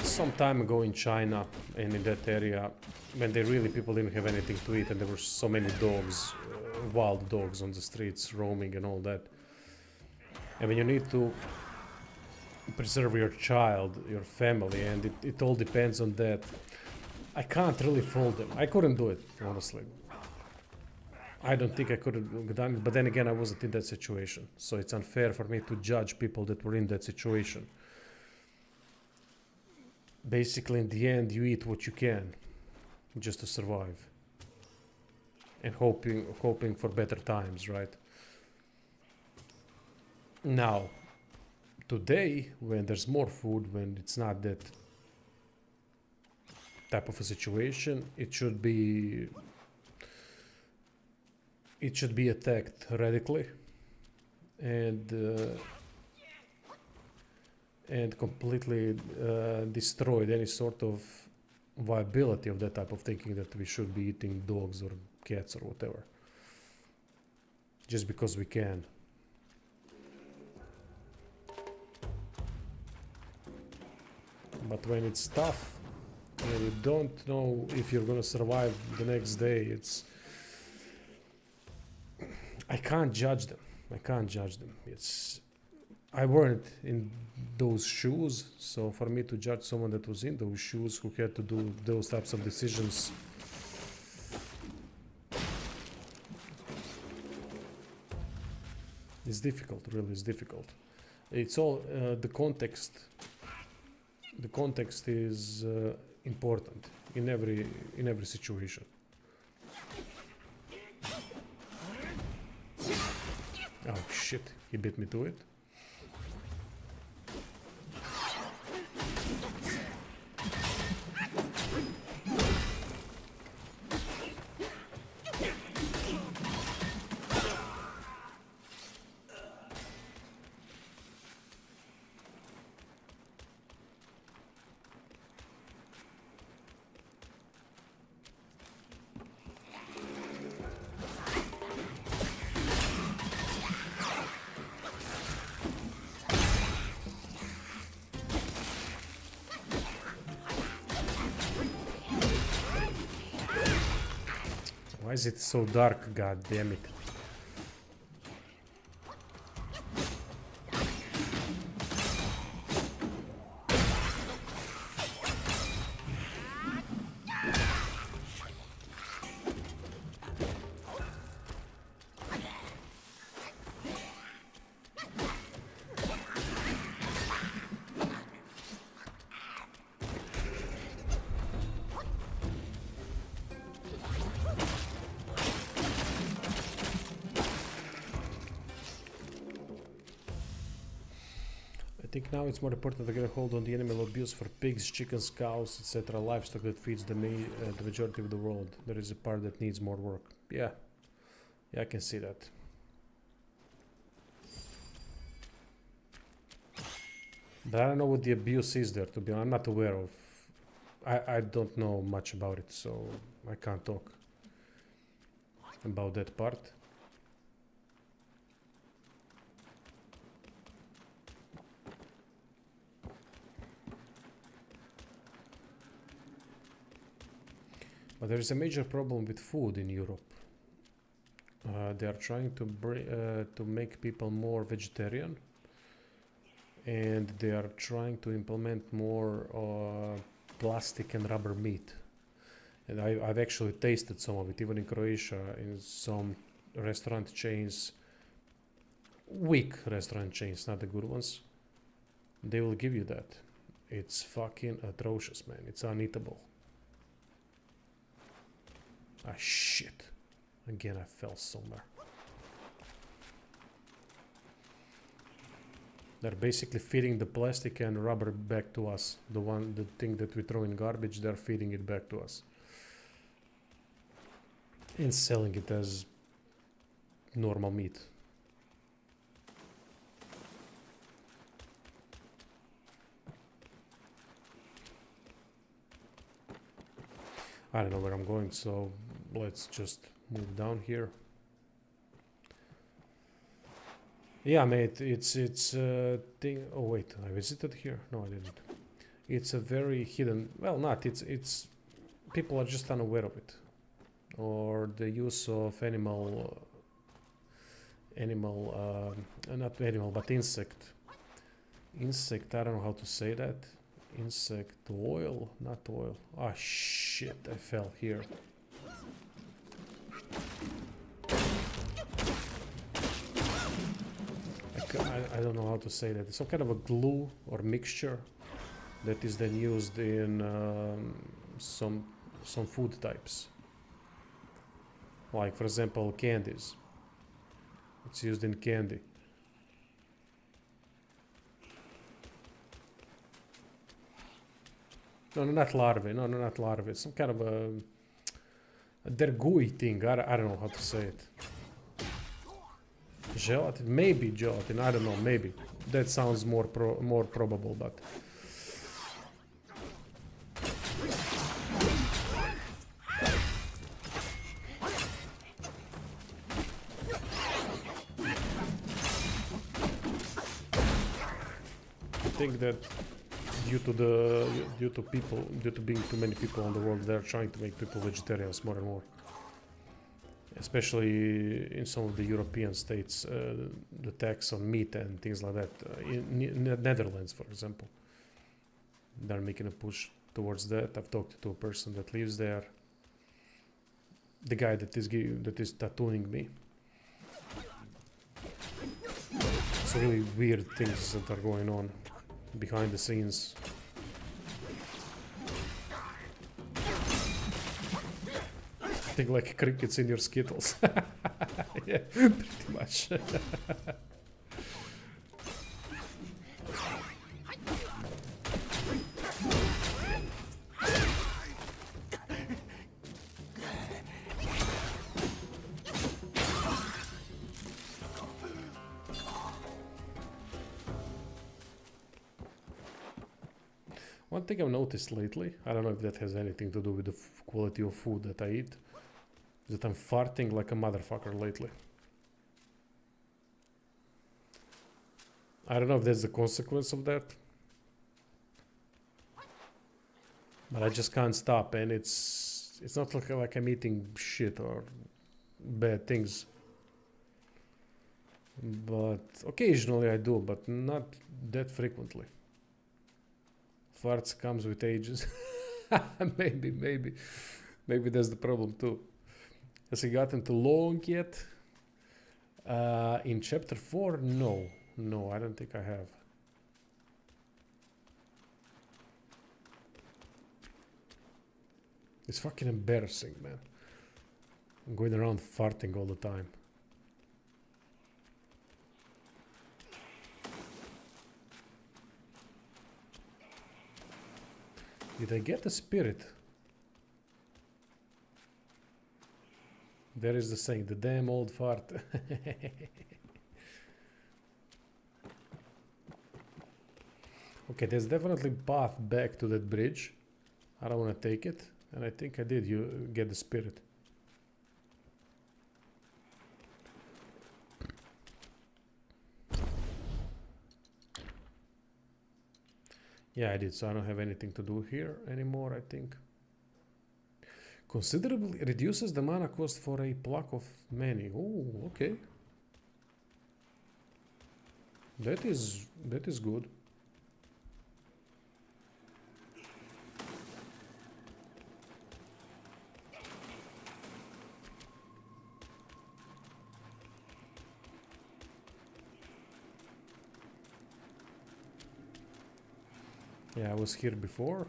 Some time ago in China and in that area, when people didn't have anything to eat and there were so many dogs, wild dogs on the streets roaming and all that. And when you need to preserve your child, your family, and it all depends on that, I can't really fault them. I couldn't do it, honestly. I don't think I could have done it, but then again, I wasn't in that situation. So it's unfair for me to judge people that were in that situation. Basically, in the end, you eat what you can, just to survive. And hoping for better times, right? Now, today, when there's more food, when it's not that type of a situation, it should be attacked radically and completely destroyed any sort of viability of that type of thinking that we should be eating dogs or cats or whatever just because we can. But when it's tough, when you don't know if you're gonna survive the next day, I can't judge them. I weren't in those shoes, so for me to judge someone that was in those shoes who had to do those types of decisions, it's difficult, really it's difficult. It's all the context. The context is important in every situation. Oh shit, he beat me to it. Why is it so dark? God damn it. I think now it's more important to get a hold on the animal abuse for pigs, chickens, cows, etc. Livestock that feeds the majority of the world. There is a part that needs more work. Yeah, I can see that. But I don't know what the abuse is there, to be honest. I'm not aware of. I don't know much about it, so I can't talk about that part. But there is a major problem with food in Europe. They are trying to make people more vegetarian, and they are trying to implement more plastic and rubber meat. And I've actually tasted some of it, even in Croatia, in some restaurant chains, weak restaurant chains, not the good ones. They will give you that. It's fucking atrocious, man. It's uneatable. Ah, shit. Again, I fell somewhere. They're basically feeding the plastic and rubber back to us. The thing that we throw in garbage, they're feeding it back to us. And selling it as normal meat. I don't know where I'm going, so let's just move down here. Yeah, mate, it's thing. Oh wait, I visited here? No, I didn't. It's a very hidden. Well, not. It's people are just unaware of it, or the use of not animal, but insect. Insect. I don't know how to say that. Insect oil, not oil. Ah, shit! I fell here. I don't know how to say that. It's some kind of a glue or mixture that is then used in some food types. Like, for example, candies. It's used in candy. No, not larvae. No, not larvae. Some kind of a they're gooey thing. I don't know how to say it. Gelatin? Maybe gelatin. I don't know. Maybe. That sounds more probable, but... I think that due to being too many people in the world, they're trying to make people vegetarians more and more. Especially in some of the European states, the tax on meat and things like that. In Netherlands, for example, they're making a push towards that. I've talked to a person that lives there. The guy that is tattooing me. It's really weird things that are going on behind the scenes. I think like crickets in your Skittles. Yeah, pretty much. One thing I've noticed lately, I don't know if that has anything to do with the quality of food that I eat, is that I'm farting like a motherfucker lately. I don't know if that's the consequence of that, but I just can't stop, and it's not like I'm eating shit or bad things. But occasionally I do, but not that frequently. Farts comes with ages. Maybe that's the problem too. Has he gotten too long yet? In chapter 4, no, I don't think I have. It's fucking embarrassing, man. I'm going around farting all the time. Did I get the spirit? There is the saying, the damn old fart. Okay, there's definitely path back to that bridge. I don't want to take it, and I think I did get the spirit. Yeah, I did, so I don't have anything to do here anymore, I think. Considerably reduces the mana cost for a pluck of many. Oh, okay. That is good. Yeah, I was here before.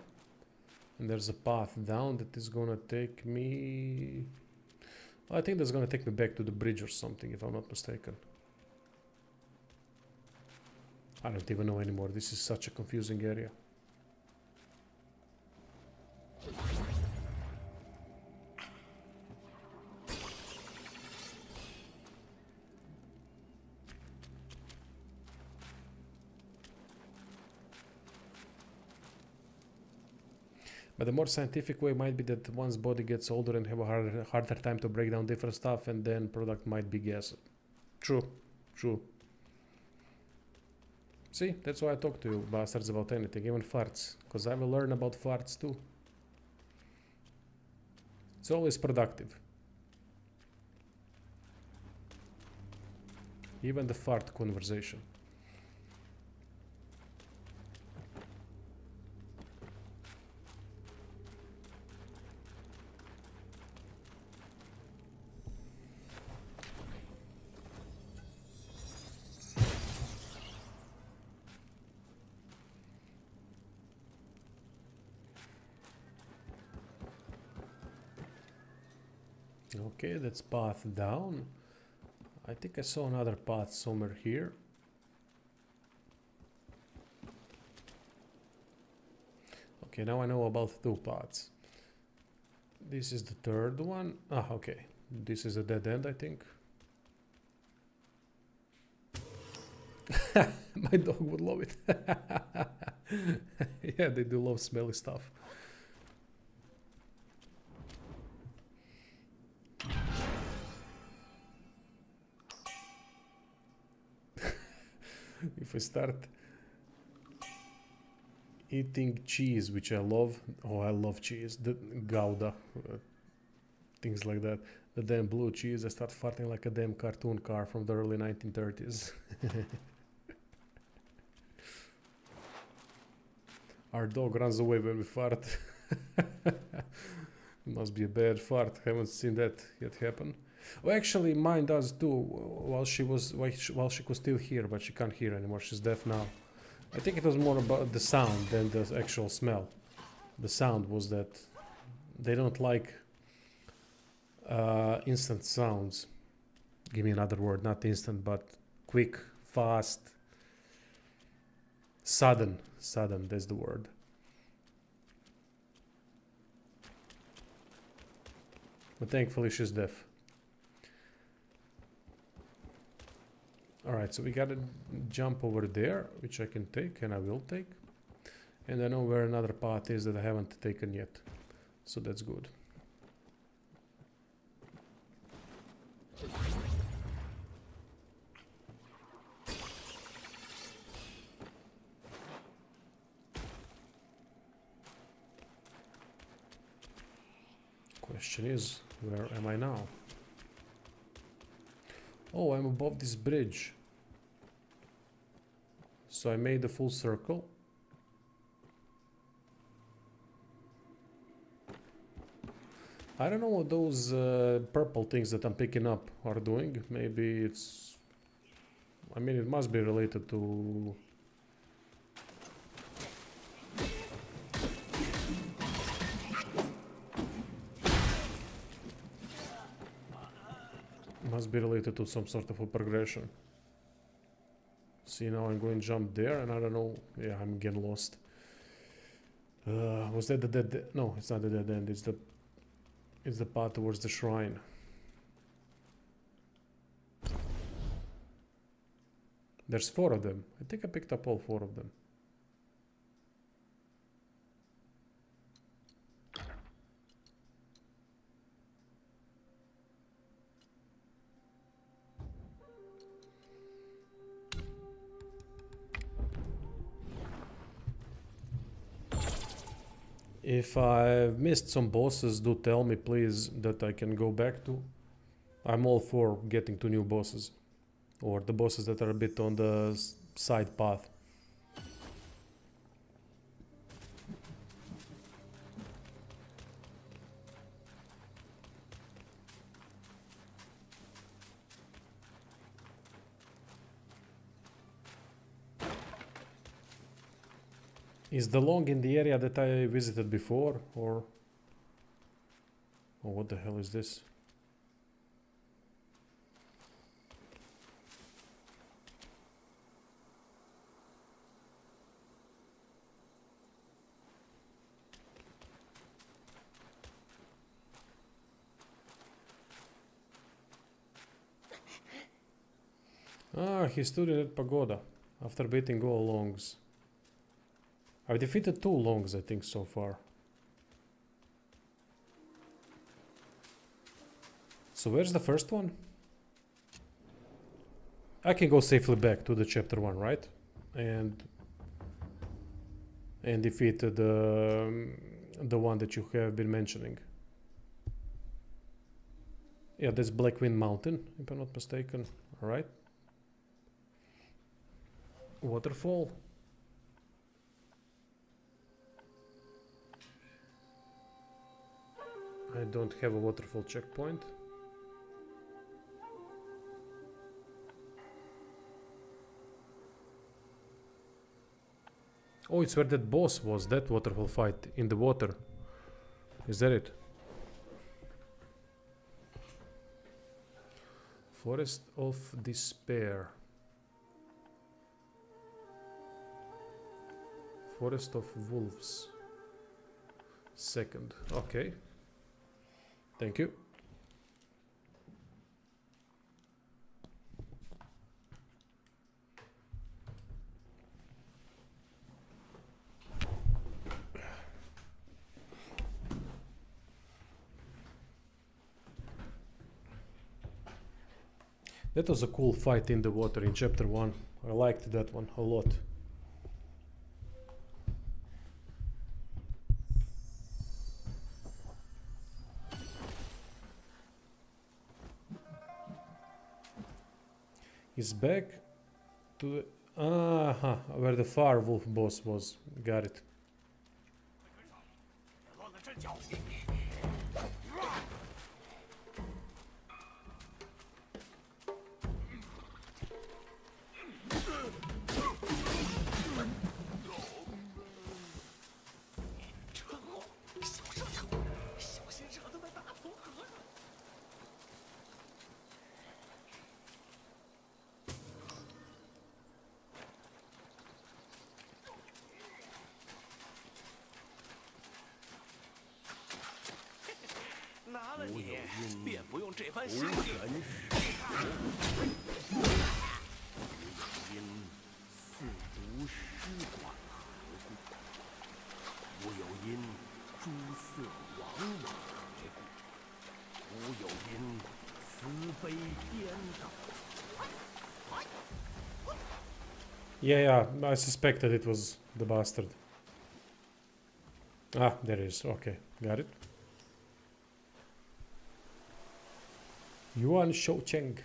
And there's a path down that is gonna take me... I think that's gonna take me back to the bridge or something, if I'm not mistaken. I don't even know anymore. This is such a confusing area. But the more scientific way might be that one's body gets older and have a harder time to break down different stuff, and then product might be gas. True, true. See, that's why I talk to you bastards about anything, even farts, because I will learn about farts too. It's always productive. Even the fart conversation. Okay, that's path down. I think I saw another path somewhere here. Okay, now I know about 2 paths. This is the 3rd one. Ah, okay. This is a dead end, I think. My dog would love it. Yeah, they do love smelly stuff. If I start eating cheese, which I love, oh, I love cheese, the Gouda, things like that, the damn blue cheese, I start farting like a damn cartoon car from the early 1930s. Our dog runs away when we fart. Must be a bad fart, haven't seen that yet happen. Oh, actually, mine does too. While she could still hear, but she can't hear anymore. She's deaf now. I think it was more about the sound than the actual smell. The sound was that they don't like instant sounds. Give me another word, not instant, but quick, fast, sudden. Sudden, that's the word. But thankfully, she's deaf. Alright, so we gotta jump over there, which I can take, and I will take. And I know where another path is that I haven't taken yet. So that's good. Question is, where am I now? Oh, I'm above this bridge. So I made a full circle. I don't know what those purple things that I'm picking up are doing. Maybe it's... I mean, it must be related to... Must be related to some sort of a progression. See, now I'm going to jump there and I don't know. Yeah, I'm getting lost. Was that the dead... No, it's not the dead end. It's the path towards the shrine. There's 4 of them. I think I picked up all 4 of them. If I've missed some bosses, do tell me please that I can go back to. I'm all for getting to new bosses. Or the bosses that are a bit on the side path. Is the long in the area that I visited before, or... Oh, what the hell is this? Ah, he stood in that pagoda after beating all longs. I've defeated 2 longs, I think, so far. So where's the first one? I can go safely back to the chapter 1, right? And defeat the one that you have been mentioning. Yeah, that's Blackwind Mountain, if I'm not mistaken. Alright. Waterfall. I don't have a waterfall checkpoint. Oh, it's where that boss was, that waterfall fight in the water. Is that it? Forest of Despair. Forest of Wolves. Second. Okay. Thank you. That was a cool fight in the water in chapter 1. I liked that one a lot. He's back to the... where the far wolf boss was. Got it. Yeah, I suspected it was the bastard. Ah, there it is. Okay, got it. Yuan Shoucheng.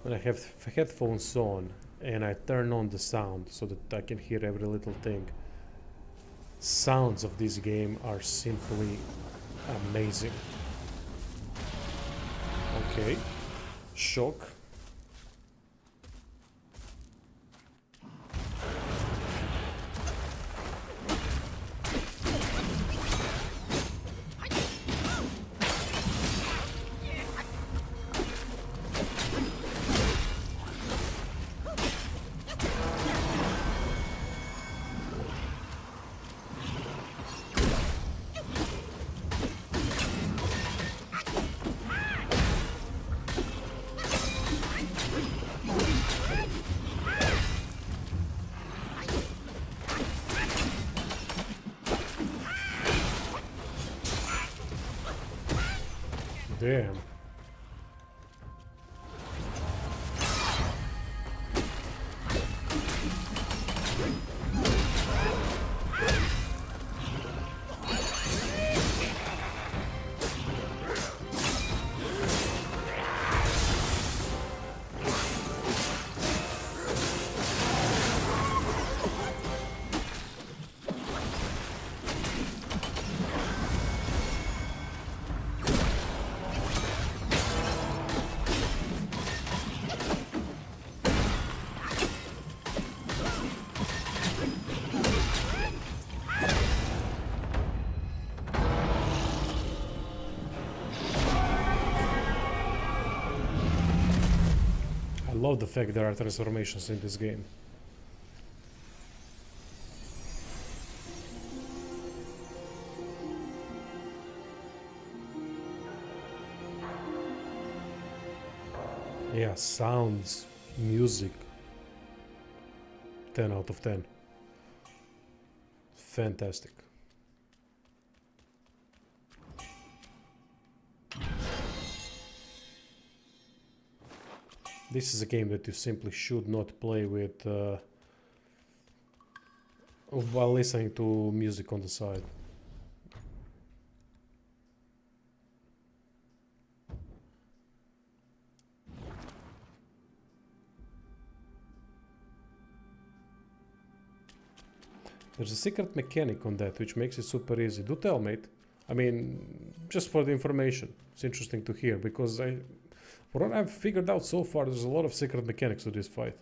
When I have headphones on and I turn on the sound so that I can hear every little thing, sounds of this game are simply amazing. Okay, shock. Damn. I love the fact there are transformations in this game. Yeah, sounds, music. 10 out of 10. Fantastic. This is a game that you simply should not play with while listening to music on the side. There's a secret mechanic on that which makes it super easy. Do tell, mate. I mean, just for the information. It's interesting to hear because for what I've figured out so far, there's a lot of secret mechanics to this fight.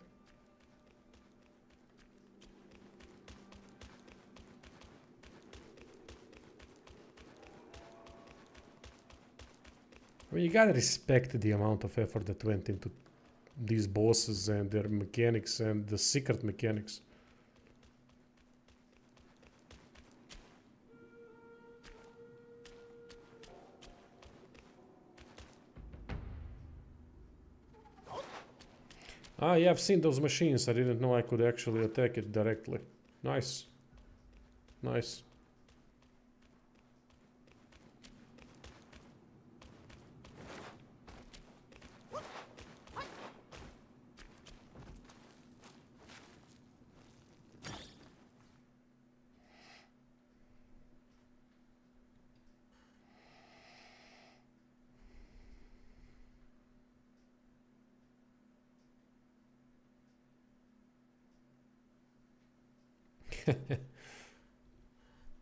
I mean, you gotta respect the amount of effort that went into these bosses and their mechanics and the secret mechanics. Ah, yeah, I've seen those machines. I didn't know I could actually attack it directly. Nice. Nice.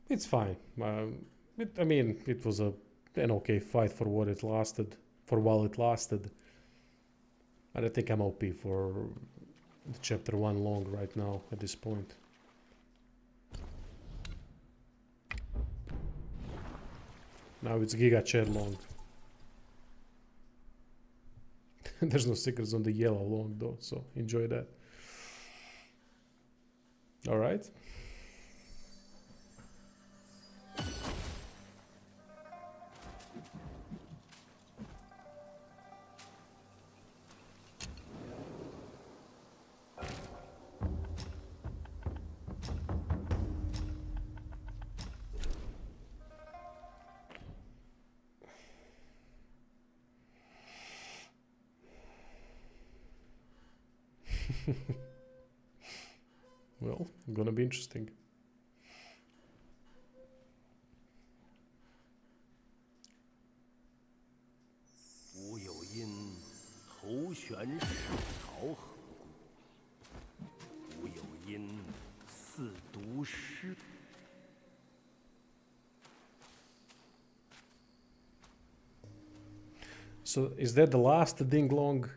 It's fine. I mean, it was an okay fight for what it lasted, for while it lasted. And I think I'm OP for chapter 1 long right now at this point. Now it's Giga Chad long. There's no secrets on the yellow long though, so enjoy that. Alright. Well, gonna be interesting. So is that the last Ding Long?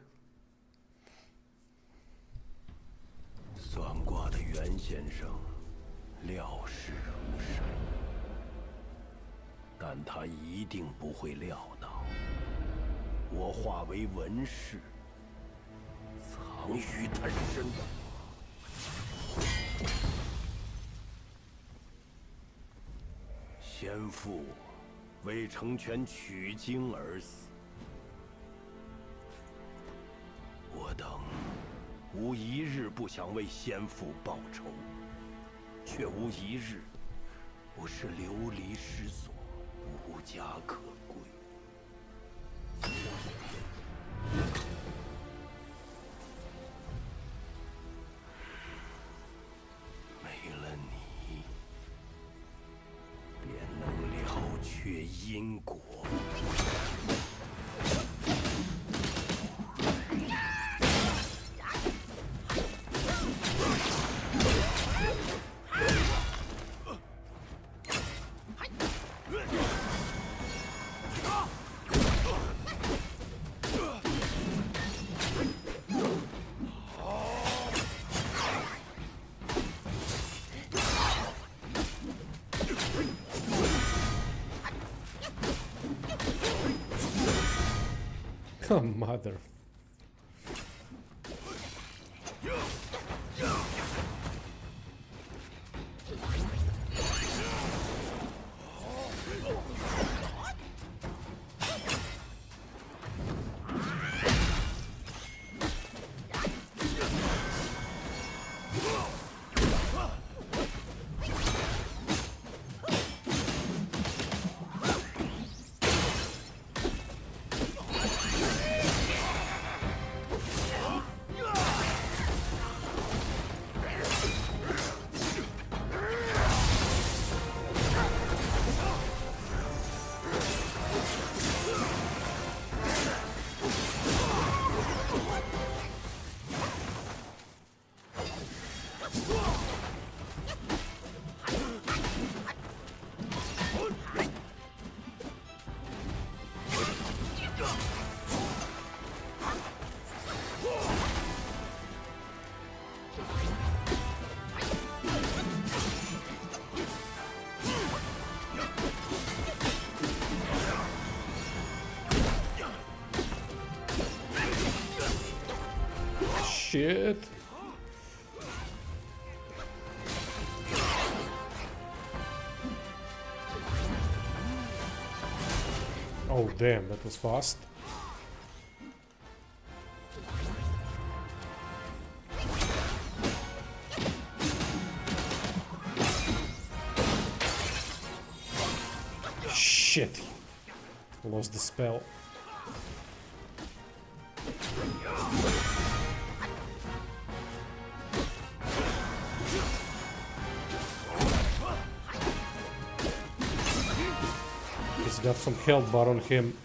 算卦的袁先生料事如神，但他一定不会料到，我化为文士，藏于他身。先父为成全取经而死，我等 无一日不想为先父报仇，却无一日不是流离失所、无家可归。因果。Oh, mother. Shit. Oh damn, that was fast. Shit. Lost the spell. He's got some health bar on him.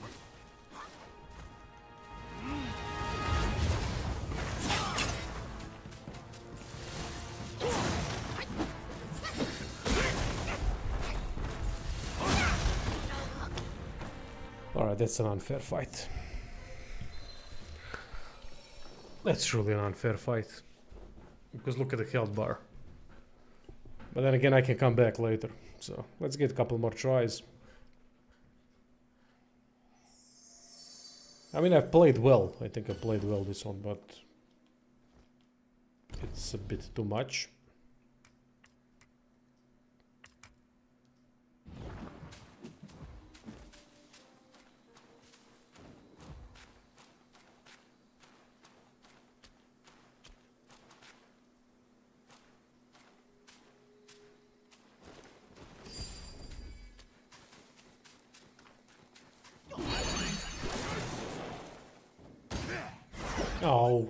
Alright, that's an unfair fight. That's truly an unfair fight. Because look at the health bar. But then again, I can come back later. So let's get a couple more tries. I mean, I've played well. I think I played well this one, but it's a bit too much. Oh.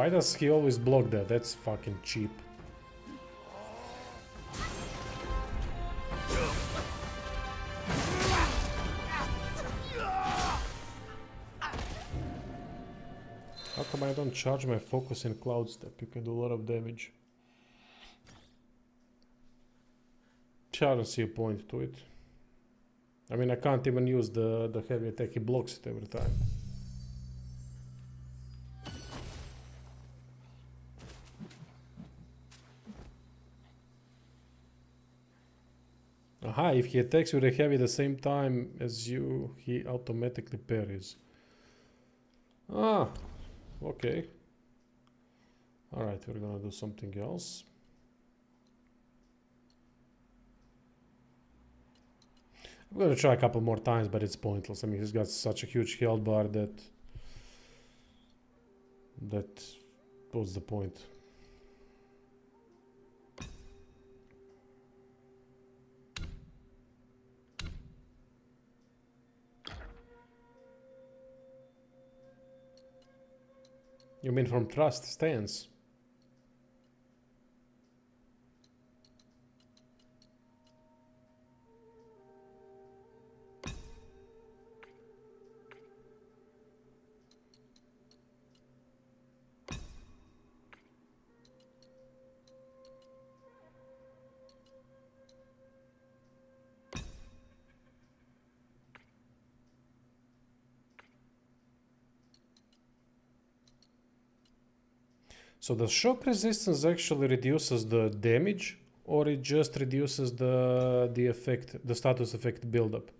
Why does he always block that? That's fucking cheap. How come I don't charge my focus in Cloud Step? You can do a lot of damage. I don't see a point to it. I mean, I can't even use the heavy attack. He blocks it every time. Aha, if he attacks with a heavy the same time as you, he automatically parries. Ah, okay. Alright, we're gonna do something else. I'm gonna try a couple more times, but it's pointless. I mean, he's got such a huge health bar that... what's the point? You mean from thrust stance? So the shock resistance actually reduces the damage, or it just reduces the effect, the status effect buildup?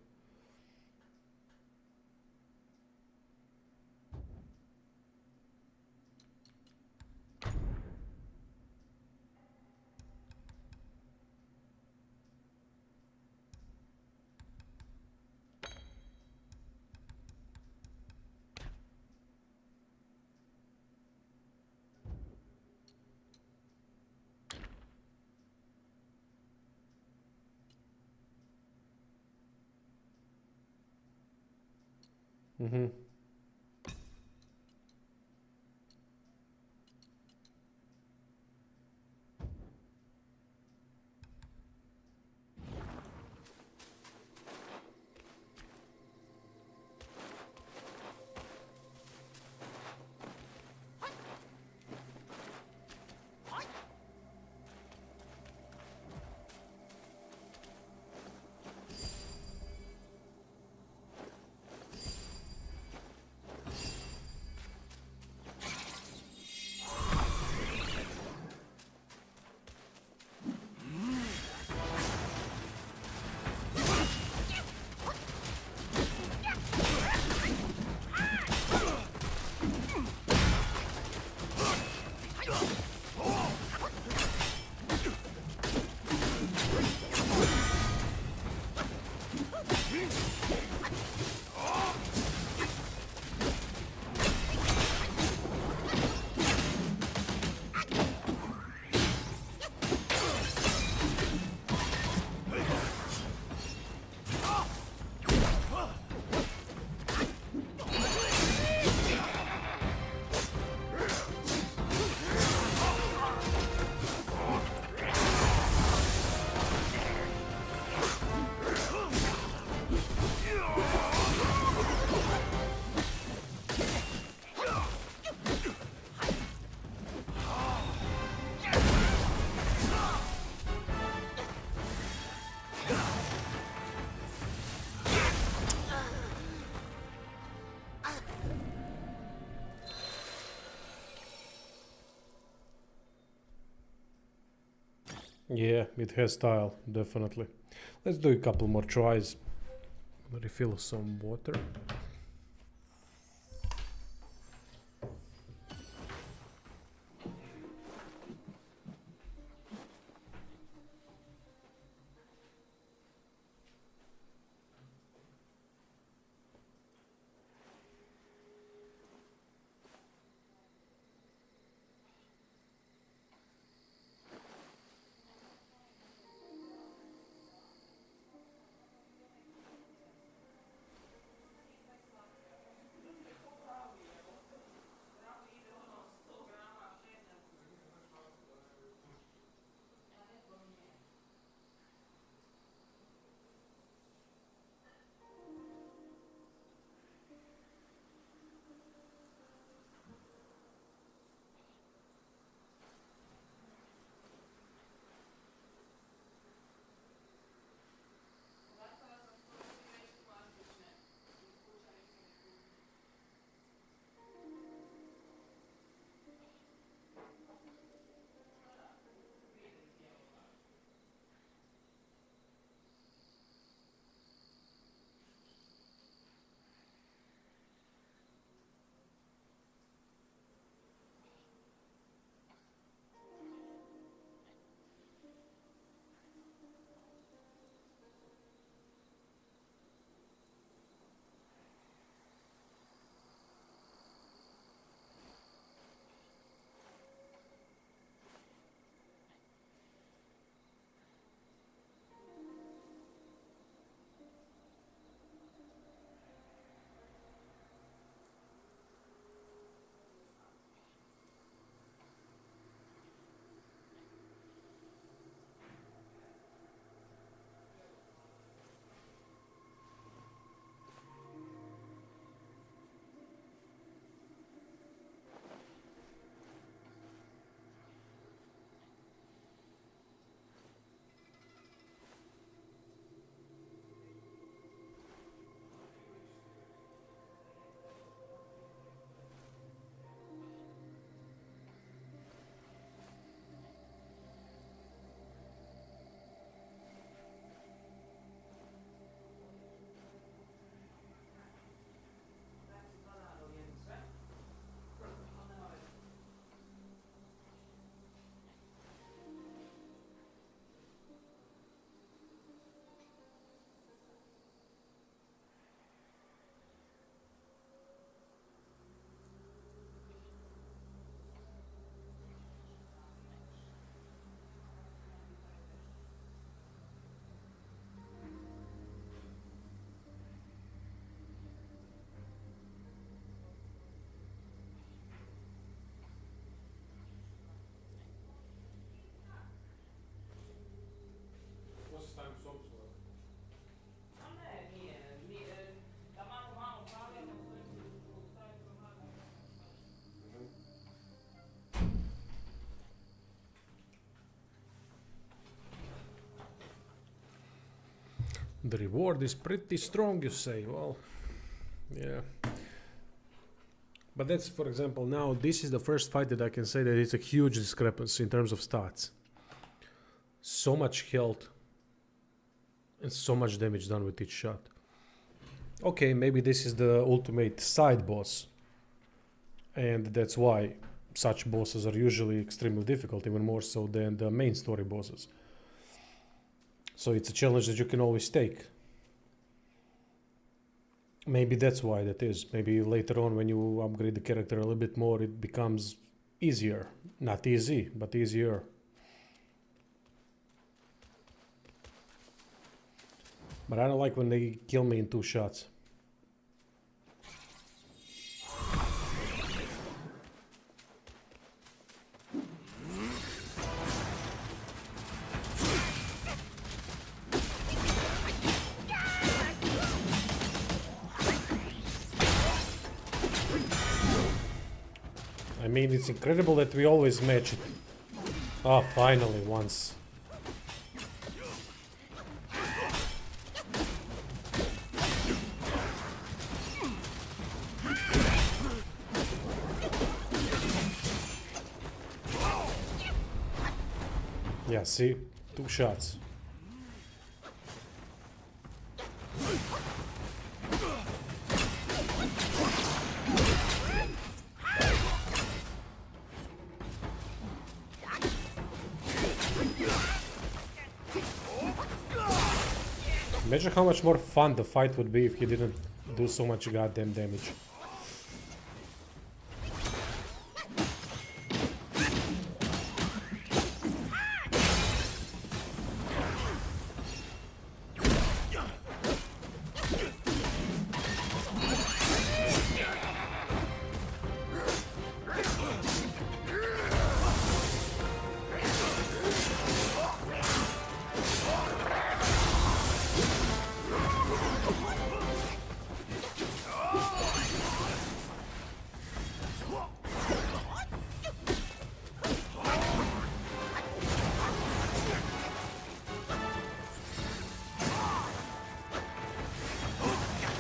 Mm-hmm. Yeah, it has style, definitely. Let's do a couple more tries. Refill some water. The reward is pretty strong, you say. Well, yeah. But that's, for example, now this is the first fight that I can say that it's a huge discrepancy in terms of stats. So much health and so much damage done with each shot. Okay, maybe this is the ultimate side boss. And that's why such bosses are usually extremely difficult, even more so than the main story bosses. So it's a challenge that you can always take. Maybe that's why that is. Maybe later on when you upgrade the character a little bit more, it becomes easier. Not easy, but easier. But I don't like when they kill me in 2 shots. I mean, it's incredible that we always match it. Ah, finally, once. Yeah, see? 2 shots. Imagine how much more fun the fight would be if he didn't do so much goddamn damage.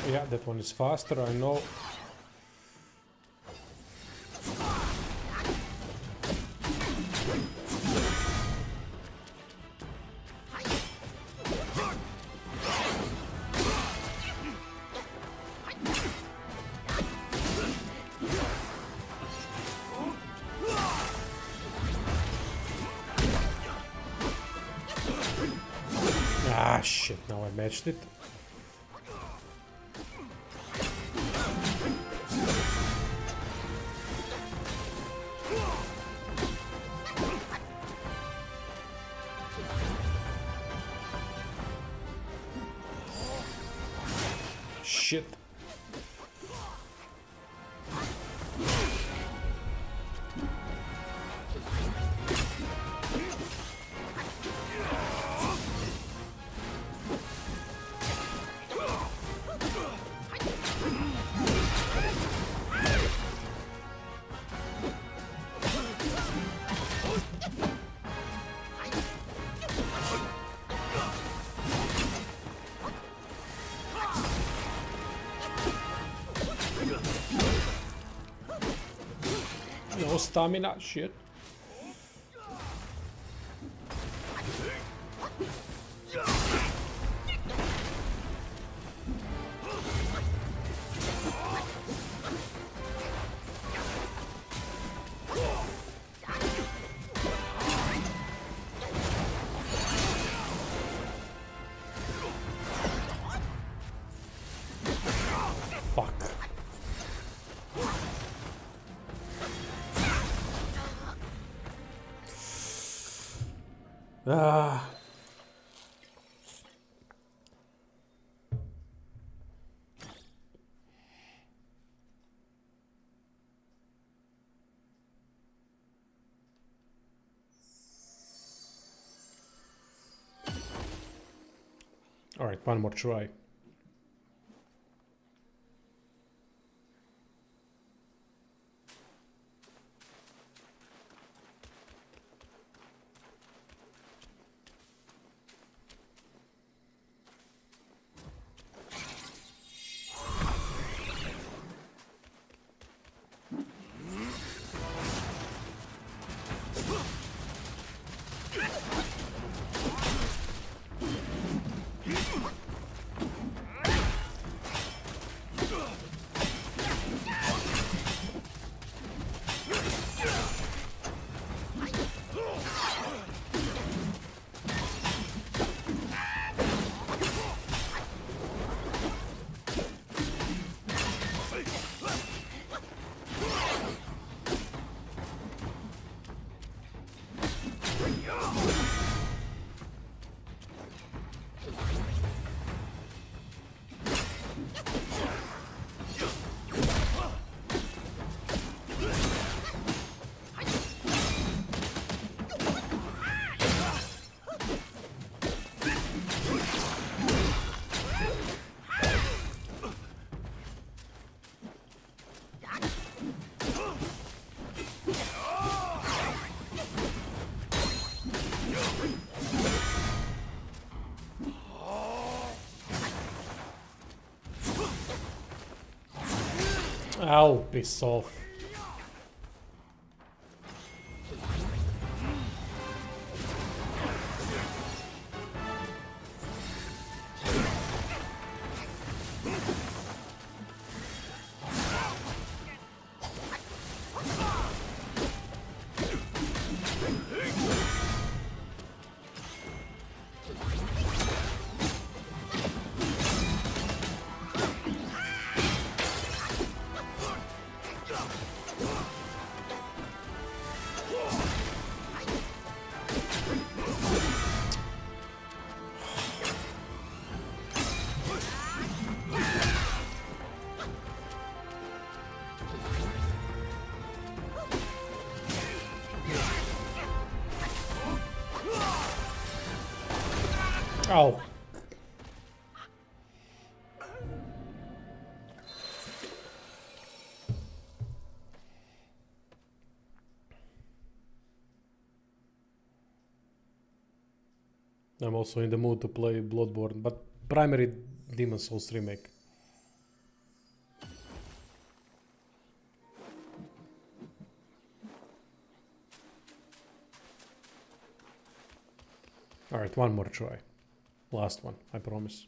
Yeah, that one is faster, I know. Ah, shit, now I matched it. Shit. No stamina, shit. Fuck. Ah. All right, one more try. Ow, piss off. Ow. I'm also in the mood to play Bloodborne, but primary Demon Souls remake. Alright, one more try. Last one, I promise.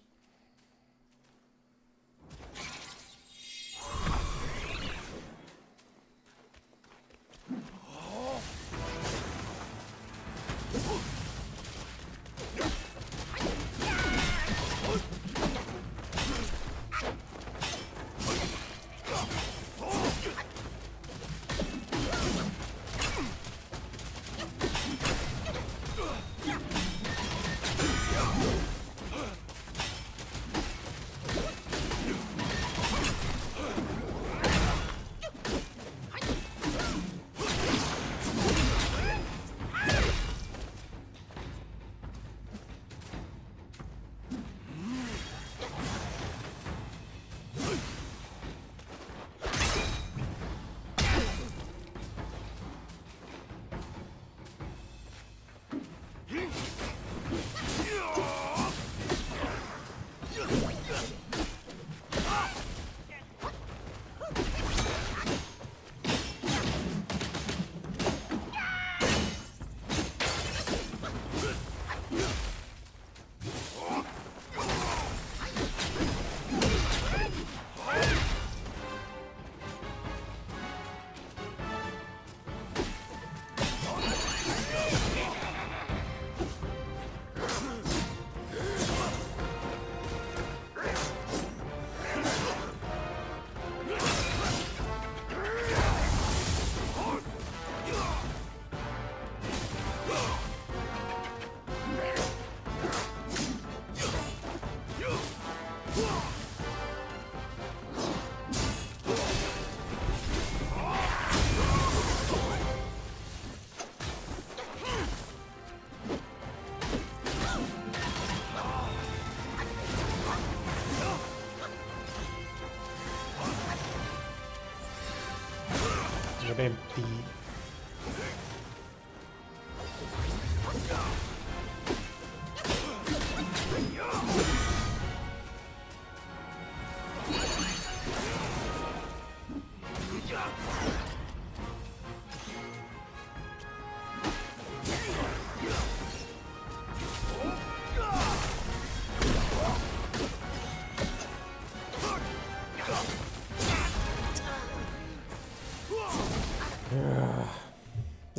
Empty.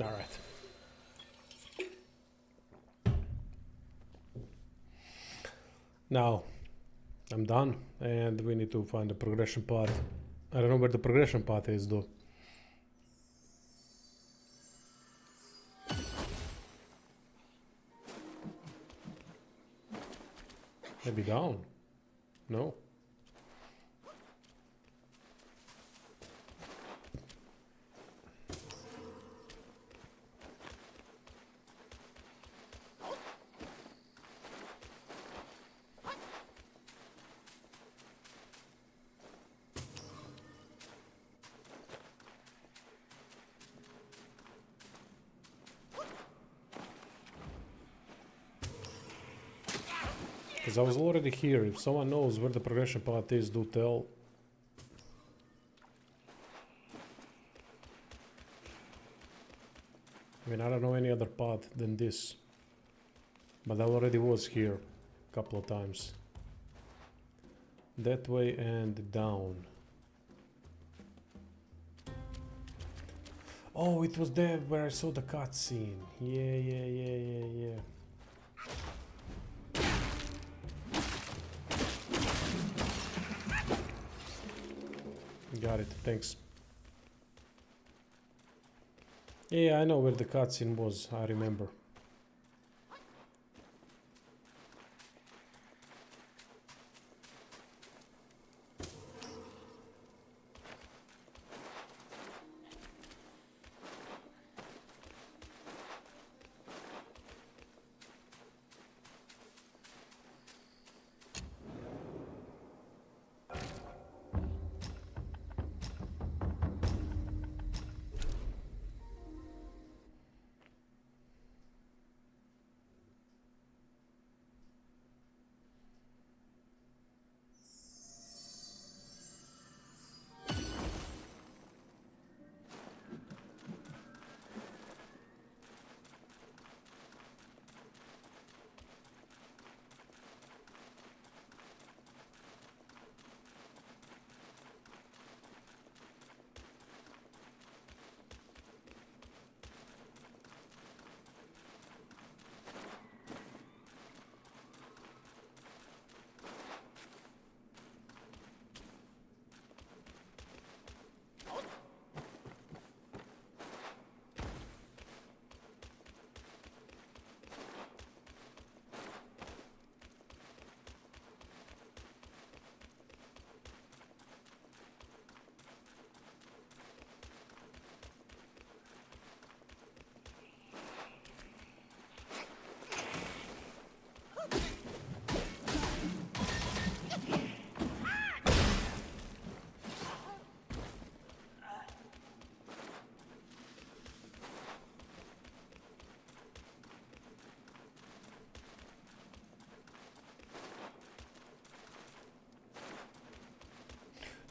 Alright. Now, I'm done, and we need to find the progression path. I don't know where the progression path is, though. Maybe down? No? Because I was already here. If someone knows where the progression path is, do tell. I mean, I don't know any other path than this. But I already was here a couple of times. That way and down. Oh, it was there where I saw the cutscene. Yeah. Got it, thanks. Yeah, I know where the cutscene was, I remember.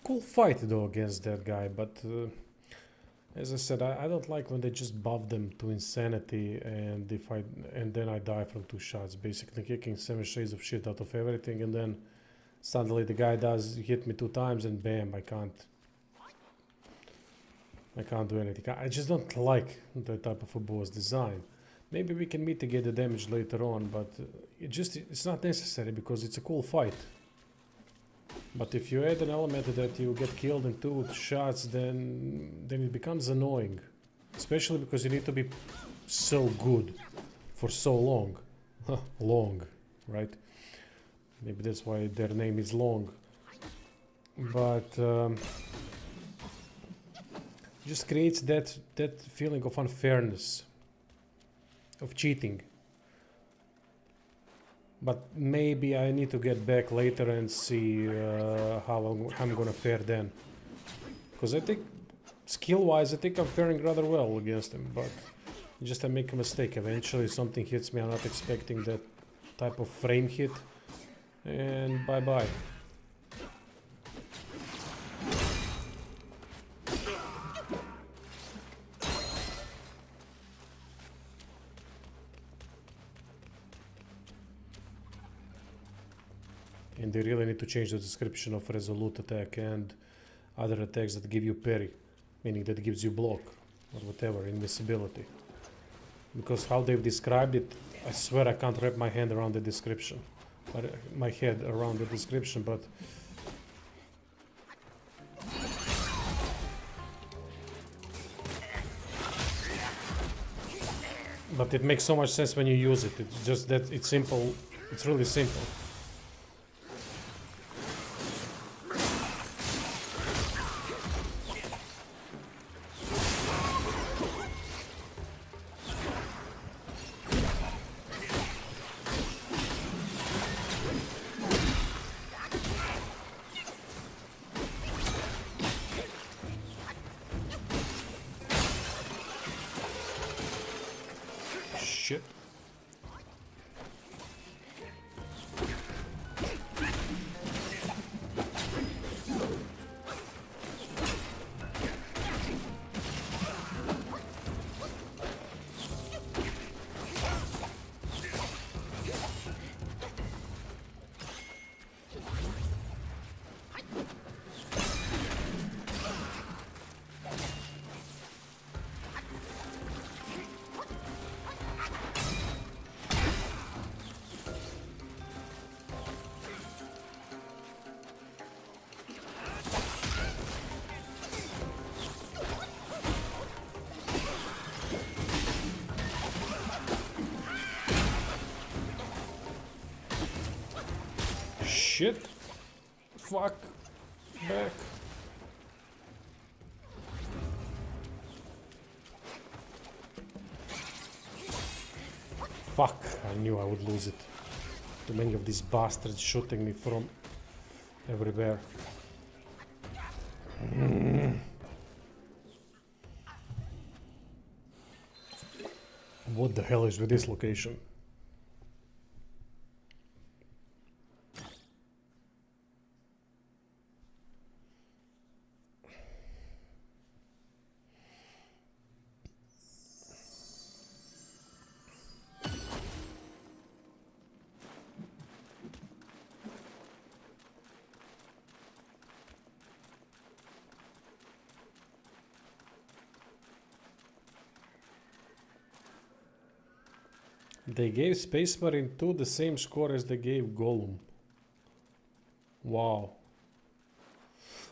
Cool fight though against that guy, but as I said, I don't like when they just buff them to insanity and then I die from 2 shots, basically kicking 7 shades of shit out of everything, and then suddenly the guy does hit me 2 times and bam, I can't do anything. I just don't like that type of a boss design. Maybe we can mitigate the damage later on, but it's not necessary because it's a cool fight. But if you add an element that you get killed in 2 shots, then it becomes annoying. Especially because you need to be so good for so long. Long, right? Maybe that's why their name is Long. But just creates that feeling of unfairness, of cheating. But maybe I need to get back later and see how I'm gonna fare then. Because I think, skill-wise, I think I'm faring rather well against him, but just I make a mistake. Eventually something hits me, I'm not expecting that type of frame hit, and bye-bye. And they really need to change the description of resolute attack and other attacks that give you parry, meaning that gives you block or whatever, invisibility. Because how they've described it, I swear I can't wrap my hand around the description, my head around the description, but it makes so much sense when you use it. It's just that it's simple. It's really simple. Shit. shit. Fuck. Back. Fuck. I knew I would lose it. Too many of these bastards shooting me from everywhere. What the hell is with this location? They gave Space Marine 2 the same score as they gave Gollum. Wow.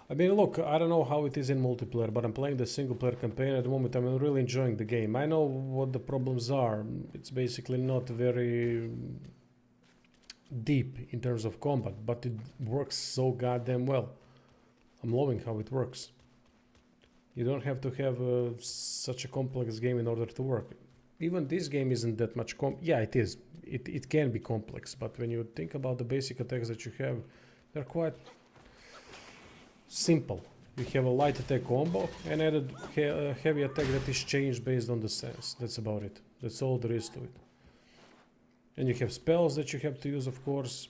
I mean, look, I don't know how it is in multiplayer, but I'm playing the single player campaign at the moment. I'm really enjoying the game. I know what the problems are. It's basically not very deep in terms of combat, but it works so goddamn well. I'm loving how it works. You don't have to have such a complex game in order to work. Even this game isn't that much yeah, it is. It can be complex, but when you think about the basic attacks that you have, they're quite simple. You have a light attack combo and added heavy attack that is changed based on the sense. That's about it. That's all there is to it. And you have spells that you have to use, of course.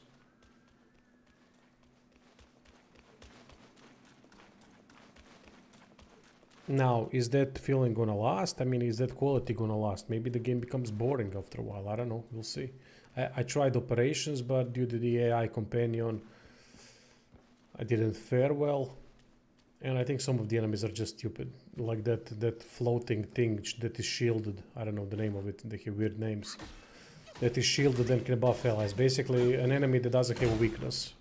Now, is that feeling gonna last? I mean, is that quality gonna last? Maybe the game becomes boring after a while. I don't know. We'll see. I tried operations, but due to the AI companion, I didn't fare well. And I think some of the enemies are just stupid. Like that floating thing that is shielded. I don't know the name of it. They have weird names. That is shielded and can buff allies. Basically, an enemy that doesn't have a weakness.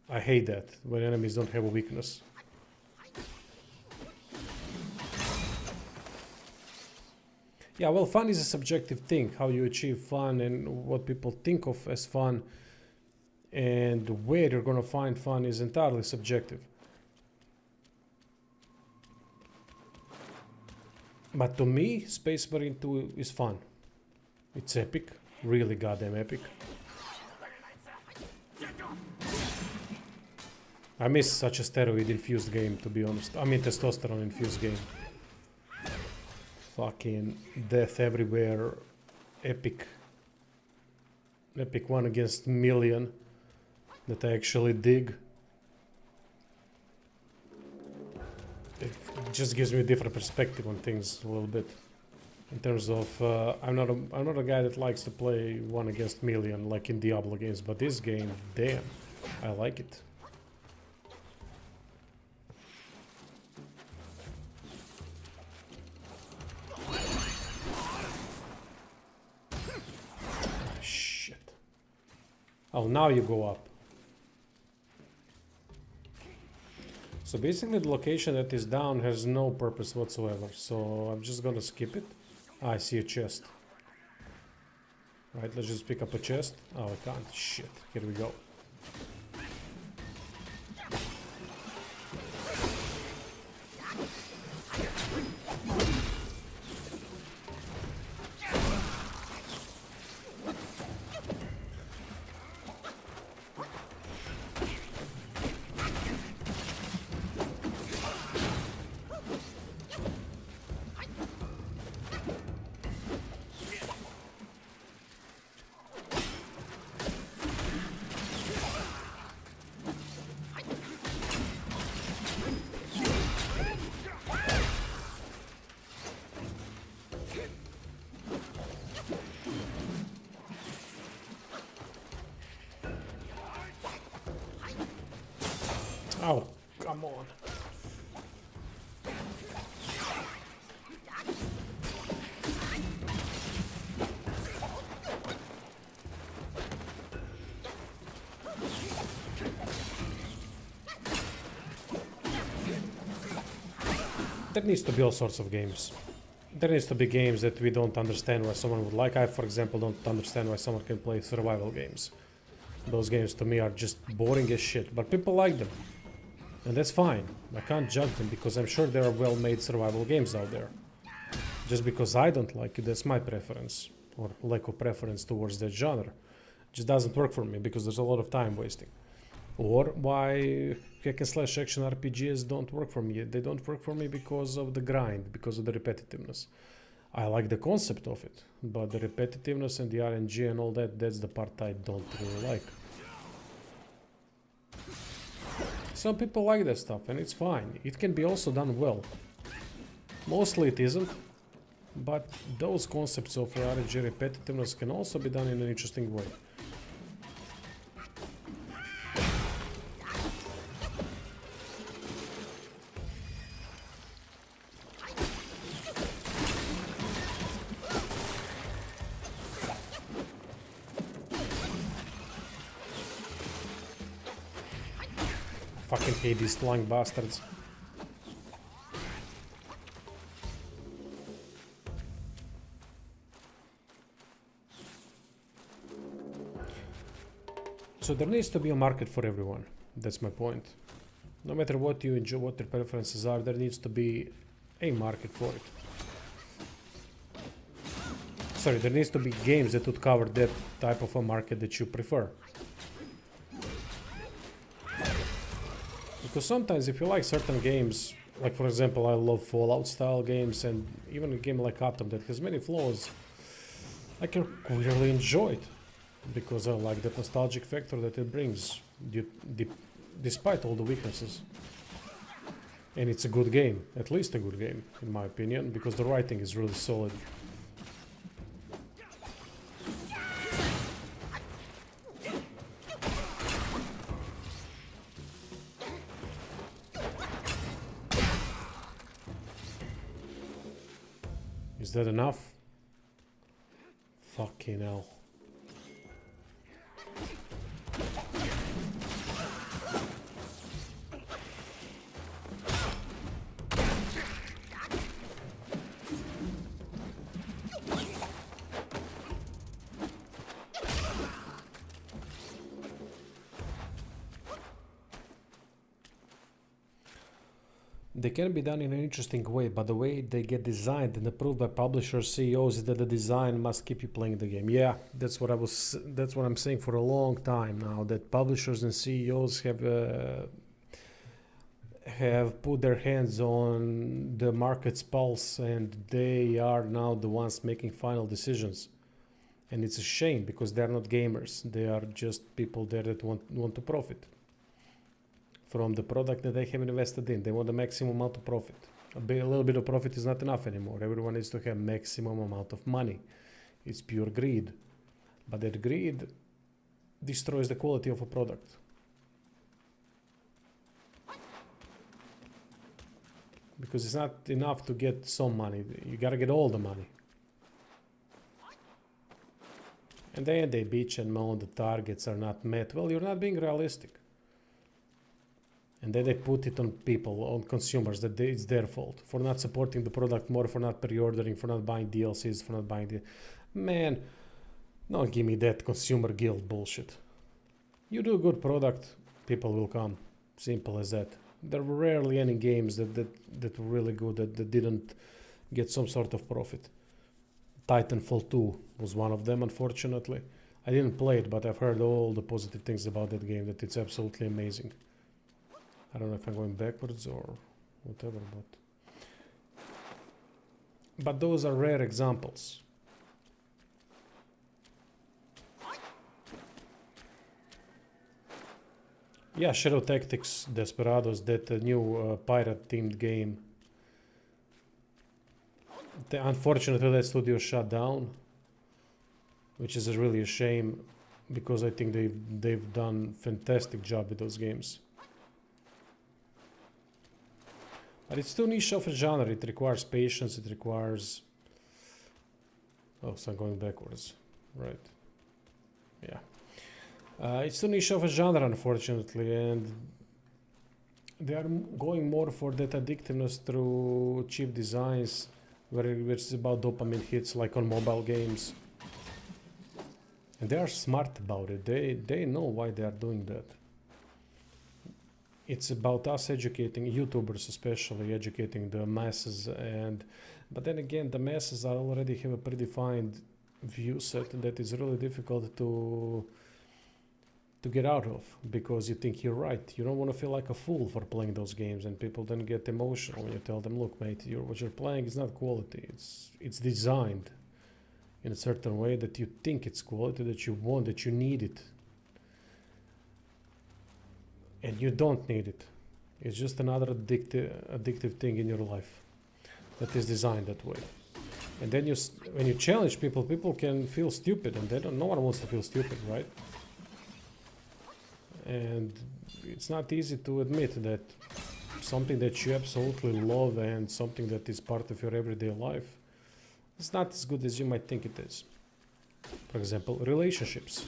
I hate that, when enemies don't have a weakness. Yeah, well, fun is a subjective thing. How you achieve fun and what people think of as fun and where you're gonna find fun is entirely subjective. But to me, Space Marine 2 is fun. It's epic, really goddamn epic. I miss such a steroid-infused game, to be honest. I mean, testosterone-infused game. Fucking death everywhere, epic. Epic 1 against million that I actually dig. It just gives me a different perspective on things a little bit. In terms of, I'm not a guy that likes to play 1 against million like in Diablo games, but this game, damn, I like it. Oh, now you go up. So basically the location that is down has no purpose whatsoever. So I'm just gonna skip it. Ah, I see a chest. Right, let's just pick up a chest. Oh, I can't. Shit. Here we go. Oh, come on. There needs to be all sorts of games. There needs to be games that we don't understand why someone would like. I, for example, don't understand why someone can play survival games. Those games to me are just boring as shit, but people like them. And that's fine. I can't judge them because I'm sure there are well-made survival games out there. Just because I don't like it, that's my preference. Or lack of preference towards that genre. Just doesn't work for me because there's a lot of time wasting. Or why hack and slash action RPGs don't work for me. They don't work for me because of the grind, because of the repetitiveness. I like the concept of it, but the repetitiveness and the RNG and all that, that's the part I don't really like. Some people like that stuff and it's fine. It can be also done well. Mostly it isn't, but those concepts of RNG repetitiveness can also be done in an interesting way. Fucking hate these flying bastards. So there needs to be a market for everyone. That's my point. No matter what you enjoy, what your preferences are, there needs to be a market for it. Sorry, there needs to be games that would cover that type of a market that you prefer. Because sometimes if you like certain games, like for example I love Fallout style games and even a game like Atom that has many flaws, I can clearly enjoy it. Because I like the nostalgic factor that it brings, despite all the weaknesses. And it's a good game, at least a good game, in my opinion, because the writing is really solid. Is that enough? Fucking hell. They can be done in an interesting way, but the way they get designed and approved by publishers, CEOs, is that the design must keep you playing the game. Yeah, that's what I'm saying for a long time now, that publishers and CEOs have put their hands on the market's pulse and they are now the ones making final decisions. And it's a shame because they're not gamers. They are just people there that want to profit from the product that they have invested in. They want the maximum amount of profit. A little bit of profit is not enough anymore. Everyone needs to have maximum amount of money. It's pure greed. But that greed destroys the quality of a product. Because it's not enough to get some money. You gotta get all the money. And then they bitch and moan the targets are not met. Well, you're not being realistic. And then they put it on people, on consumers, that it's their fault for not supporting the product more, for not pre-ordering, for not buying DLCs, for not buying the... Man, don't give me that consumer guilt bullshit. You do a good product, people will come. Simple as that. There were rarely any games that were really good that didn't get some sort of profit. Titanfall 2 was one of them, unfortunately. I didn't play it, but I've heard all the positive things about that game, that it's absolutely amazing. I don't know if I'm going backwards or whatever, but those are rare examples. Yeah, Shadow Tactics Desperados, that new pirate-themed game. Unfortunately, that studio shut down, which is really a shame, because I think they've done fantastic job with those games. But it's too niche of a genre. It requires patience. It requires... Oh, so I'm going backwards. Right. Yeah. It's too niche of a genre, unfortunately, and they are going more for that addictiveness through cheap designs, where it's about dopamine hits, like on mobile games. And they are smart about it. They know why they are doing that. It's about us educating YouTubers, especially educating the masses, but then again, the masses are already have a predefined view set that is really difficult to get out of, because you think you're right. You don't want to feel like a fool for playing those games, and people then get emotional when you tell them, look mate, what you're playing is not quality. It's designed in a certain way that you think it's quality, that you want, that you need it. And you don't need it. It's just another addictive thing in your life that is designed that way. And then when you challenge people, people can feel stupid, and no one wants to feel stupid, right? And it's not easy to admit that something that you absolutely love and something that is part of your everyday life is not as good as you might think it is. For example, relationships.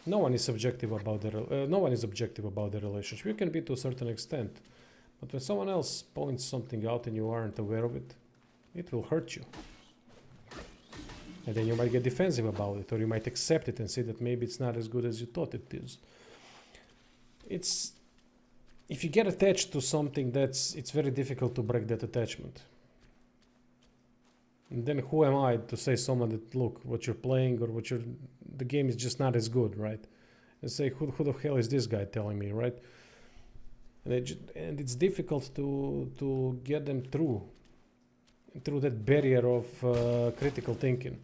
No one is subjective about no one is objective about the relationship. You can be to a certain extent, but when someone else points something out and you aren't aware of it, it will hurt you. And then you might get defensive about it, or you might accept it and say that maybe it's not as good as you thought it is. If you get attached to something, it's very difficult to break that attachment. And then who am I to say someone that, look, what you're playing or the game is just not as good, right? And say, who the hell is this guy telling me, right? And it's difficult to get them through that barrier of critical thinking,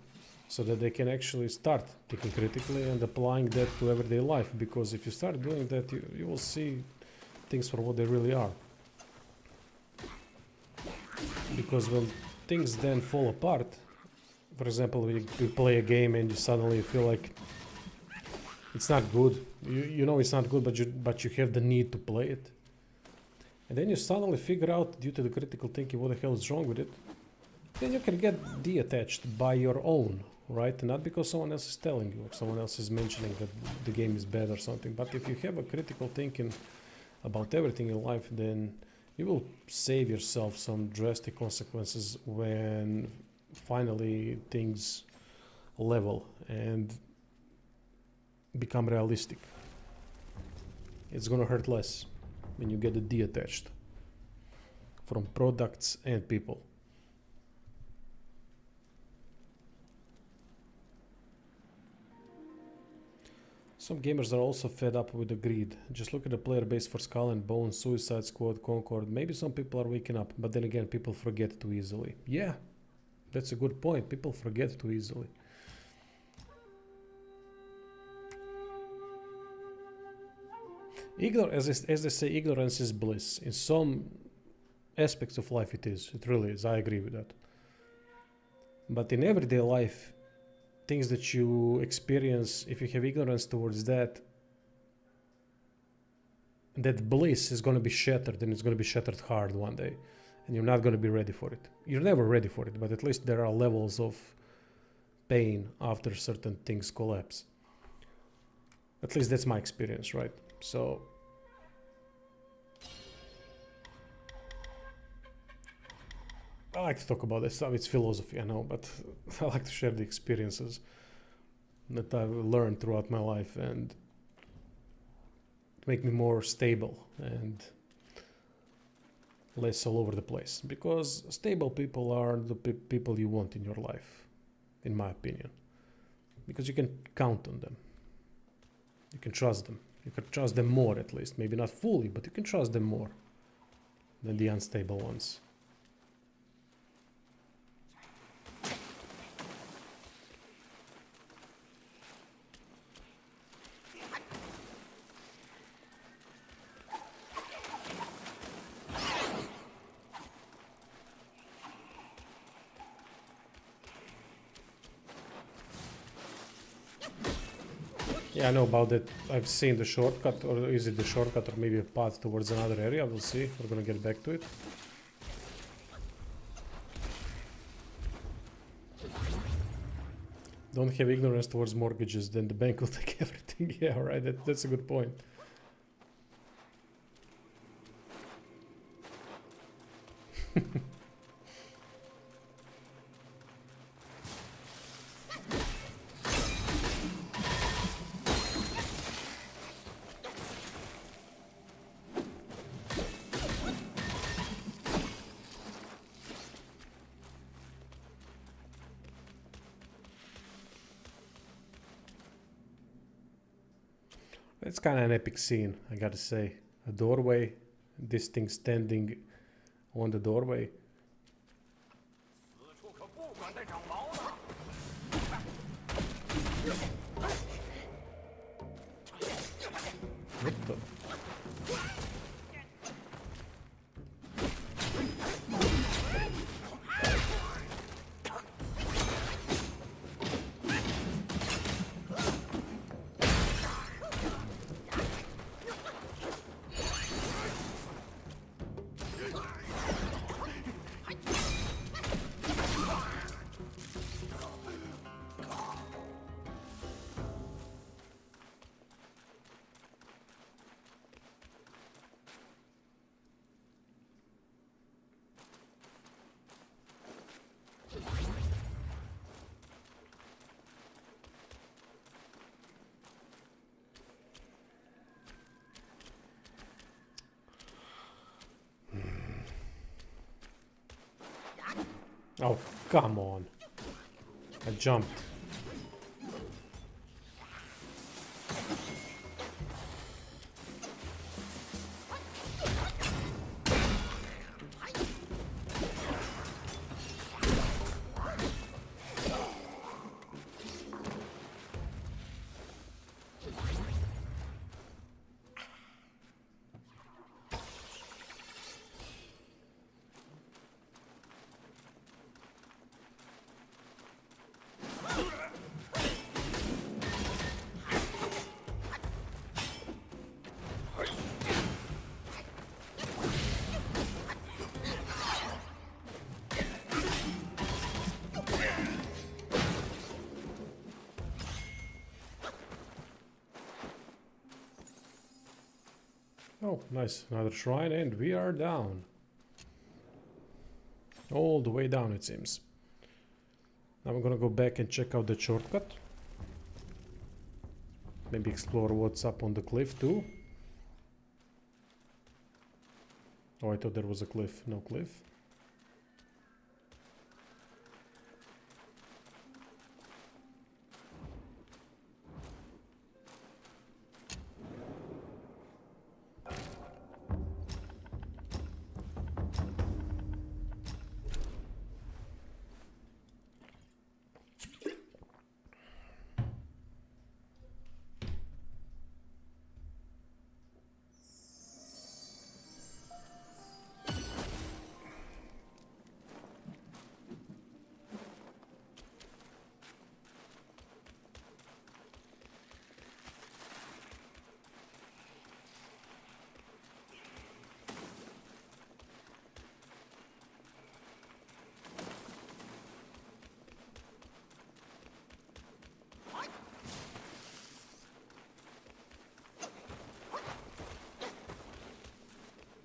so that they can actually start thinking critically and applying that to everyday life. Because if you start doing that, you will see things for what they really are. Because when things then fall apart, for example, you play a game and you suddenly feel like it's not good. You know it's not good, but you have the need to play it. And then you suddenly figure out, due to the critical thinking, what the hell is wrong with it. Then you can get detached by your own, right? Not because someone else is telling you, or someone else is mentioning that the game is bad or something. But if you have a critical thinking about everything in life, then you will save yourself some drastic consequences when finally things level and become realistic. It's gonna hurt less when you get detached from products and people. Some gamers are also fed up with the greed. Just look at the player base for Skull and Bones, Suicide Squad, Concord. Maybe some people are waking up, but then again, people forget too easily. Yeah, that's a good point. People forget too easily. As they say, ignorance is bliss. In some aspects of life it is. It really is. I agree with that. But in everyday life, things that you experience, if you have ignorance towards that bliss is going to be shattered, and it's going to be shattered hard one day, and you're not going to be ready for it. You're never ready for it, but at least there are levels of pain after certain things collapse. At least that's my experience, right? So I like to talk about this stuff. It's philosophy, I know, but I like to share the experiences that I've learned throughout my life and to make me more stable and less all over the place. Because stable people are the people you want in your life, in my opinion. Because you can count on them. You can trust them. You can trust them more, at least. Maybe not fully, but you can trust them more than the unstable ones. Yeah, I know about that. I've seen the shortcut, or is it the shortcut, or maybe a path towards another area? We'll see. We're gonna get back to it. Don't have ignorance towards mortgages, then the bank will take everything. Yeah, right. That's a good point. It's kind of an epic scene, I gotta say. A doorway, this thing standing on the doorway. What the? Oh, come on. I jumped. Oh, nice. Another shrine, and we are down. All the way down, it seems. Now I'm gonna go back and check out the shortcut. Maybe explore what's up on the cliff too. Oh, I thought there was a cliff. No cliff.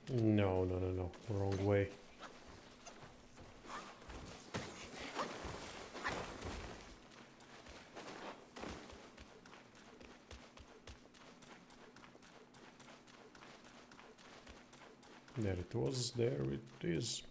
No, no, no, no. Wrong way. There it was. There it is.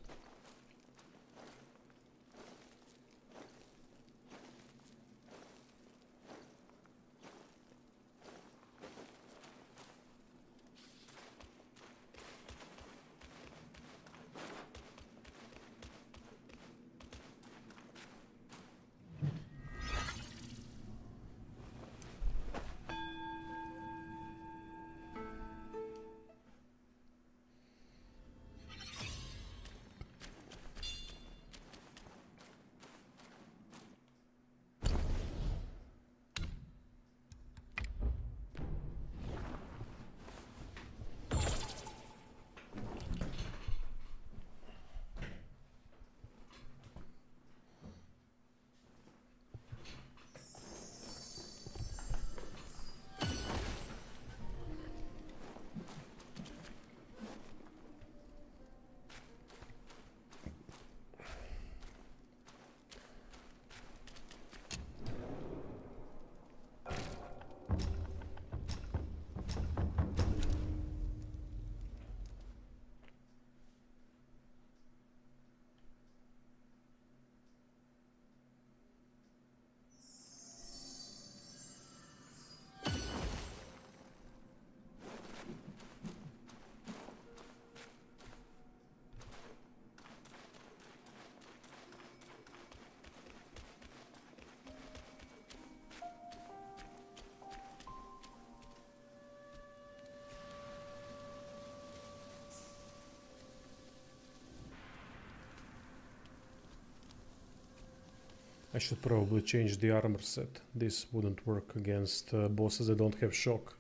I should probably change the armor set. This wouldn't work against bosses that don't have shock.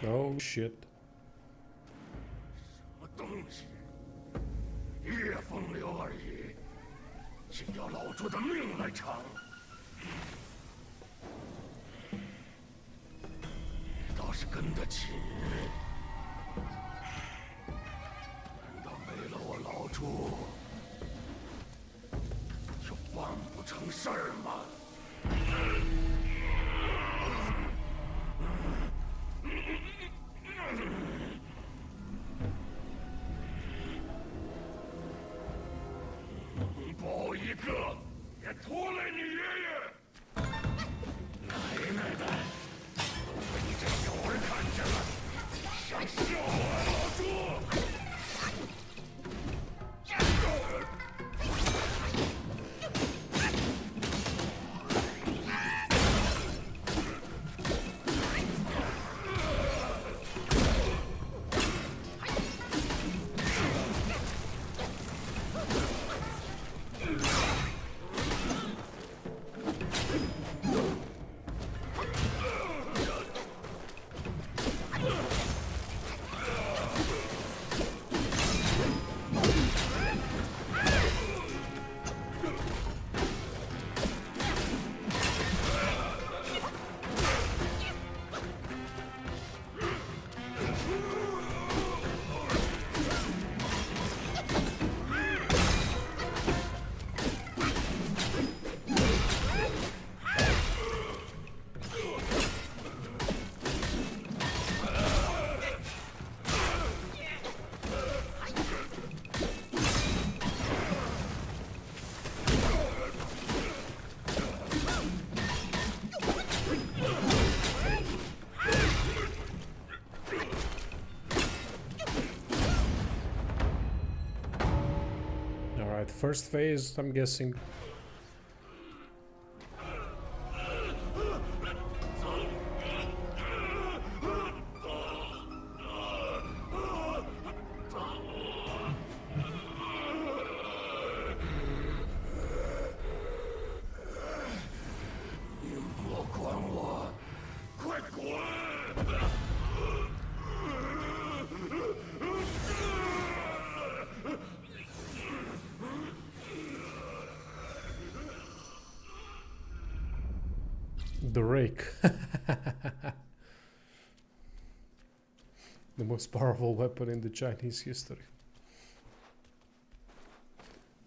Oh shit. 什么东西？夜风流而已，竟要老猪的命来偿！你倒是跟得起！难道没了我老猪，就办不成事儿吗？ 抱一个，也拖累你爷爷！奶奶的，都被你这小儿看见了，想笑我老猪！ Alright, first phase, I'm guessing. The rake. The most powerful weapon in the Chinese history.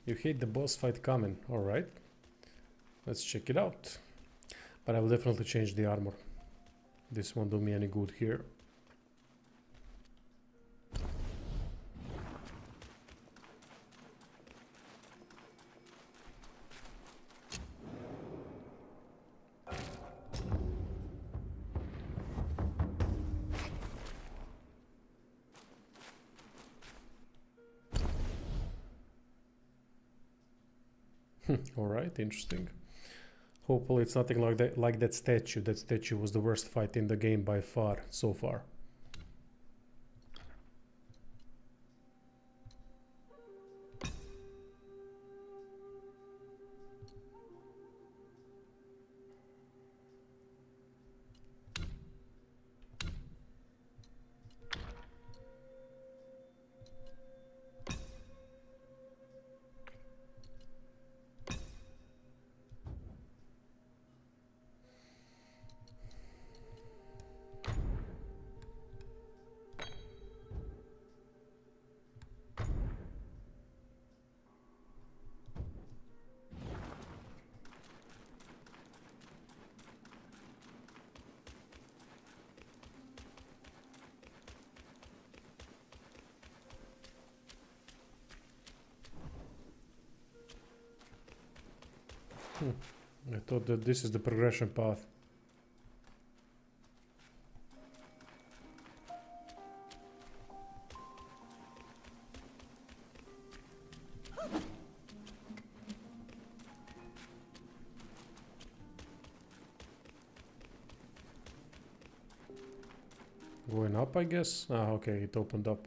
You hate the boss fight coming, alright. Let's check it out. But I will definitely change the armor. This won't do me any good here. Alright, interesting. Hopefully it's nothing like that statue. That statue was the worst fight in the game by far, so far. I thought that this is the progression path. Going up, I guess? Ah, okay, it opened up.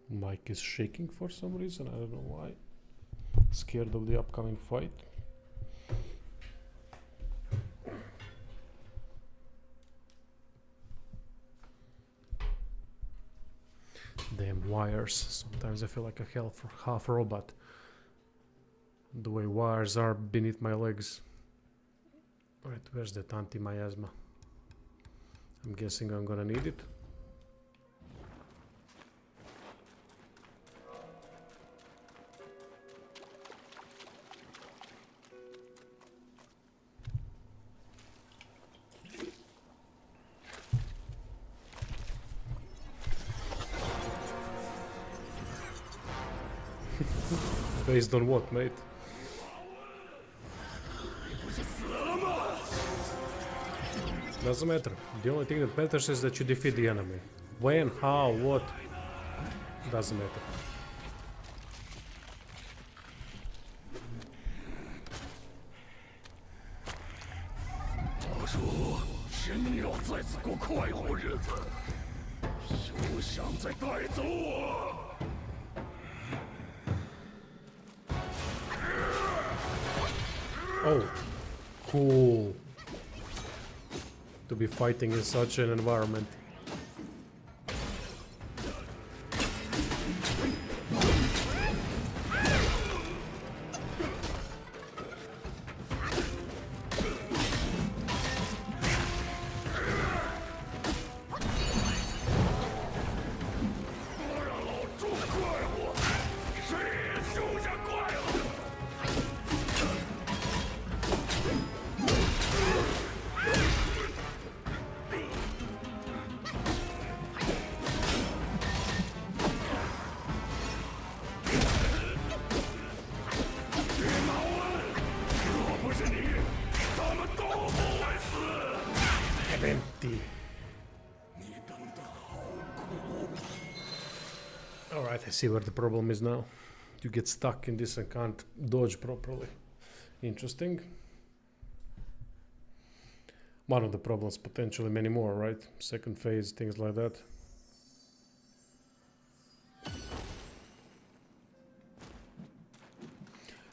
Mic is shaking for some reason, I don't know why. Scared of the upcoming fight. Damn wires. Sometimes I feel like a half robot. The way wires are beneath my legs. Alright, where's that anti-miasma? I'm guessing I'm gonna need it. Based on what, mate? Doesn't matter. The only thing that matters is that you defeat the enemy. When, how, what? Doesn't matter. Oh, cool. To be fighting in such an environment. Empty. Alright, I see where the problem is now. You get stuck in this and can't dodge properly. Interesting. One of the problems, potentially many more, right? Second phase, things like that.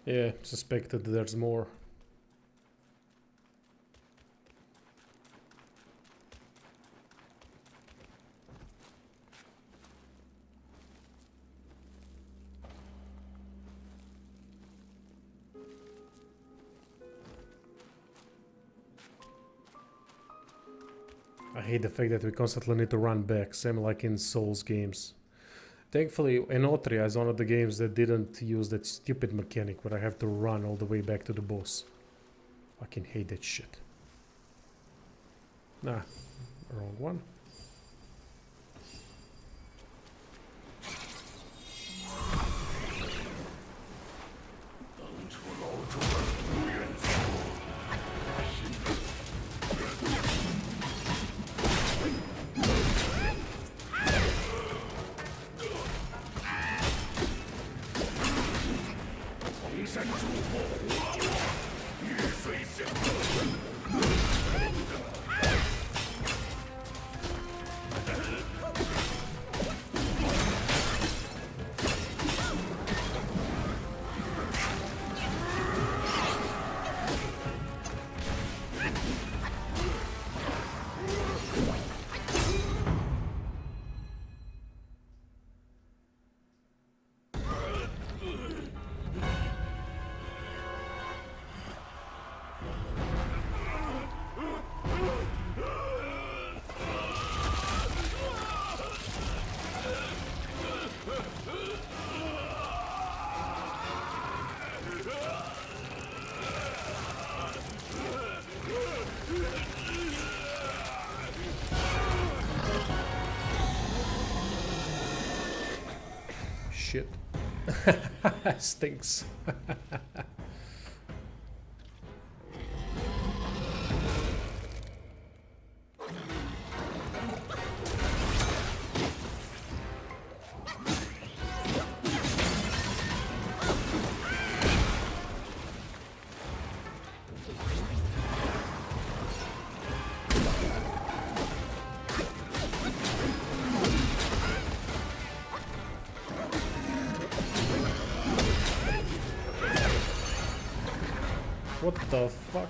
Yeah, suspected there's more. I hate the fact that we constantly need to run back, same like in Souls games. Thankfully, Enotria is one of the games that didn't use that stupid mechanic where I have to run all the way back to the boss. Fucking hate that shit. Nah, wrong one. Stinks. What the fuck?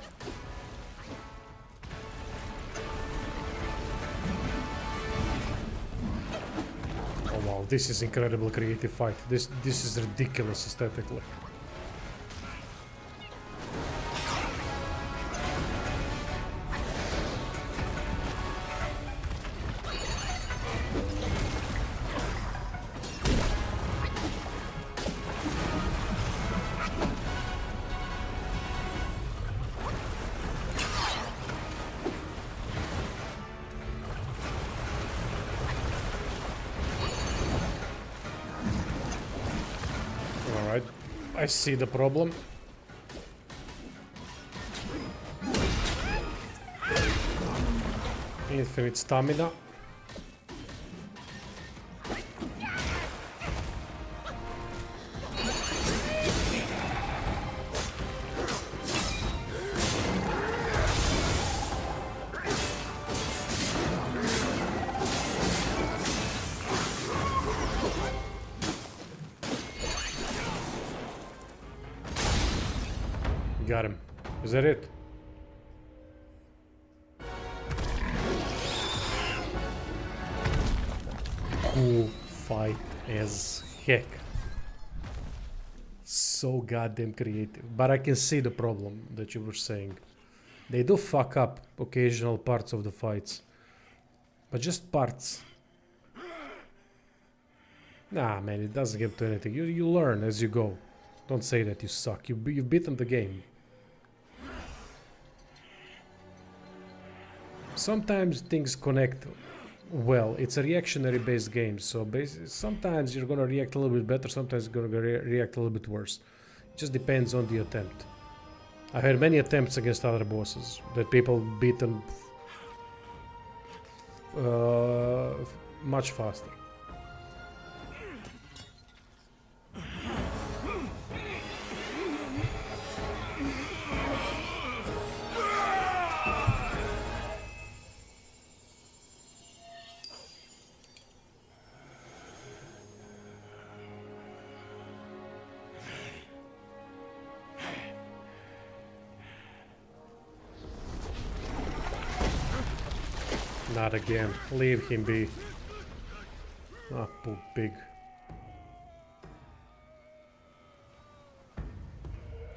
Oh wow, this is incredible creative fight. This is ridiculous aesthetically. Alright, I see the problem. Infinite stamina. Got him. Is that it? Cool fight as heck. So goddamn creative. But I can see the problem that you were saying. They do fuck up occasional parts of the fights. But just parts. Nah, man, it doesn't get to anything. You learn as you go. Don't say that you suck. You've beaten the game. Sometimes things connect well. It's a reactionary based game, so sometimes you're gonna react a little bit better, sometimes you're gonna react a little bit worse. It just depends on the attempt. I had many attempts against other bosses that people beaten much faster. Not again. Leave him be. Ah, poor pig.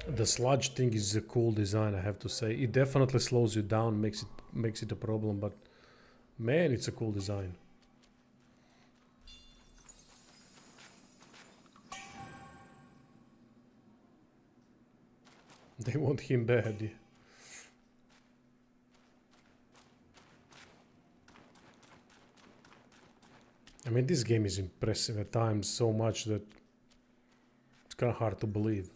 The sludge thing is a cool design, I have to say. It definitely slows you down, makes it a problem, but man, it's a cool design. They want him bad. Yeah. I mean, this game is impressive at times so much that it's kind of hard to believe.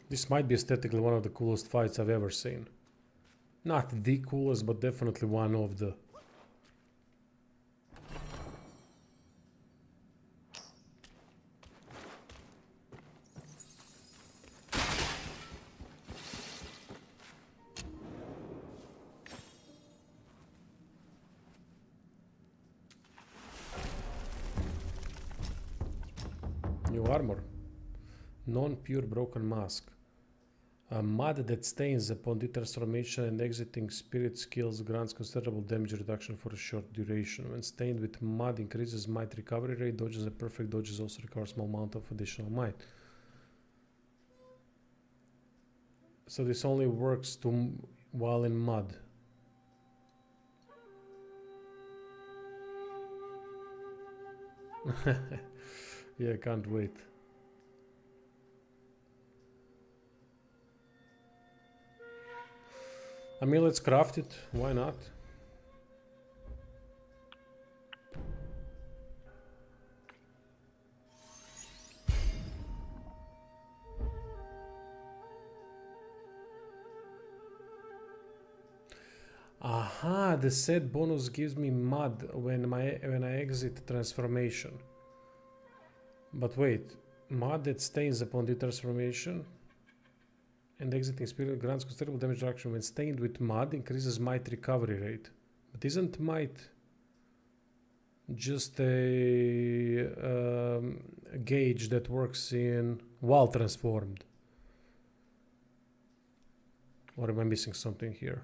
This might be aesthetically one of the coolest fights I've ever seen. Not the coolest, but definitely one of the... New armor. Non-pure broken mask. A mud that stains upon transformation and exiting spirit skills grants considerable damage reduction for a short duration. When stained with mud, increases might recovery rate. Dodges and perfect dodges also require a small amount of additional might. So this only works while in mud. Yeah, I can't wait. I mean, let's craft it. Why not? Ah, the set bonus gives me mud when I exit transformation. But wait, mud that stains upon detransformation and exiting spirit grants considerable damage reduction. When stained with mud, increases might recovery rate. But isn't might just a gauge that works in while transformed? Or am I missing something here?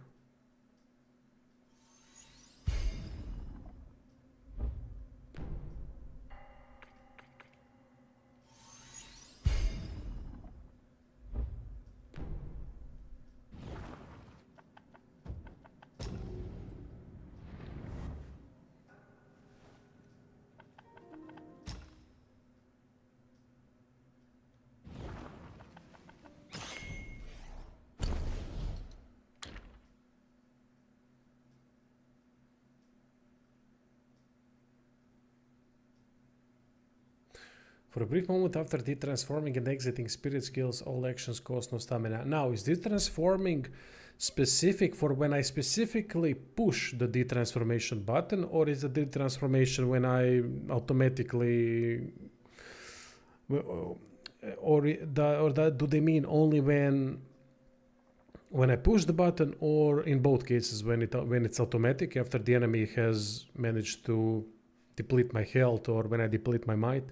For a brief moment after detransforming and exiting spirit skills, all actions cost no stamina. Now, is detransforming specific for when I specifically push the detransformation button, or is the detransformation when I automatically, do they mean only when I push the button, or in both cases when it's automatic after the enemy has managed to deplete my health or when I deplete my might?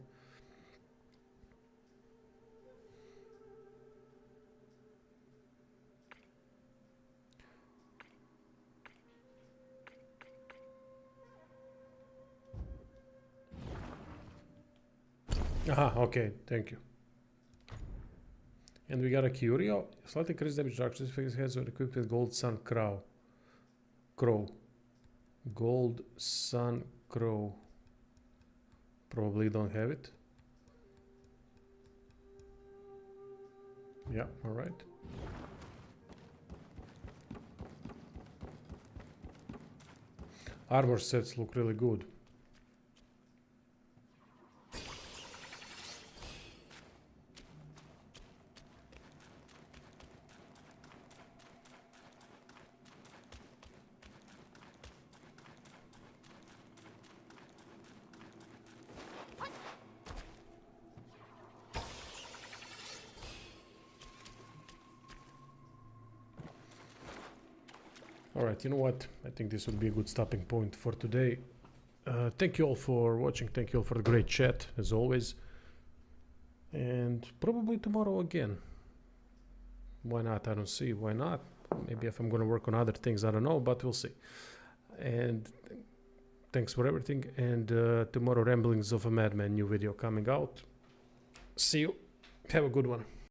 Aha, okay, thank you. And we got a Curio. Slightly increased damage reduction. This figure has equipped with Gold Sun Crow. Gold Sun Crow. Probably don't have it. Yeah, alright. Armor sets look really good. Alright, you know what? I think this would be a good stopping point for today. Thank you all for watching. Thank you all for the great chat, as always. And probably tomorrow again. Why not? I don't see why not. Maybe if I'm going to work on other things, I don't know, but we'll see. And thanks for everything. And tomorrow, Ramblings of a Madman, new video coming out. See you. Have a good one.